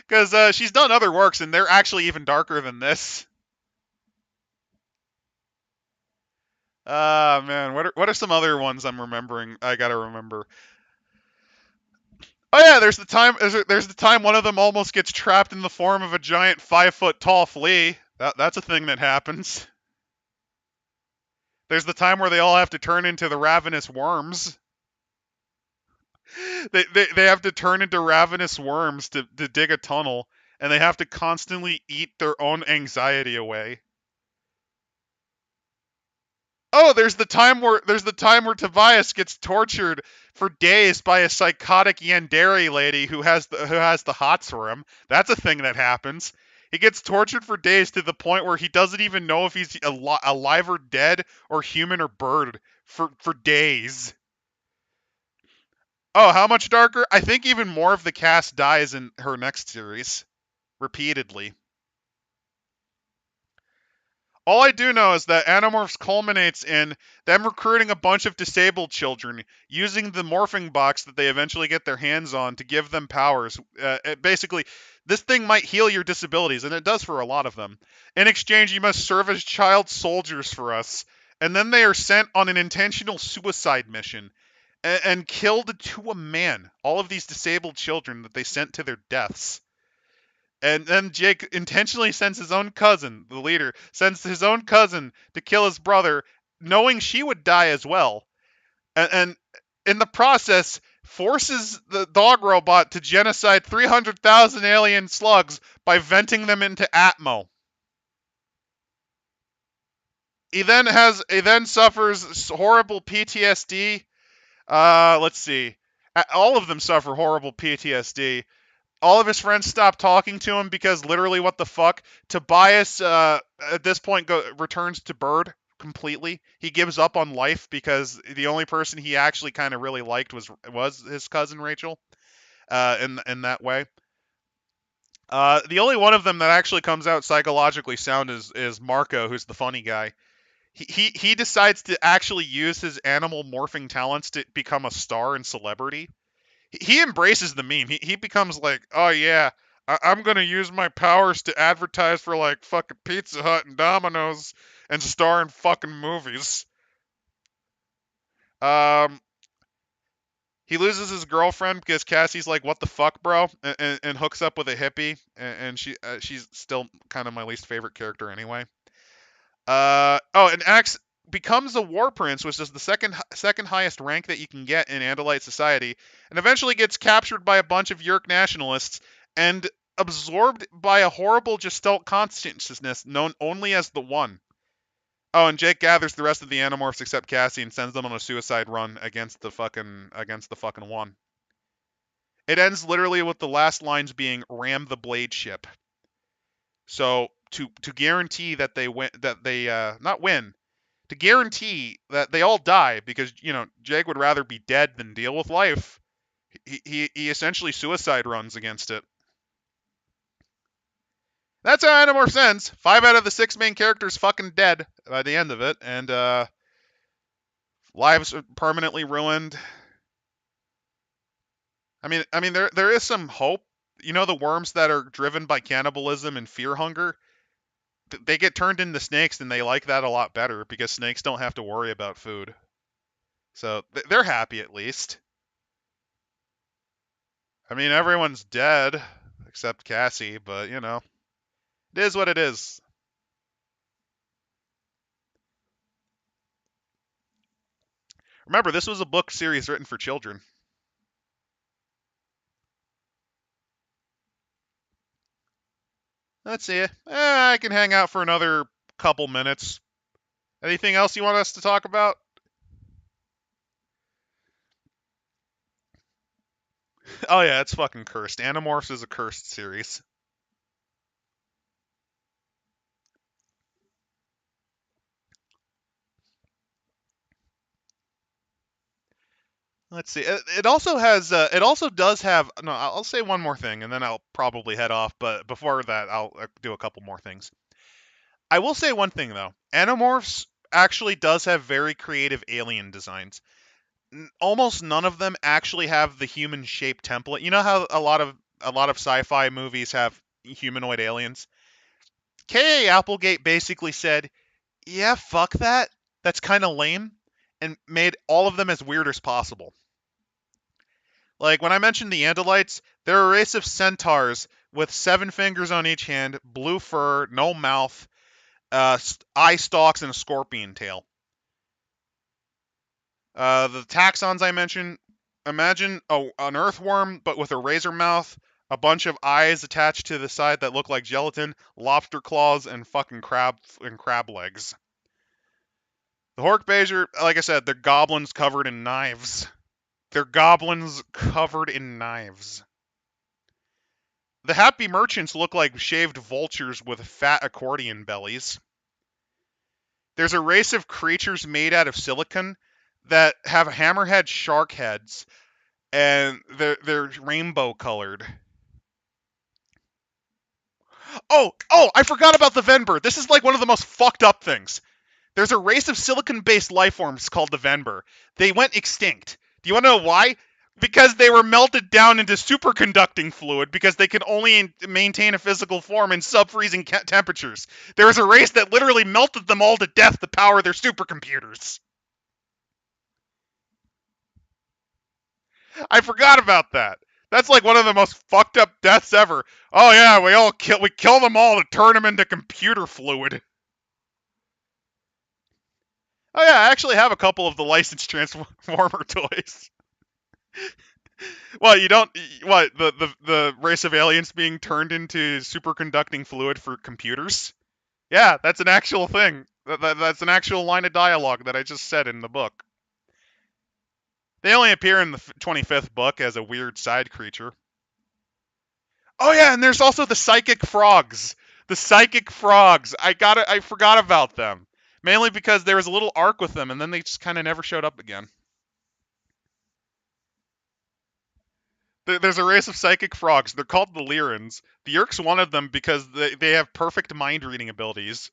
because she's done other works and they're actually even darker than this. Ah man, what are some other ones I'm remembering? I gotta remember. Oh yeah, there's the time one of them almost gets trapped in the form of a giant 5-foot tall flea. That's a thing that happens. There's the time where they all have to turn into the ravenous worms. They have to turn into ravenous worms to dig a tunnel, and they have to constantly eat their own anxiety away. Oh, there's the time where Tobias gets tortured for days by a psychotic Yandere lady who has the hots for him. That's a thing that happens. He gets tortured for days to the point where he doesn't even know if he's alive or dead or human or bird for days. Oh, how much darker? I think even more of the cast dies in her next series, repeatedly. All I do know is that Animorphs culminates in them recruiting a bunch of disabled children, using the morphing box that they eventually get their hands on to give them powers. Basically, this thing might heal your disabilities, and it does for a lot of them. In exchange, you must serve as child soldiers for us. And then they are sent on an intentional suicide mission and killed to a man. All of these disabled children that they sent to their deaths. And then Jake intentionally sends his own cousin, the leader, sends his own cousin to kill his brother, knowing she would die as well. And in the process, forces the dog robot to genocide 300,000 alien slugs by venting them into Atmo. He then suffers horrible PTSD. Let's see. All of them suffer horrible PTSD. All of his friends stop talking to him because literally, what the fuck? Tobias, at this point, returns to Bird completely. He gives up on life because the only person he actually kind of really liked was his cousin Rachel. In that way. The only one of them that actually comes out psychologically sound is Marco, who's the funny guy. He decides to actually use his animal morphing talents to become a star and celebrity. He embraces the meme. He becomes like, oh yeah, I'm gonna use my powers to advertise for like fucking Pizza Hut and Domino's and star in fucking movies. Um, he loses his girlfriend because Cassie's like, what the fuck, bro, and hooks up with a hippie, and she's still kind of my least favorite character anyway. And Axe becomes a war prince, which is the second highest rank that you can get in Andalite society, and eventually gets captured by a bunch of Yeerk nationalists and absorbed by a horrible Gestalt consciousness known only as the One. Oh, and Jake gathers the rest of the Animorphs except Cassie and sends them on a suicide run against the fucking One. It ends literally with the last lines being "Ram the blade ship." So to guarantee that they win, that they not win, to guarantee that they all die because Jake would rather be dead than deal with life. He essentially suicide runs against it. That's how Animorphs ends. 5 out of the 6 main characters fucking dead by the end of it, and lives are permanently ruined. I mean, there is some hope. The worms that are driven by cannibalism and fear hunger, they get turned into snakes, and they like that a lot better because snakes don't have to worry about food. So they're happy at least. I mean, everyone's dead except Cassie, but it is what it is. Remember, this was a book series written for children. Let's see. I can hang out for another couple minutes. Anything else you want us to talk about? Oh yeah, it's fucking cursed. Animorphs is a cursed series. Let's see. It also has. It also does have. No, I'll say one more thing, and then I'll probably head off. But before that, I'll do a couple more things. I will say one thing though. Animorphs actually does have very creative alien designs. Almost none of them actually have the human shaped template. You know how a lot of sci-fi movies have humanoid aliens? K.A. Applegate basically said, "Yeah, fuck that. That's kind of lame," and made all of them as weird as possible. Like when I mentioned the Andalites, they're a race of centaurs with 7 fingers on each hand, blue fur, no mouth, eye stalks, and a scorpion tail. The taxons I mentioned, imagine an earthworm but with a razor mouth, a bunch of eyes attached to the side that look like gelatin, lobster claws, and fucking crab legs. The Hork-Bajir, like I said, they're goblins covered in knives. They're goblins covered in knives. The Happy Merchants look like shaved vultures with fat accordion bellies. There's a race of creatures made out of silicon that have hammerhead shark heads and they're rainbow colored. Oh, I forgot about the Venber. This is like one of the most fucked up things. There's a race of silicon-based life forms called the Venber. They went extinct. Do you want to know why? Because they were melted down into superconducting fluid because they can only maintain a physical form in sub-freezing temperatures. There was a race that literally melted them all to death to power their supercomputers. I forgot about that. That's like one of the most fucked up deaths ever. Oh yeah, we kill them all to turn them into computer fluid. Oh yeah, I actually have a couple of the licensed Transformer toys. What, you don't? What, the race of aliens being turned into superconducting fluid for computers? Yeah, that's an actual thing. That's an actual line of dialogue that I just said in the book. They only appear in the 25th book as a weird side creature. Oh yeah, and there's also the psychic frogs. The psychic frogs. I forgot about them. Mainly because there was a little arc with them, and then they just kind of never showed up again. There's a race of psychic frogs. They're called the Lyrans. The Yeerks wanted them because they have perfect mind reading abilities.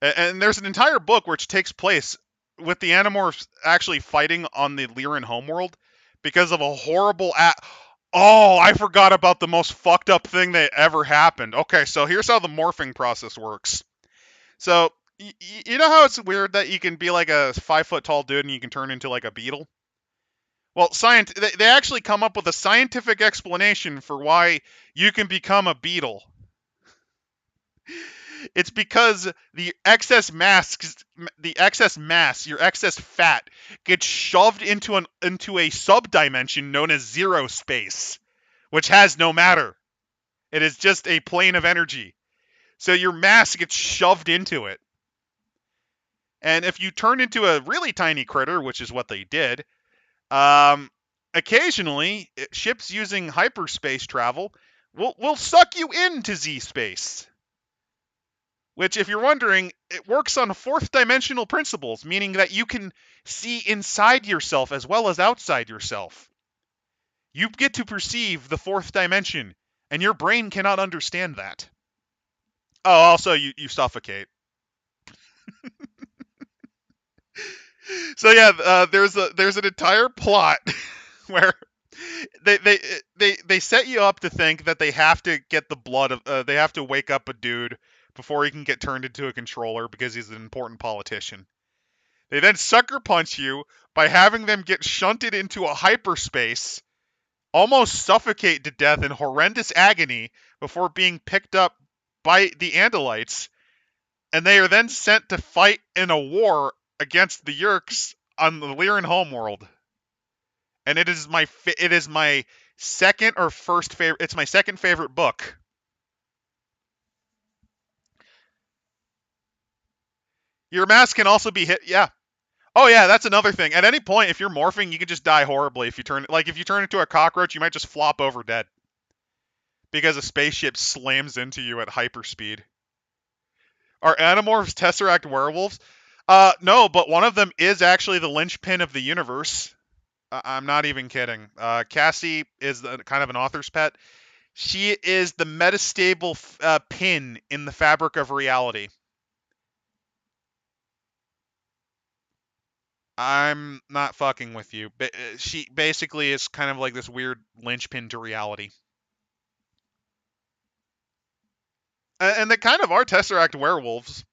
And there's an entire book which takes place with the Animorphs actually fighting on the Lyran homeworld because of a horrible Oh, I forgot about the most fucked up thing that ever happened. Okay, so here's how the morphing process works. So, you know how it's weird that you can be like a 5 foot tall dude and you can turn into like a beetle? Well, they actually come up with a scientific explanation for why you can become a beetle. It's because the excess mass, your excess fat, gets shoved into a subdimension known as zero space, which has no matter. It is just a plane of energy. So your mass gets shoved into it. And if you turn into a really tiny critter, which is what they did, occasionally ships using hyperspace travel will suck you into Z space. Which, if you're wondering, it works on fourth dimensional principles, meaning that you can see inside yourself as well as outside yourself. You get to perceive the fourth dimension, and your brain cannot understand that. Oh, also, you suffocate. So yeah, there's an entire plot where they set you up to think that they have to get the blood of they have to wake up a dude before he can get turned into a controller because he's an important politician. They then sucker punch you by having them get shunted into a hyperspace, almost suffocate to death in horrendous agony before being picked up by the Andalites, and they are then sent to fight in a war against the Yeerks on the Lyran homeworld. And it is my second or first favorite. It's my second favorite book. Your mask can also be hit. Yeah. Oh yeah, that's another thing. At any point, if you're morphing, you can just die horribly. If you turn into a cockroach, you might just flop over dead because a spaceship slams into you at hyperspeed. Are Animorphs Tesseract werewolves? No, but one of them is actually the linchpin of the universe. I'm not even kidding. Cassie is kind of an author's pet. She is the metastable pin in the fabric of reality. I'm not fucking with you. But she basically is kind of like this weird linchpin to reality. And they kind of are Tesseract werewolves.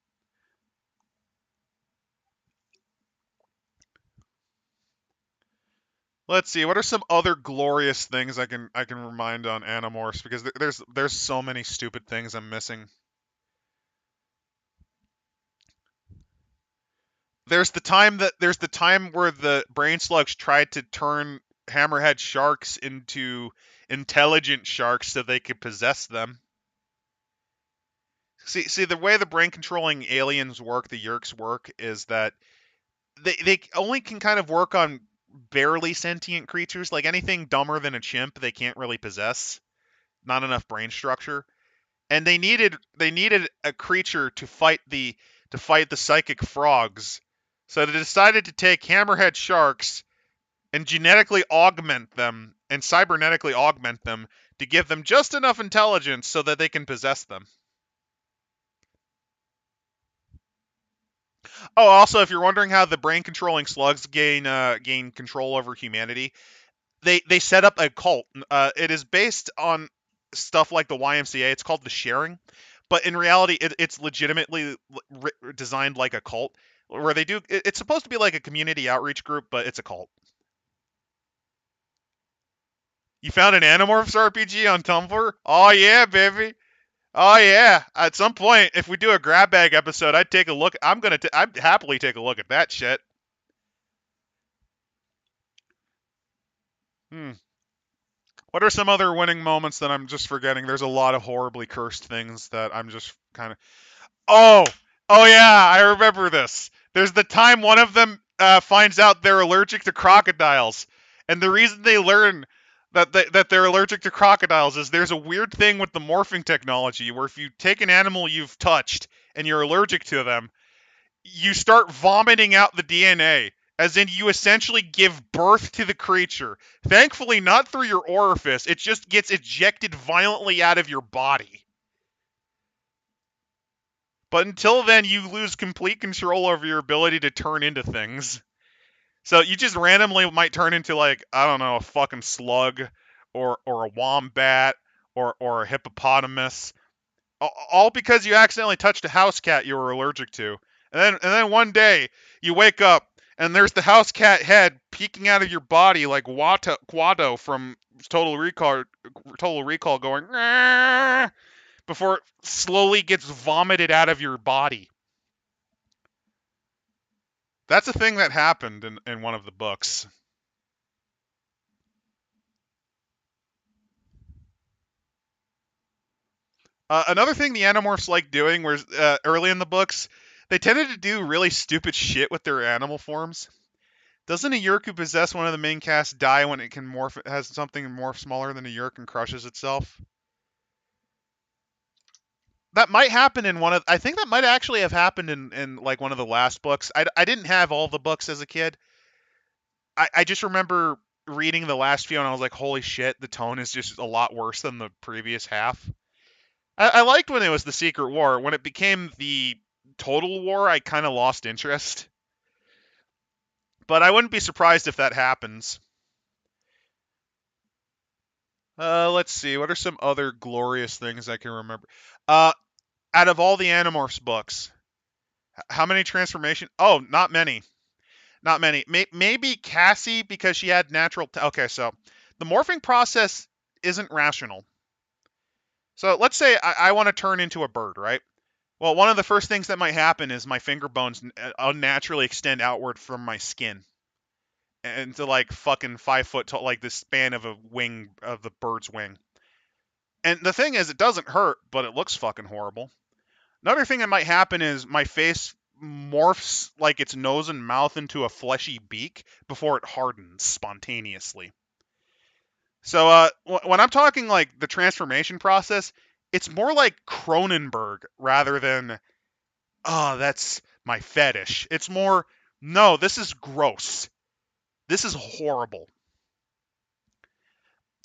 Let's see. What are some other glorious things I can remind on Animorphs? Because there's so many stupid things I'm missing. There's the time where the brain slugs tried to turn hammerhead sharks into intelligent sharks so they could possess them. See the way the brain controlling aliens work, the Yeerks work, is that they only can kind of work on barely sentient creatures, like anything dumber than a chimp they can't really possess. Not enough brain structure. And they needed a creature to fight the psychic frogs. So they decided to take hammerhead sharks and genetically augment them and cybernetically augment them to give them just enough intelligence so that they can possess them. Oh, also, if you're wondering how the brain controlling slugs gain control over humanity, they set up a cult. It is based on stuff like the YMCA. It's called the Sharing, but in reality, it's legitimately designed like a cult, where they do. It's supposed to be like a community outreach group, but it's a cult. You found an Animorphs RPG on Tumblr? Oh yeah, baby. Oh yeah. At some point, if we do a grab bag episode, I'd take a look. I'd happily take a look at that shit. Hmm. What are some other winning moments that I'm just forgetting? There's a lot of horribly cursed things that I'm just kind of. Oh, oh yeah, I remember this. There's the time one of them finds out they're allergic to crocodiles, and the reason they learn that they're allergic to crocodiles is there's a weird thing with the morphing technology where if you take an animal you've touched and you're allergic to them, you start vomiting out the DNA, as in you essentially give birth to the creature. Thankfully, not through your orifice, it just gets ejected violently out of your body. But until then, you lose complete control over your ability to turn into things. So you just randomly might turn into, like, I don't know, a fucking slug or a wombat or a hippopotamus, all because you accidentally touched a house cat you were allergic to. And then one day you wake up and there's the house cat head peeking out of your body like Quado from Total Recall going before it slowly gets vomited out of your body. That's a thing that happened in one of the books. Another thing the Animorphs like doing was early in the books, they tended to do really stupid shit with their animal forms. Doesn't a Yeerk who possess one of the main cast die when it can morph? It has something morph smaller than a Yeerk and crushes itself? That might happen in one of. I think that might actually have happened in like one of the last books. I didn't have all the books as a kid. I just remember reading the last few and I was like, holy shit, the tone is just a lot worse than the previous half. I liked when it was the Secret War. When it became the Total War, I kind of lost interest. But I wouldn't be surprised if that happens. Let's see. What are some other glorious things I can remember? Uh, Out of all the Animorphs books, how many transformation? Oh, not many. Not many. Maybe Cassie because she had natural. Okay, so the morphing process isn't rational. So let's say I want to turn into a bird, right? Well, one of the first things that might happen is my finger bones unnaturally extend outward from my skin into like fucking 5 foot tall, like the span of a wing of the bird's wing. And the thing is, it doesn't hurt, but it looks fucking horrible. Another thing that might happen is my face morphs like its nose and mouth into a fleshy beak before it hardens spontaneously. So when I'm talking like the transformation process, it's more like Cronenberg rather than, oh, that's my fetish. It's more, no, this is gross. This is horrible.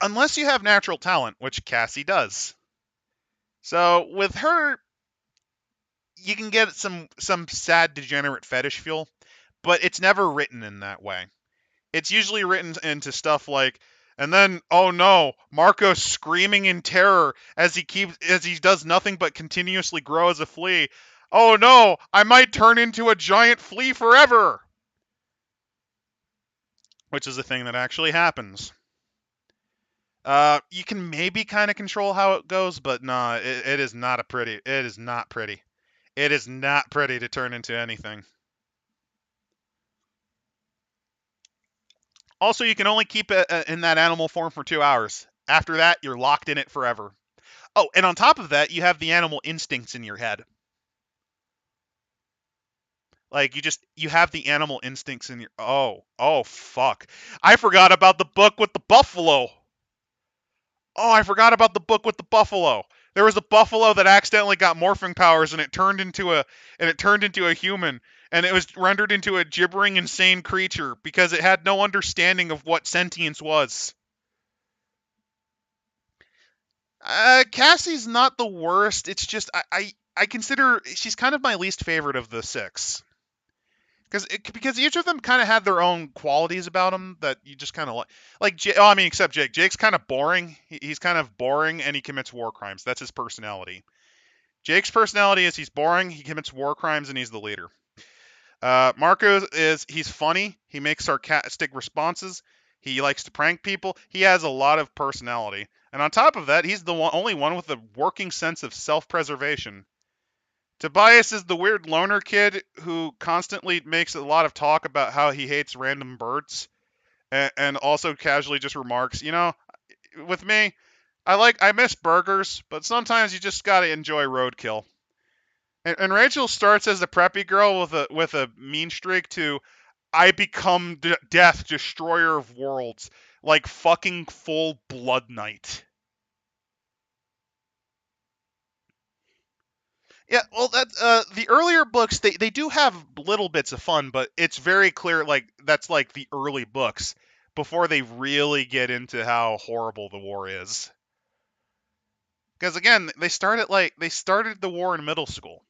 Unless you have natural talent, which Cassie does. So with her, you can get some sad degenerate fetish feel, but it's never written in that way. It's usually written into stuff like, and then, oh no, Marco's screaming in terror as he does nothing but continuously grow as a flea. Oh no, I might turn into a giant flea forever. Which is a thing that actually happens. You can maybe kind of control how it goes, but nah, it is not a pretty. It is not pretty. It is not pretty to turn into anything. Also, you can only keep it in that animal form for 2 hours. After that, you're locked in it forever. Oh, and on top of that, you have the animal instincts in your head. Like you have the animal instincts in your. Oh fuck! I forgot about the book with the buffalo. Oh, I forgot about the book with the buffalo. There was a buffalo that accidentally got morphing powers, and it turned into a human. and it was rendered into a gibbering, insane creature because it had no understanding of what sentience was. Cassie's not the worst. It's just I consider she's kind of my least favorite of the six. Because each of them kind of had their own qualities about them that you just kind of like. I mean, except Jake. Jake's kind of boring. He's kind of boring, and he commits war crimes. That's his personality. Jake's personality is he's boring, he commits war crimes, and he's the leader. Marco is he's funny. He makes sarcastic responses. He likes to prank people. He has a lot of personality, and on top of that, he's the only one with a working sense of self-preservation. Tobias is the weird loner kid who constantly makes a lot of talk about how he hates random birds, and also casually just remarks, with me, I miss burgers, but sometimes you just gotta enjoy roadkill. And Rachel starts as a preppy girl with a mean streak to I become death, destroyer of worlds, like fucking full Blood Knight. Yeah, well, the earlier books they do have little bits of fun, but it's very clear like that's like the early books before they really get into how horrible the war is. Because again, they started the war in middle school.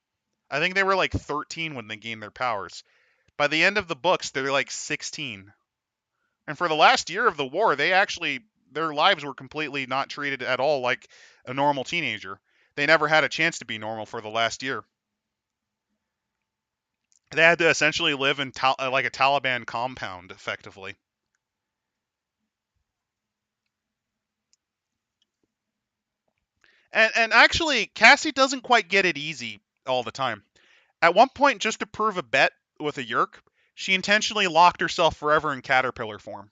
I think they were like 13 when they gained their powers. By the end of the books, they're like 16. And for the last year of the war, their lives were completely not treated at all like a normal teenager. They never had a chance to be normal for the last year. They had to essentially live in like a Taliban compound, effectively. And actually, Cassie doesn't quite get it easy all the time. At one point, just to prove a bet with a Yerk, she intentionally locked herself forever in caterpillar form.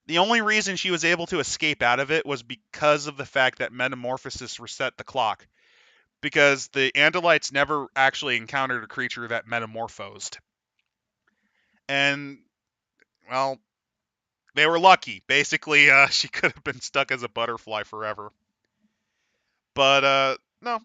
The only reason she was able to escape out of it was because of the fact that metamorphosis reset the clock. Because the Andalites never actually encountered a creature that metamorphosed. And, well, they were lucky. Basically, she could have been stuck as a butterfly forever. But, no.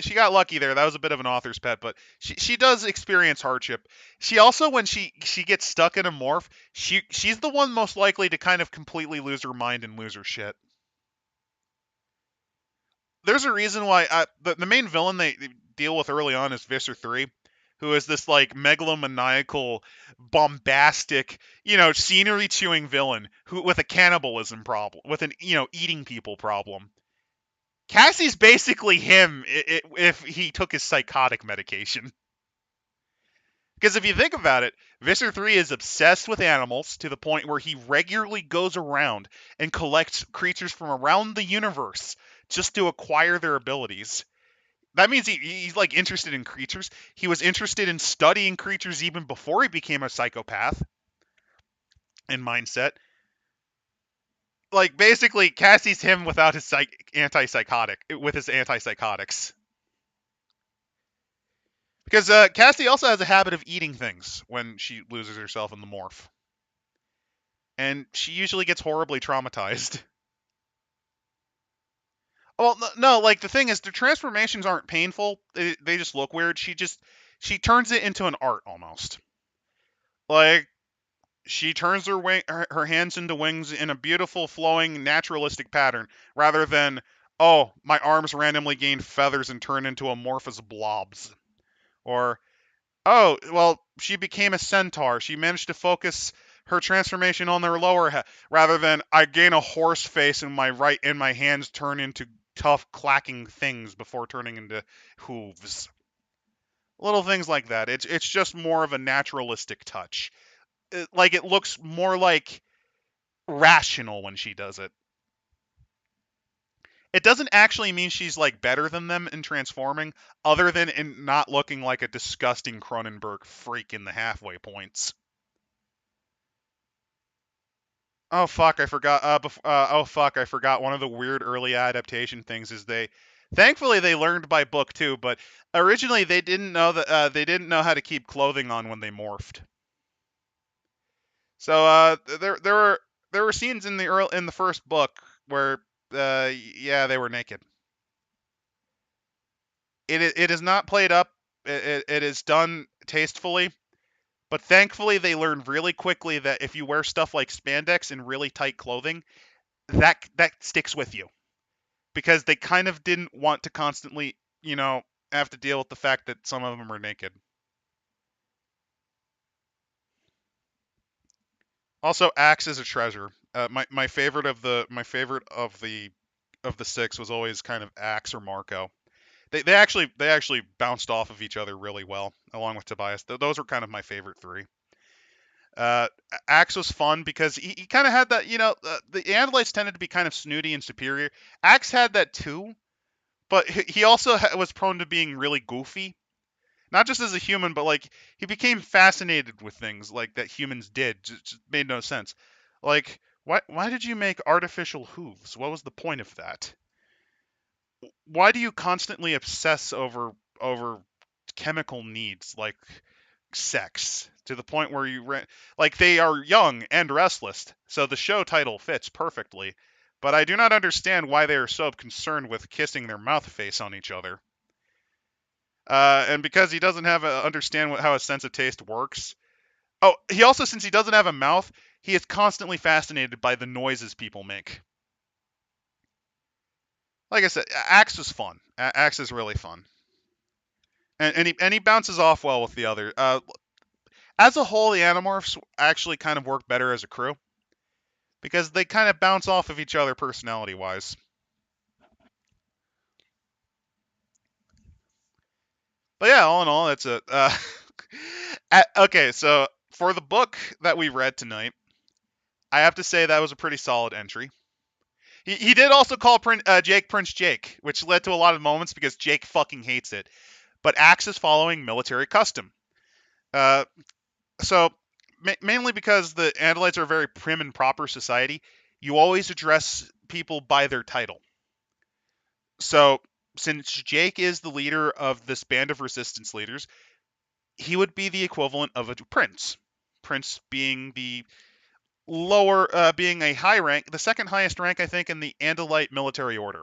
She got lucky there. That was a bit of an author's pet, but she does experience hardship. She also, when she gets stuck in a morph, she's the one most likely to kind of completely lose her mind and lose her shit. There's a reason why the main villain they deal with early on is Visser 3, who is this like megalomaniacal, bombastic, scenery chewing villain who with a cannibalism problem, with an eating people problem. Cassie's basically him if he took his psychotic medication. Because if you think about it, Visser 3 is obsessed with animals to the point where he regularly goes around and collects creatures from around the universe just to acquire their abilities. That means he's like interested in creatures. He was interested in studying creatures even before he became a psychopath in mindset. Like basically, Cassie's him without his with his antipsychotics. Because Cassie also has a habit of eating things when she loses herself in the morph. And she usually gets horribly traumatized. Well, no, like the thing is, the transformations aren't painful. They just look weird. She turns it into an art almost. Like she turns her hands into wings in a beautiful, flowing, naturalistic pattern, rather than my arms randomly gain feathers and turn into amorphous blobs, or well, she became a centaur. She managed to focus her transformation on their lower head, rather than I gain a horse face and my hands turn into tough clacking things before turning into hooves. Little things like that. It's just more of a naturalistic touch. It looks more like rational when she does it. It doesn't actually mean she's like better than them in transforming, other than in not looking like a disgusting Cronenberg freak in the halfway points. Oh fuck, I forgot. Oh fuck, I forgot. One of the weird early adaptation things is thankfully they learned by book 2, but originally they didn't know they didn't know how to keep clothing on when they morphed. So there were scenes in the first book where yeah, they were naked. It is not played up. It is done tastefully, but thankfully they learned really quickly that if you wear stuff like spandex and really tight clothing, that sticks with you, because they kind of didn't want to constantly, have to deal with the fact that some of them are naked. Also, Axe is a treasure. My favorite of the six was always kind of Axe or Marco. They actually bounced off of each other really well, along with Tobias. Those were kind of my favorite three. Uh, Axe was fun because he kind of had that, the Andalites tended to be kind of snooty and superior. Axe had that too, but he also was prone to being really goofy. Not just as a human, but like he became fascinated with things like that humans did. Just made no sense. Like, why did you make artificial hooves? What was the point of that? Why do you constantly obsess over chemical needs like sex to the point where like they are young and restless? So the show title fits perfectly. But I do not understand why they are so concerned with kissing their mouth face on each other. And because he doesn't understand how a sense of taste works. Oh, he also, since he doesn't have a mouth, he is constantly fascinated by the noises people make. Like I said, Axe is fun. Axe is really fun, and he bounces off well with the other. As a whole, the Animorphs actually kind of work better as a crew because they kind of bounce off of each other personality wise. But yeah, all in all, that's it. Okay, so for the book that we read tonight, I have to say that was a pretty solid entry. He did also call Jake Prince Jake, which led to a lot of moments because Jake fucking hates it. But Axe is following military custom. Uh, so mainly because the Andalites are a very prim and proper society, you always address people by their title. So since Jake is the leader of this band of resistance leaders, he would be the equivalent of a prince. Prince being the being a high rank, the second highest rank, I think, in the Andalite military order.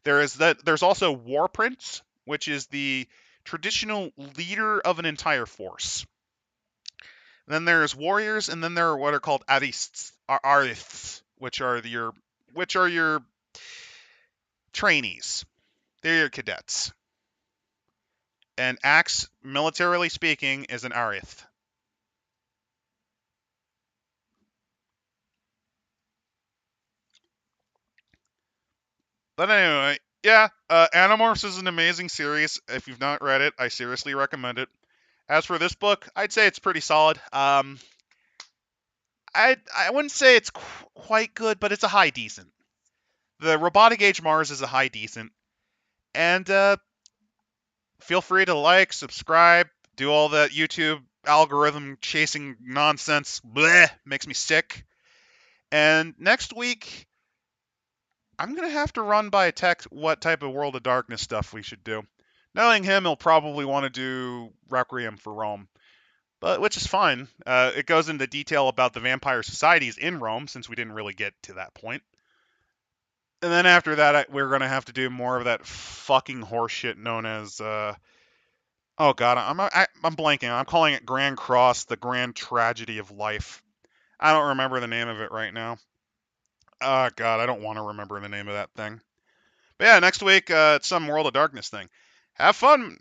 There's also War Prince, which is the traditional leader of an entire force. Then there's warriors, and then there are what are called arists, which are your trainees. They're your cadets. And Axe, militarily speaking, is an arith. But anyway, yeah, Animorphs is an amazing series. If you've not read it, I seriously recommend it. As for this book, I'd say it's pretty solid. I wouldn't say it's quite good, but it's a high decent. The Robotic Age Mars is a high decent, and feel free to like, subscribe, do all that YouTube algorithm chasing nonsense. Bleh, makes me sick. And next week, I'm gonna have to run by Tech what type of World of Darkness stuff we should do. Knowing him, he'll probably want to do Requiem for Rome, but which is fine. It goes into detail about the vampire societies in Rome, since we didn't really get to that point. And then after that, we're gonna have to do more of that fucking horseshit known as oh god, I'm blanking. I'm calling it Grand Cross, the Grand Tragedy of Life. I don't remember the name of it right now. Oh god, I don't want to remember the name of that thing. But yeah, next week it's some World of Darkness thing. Have fun.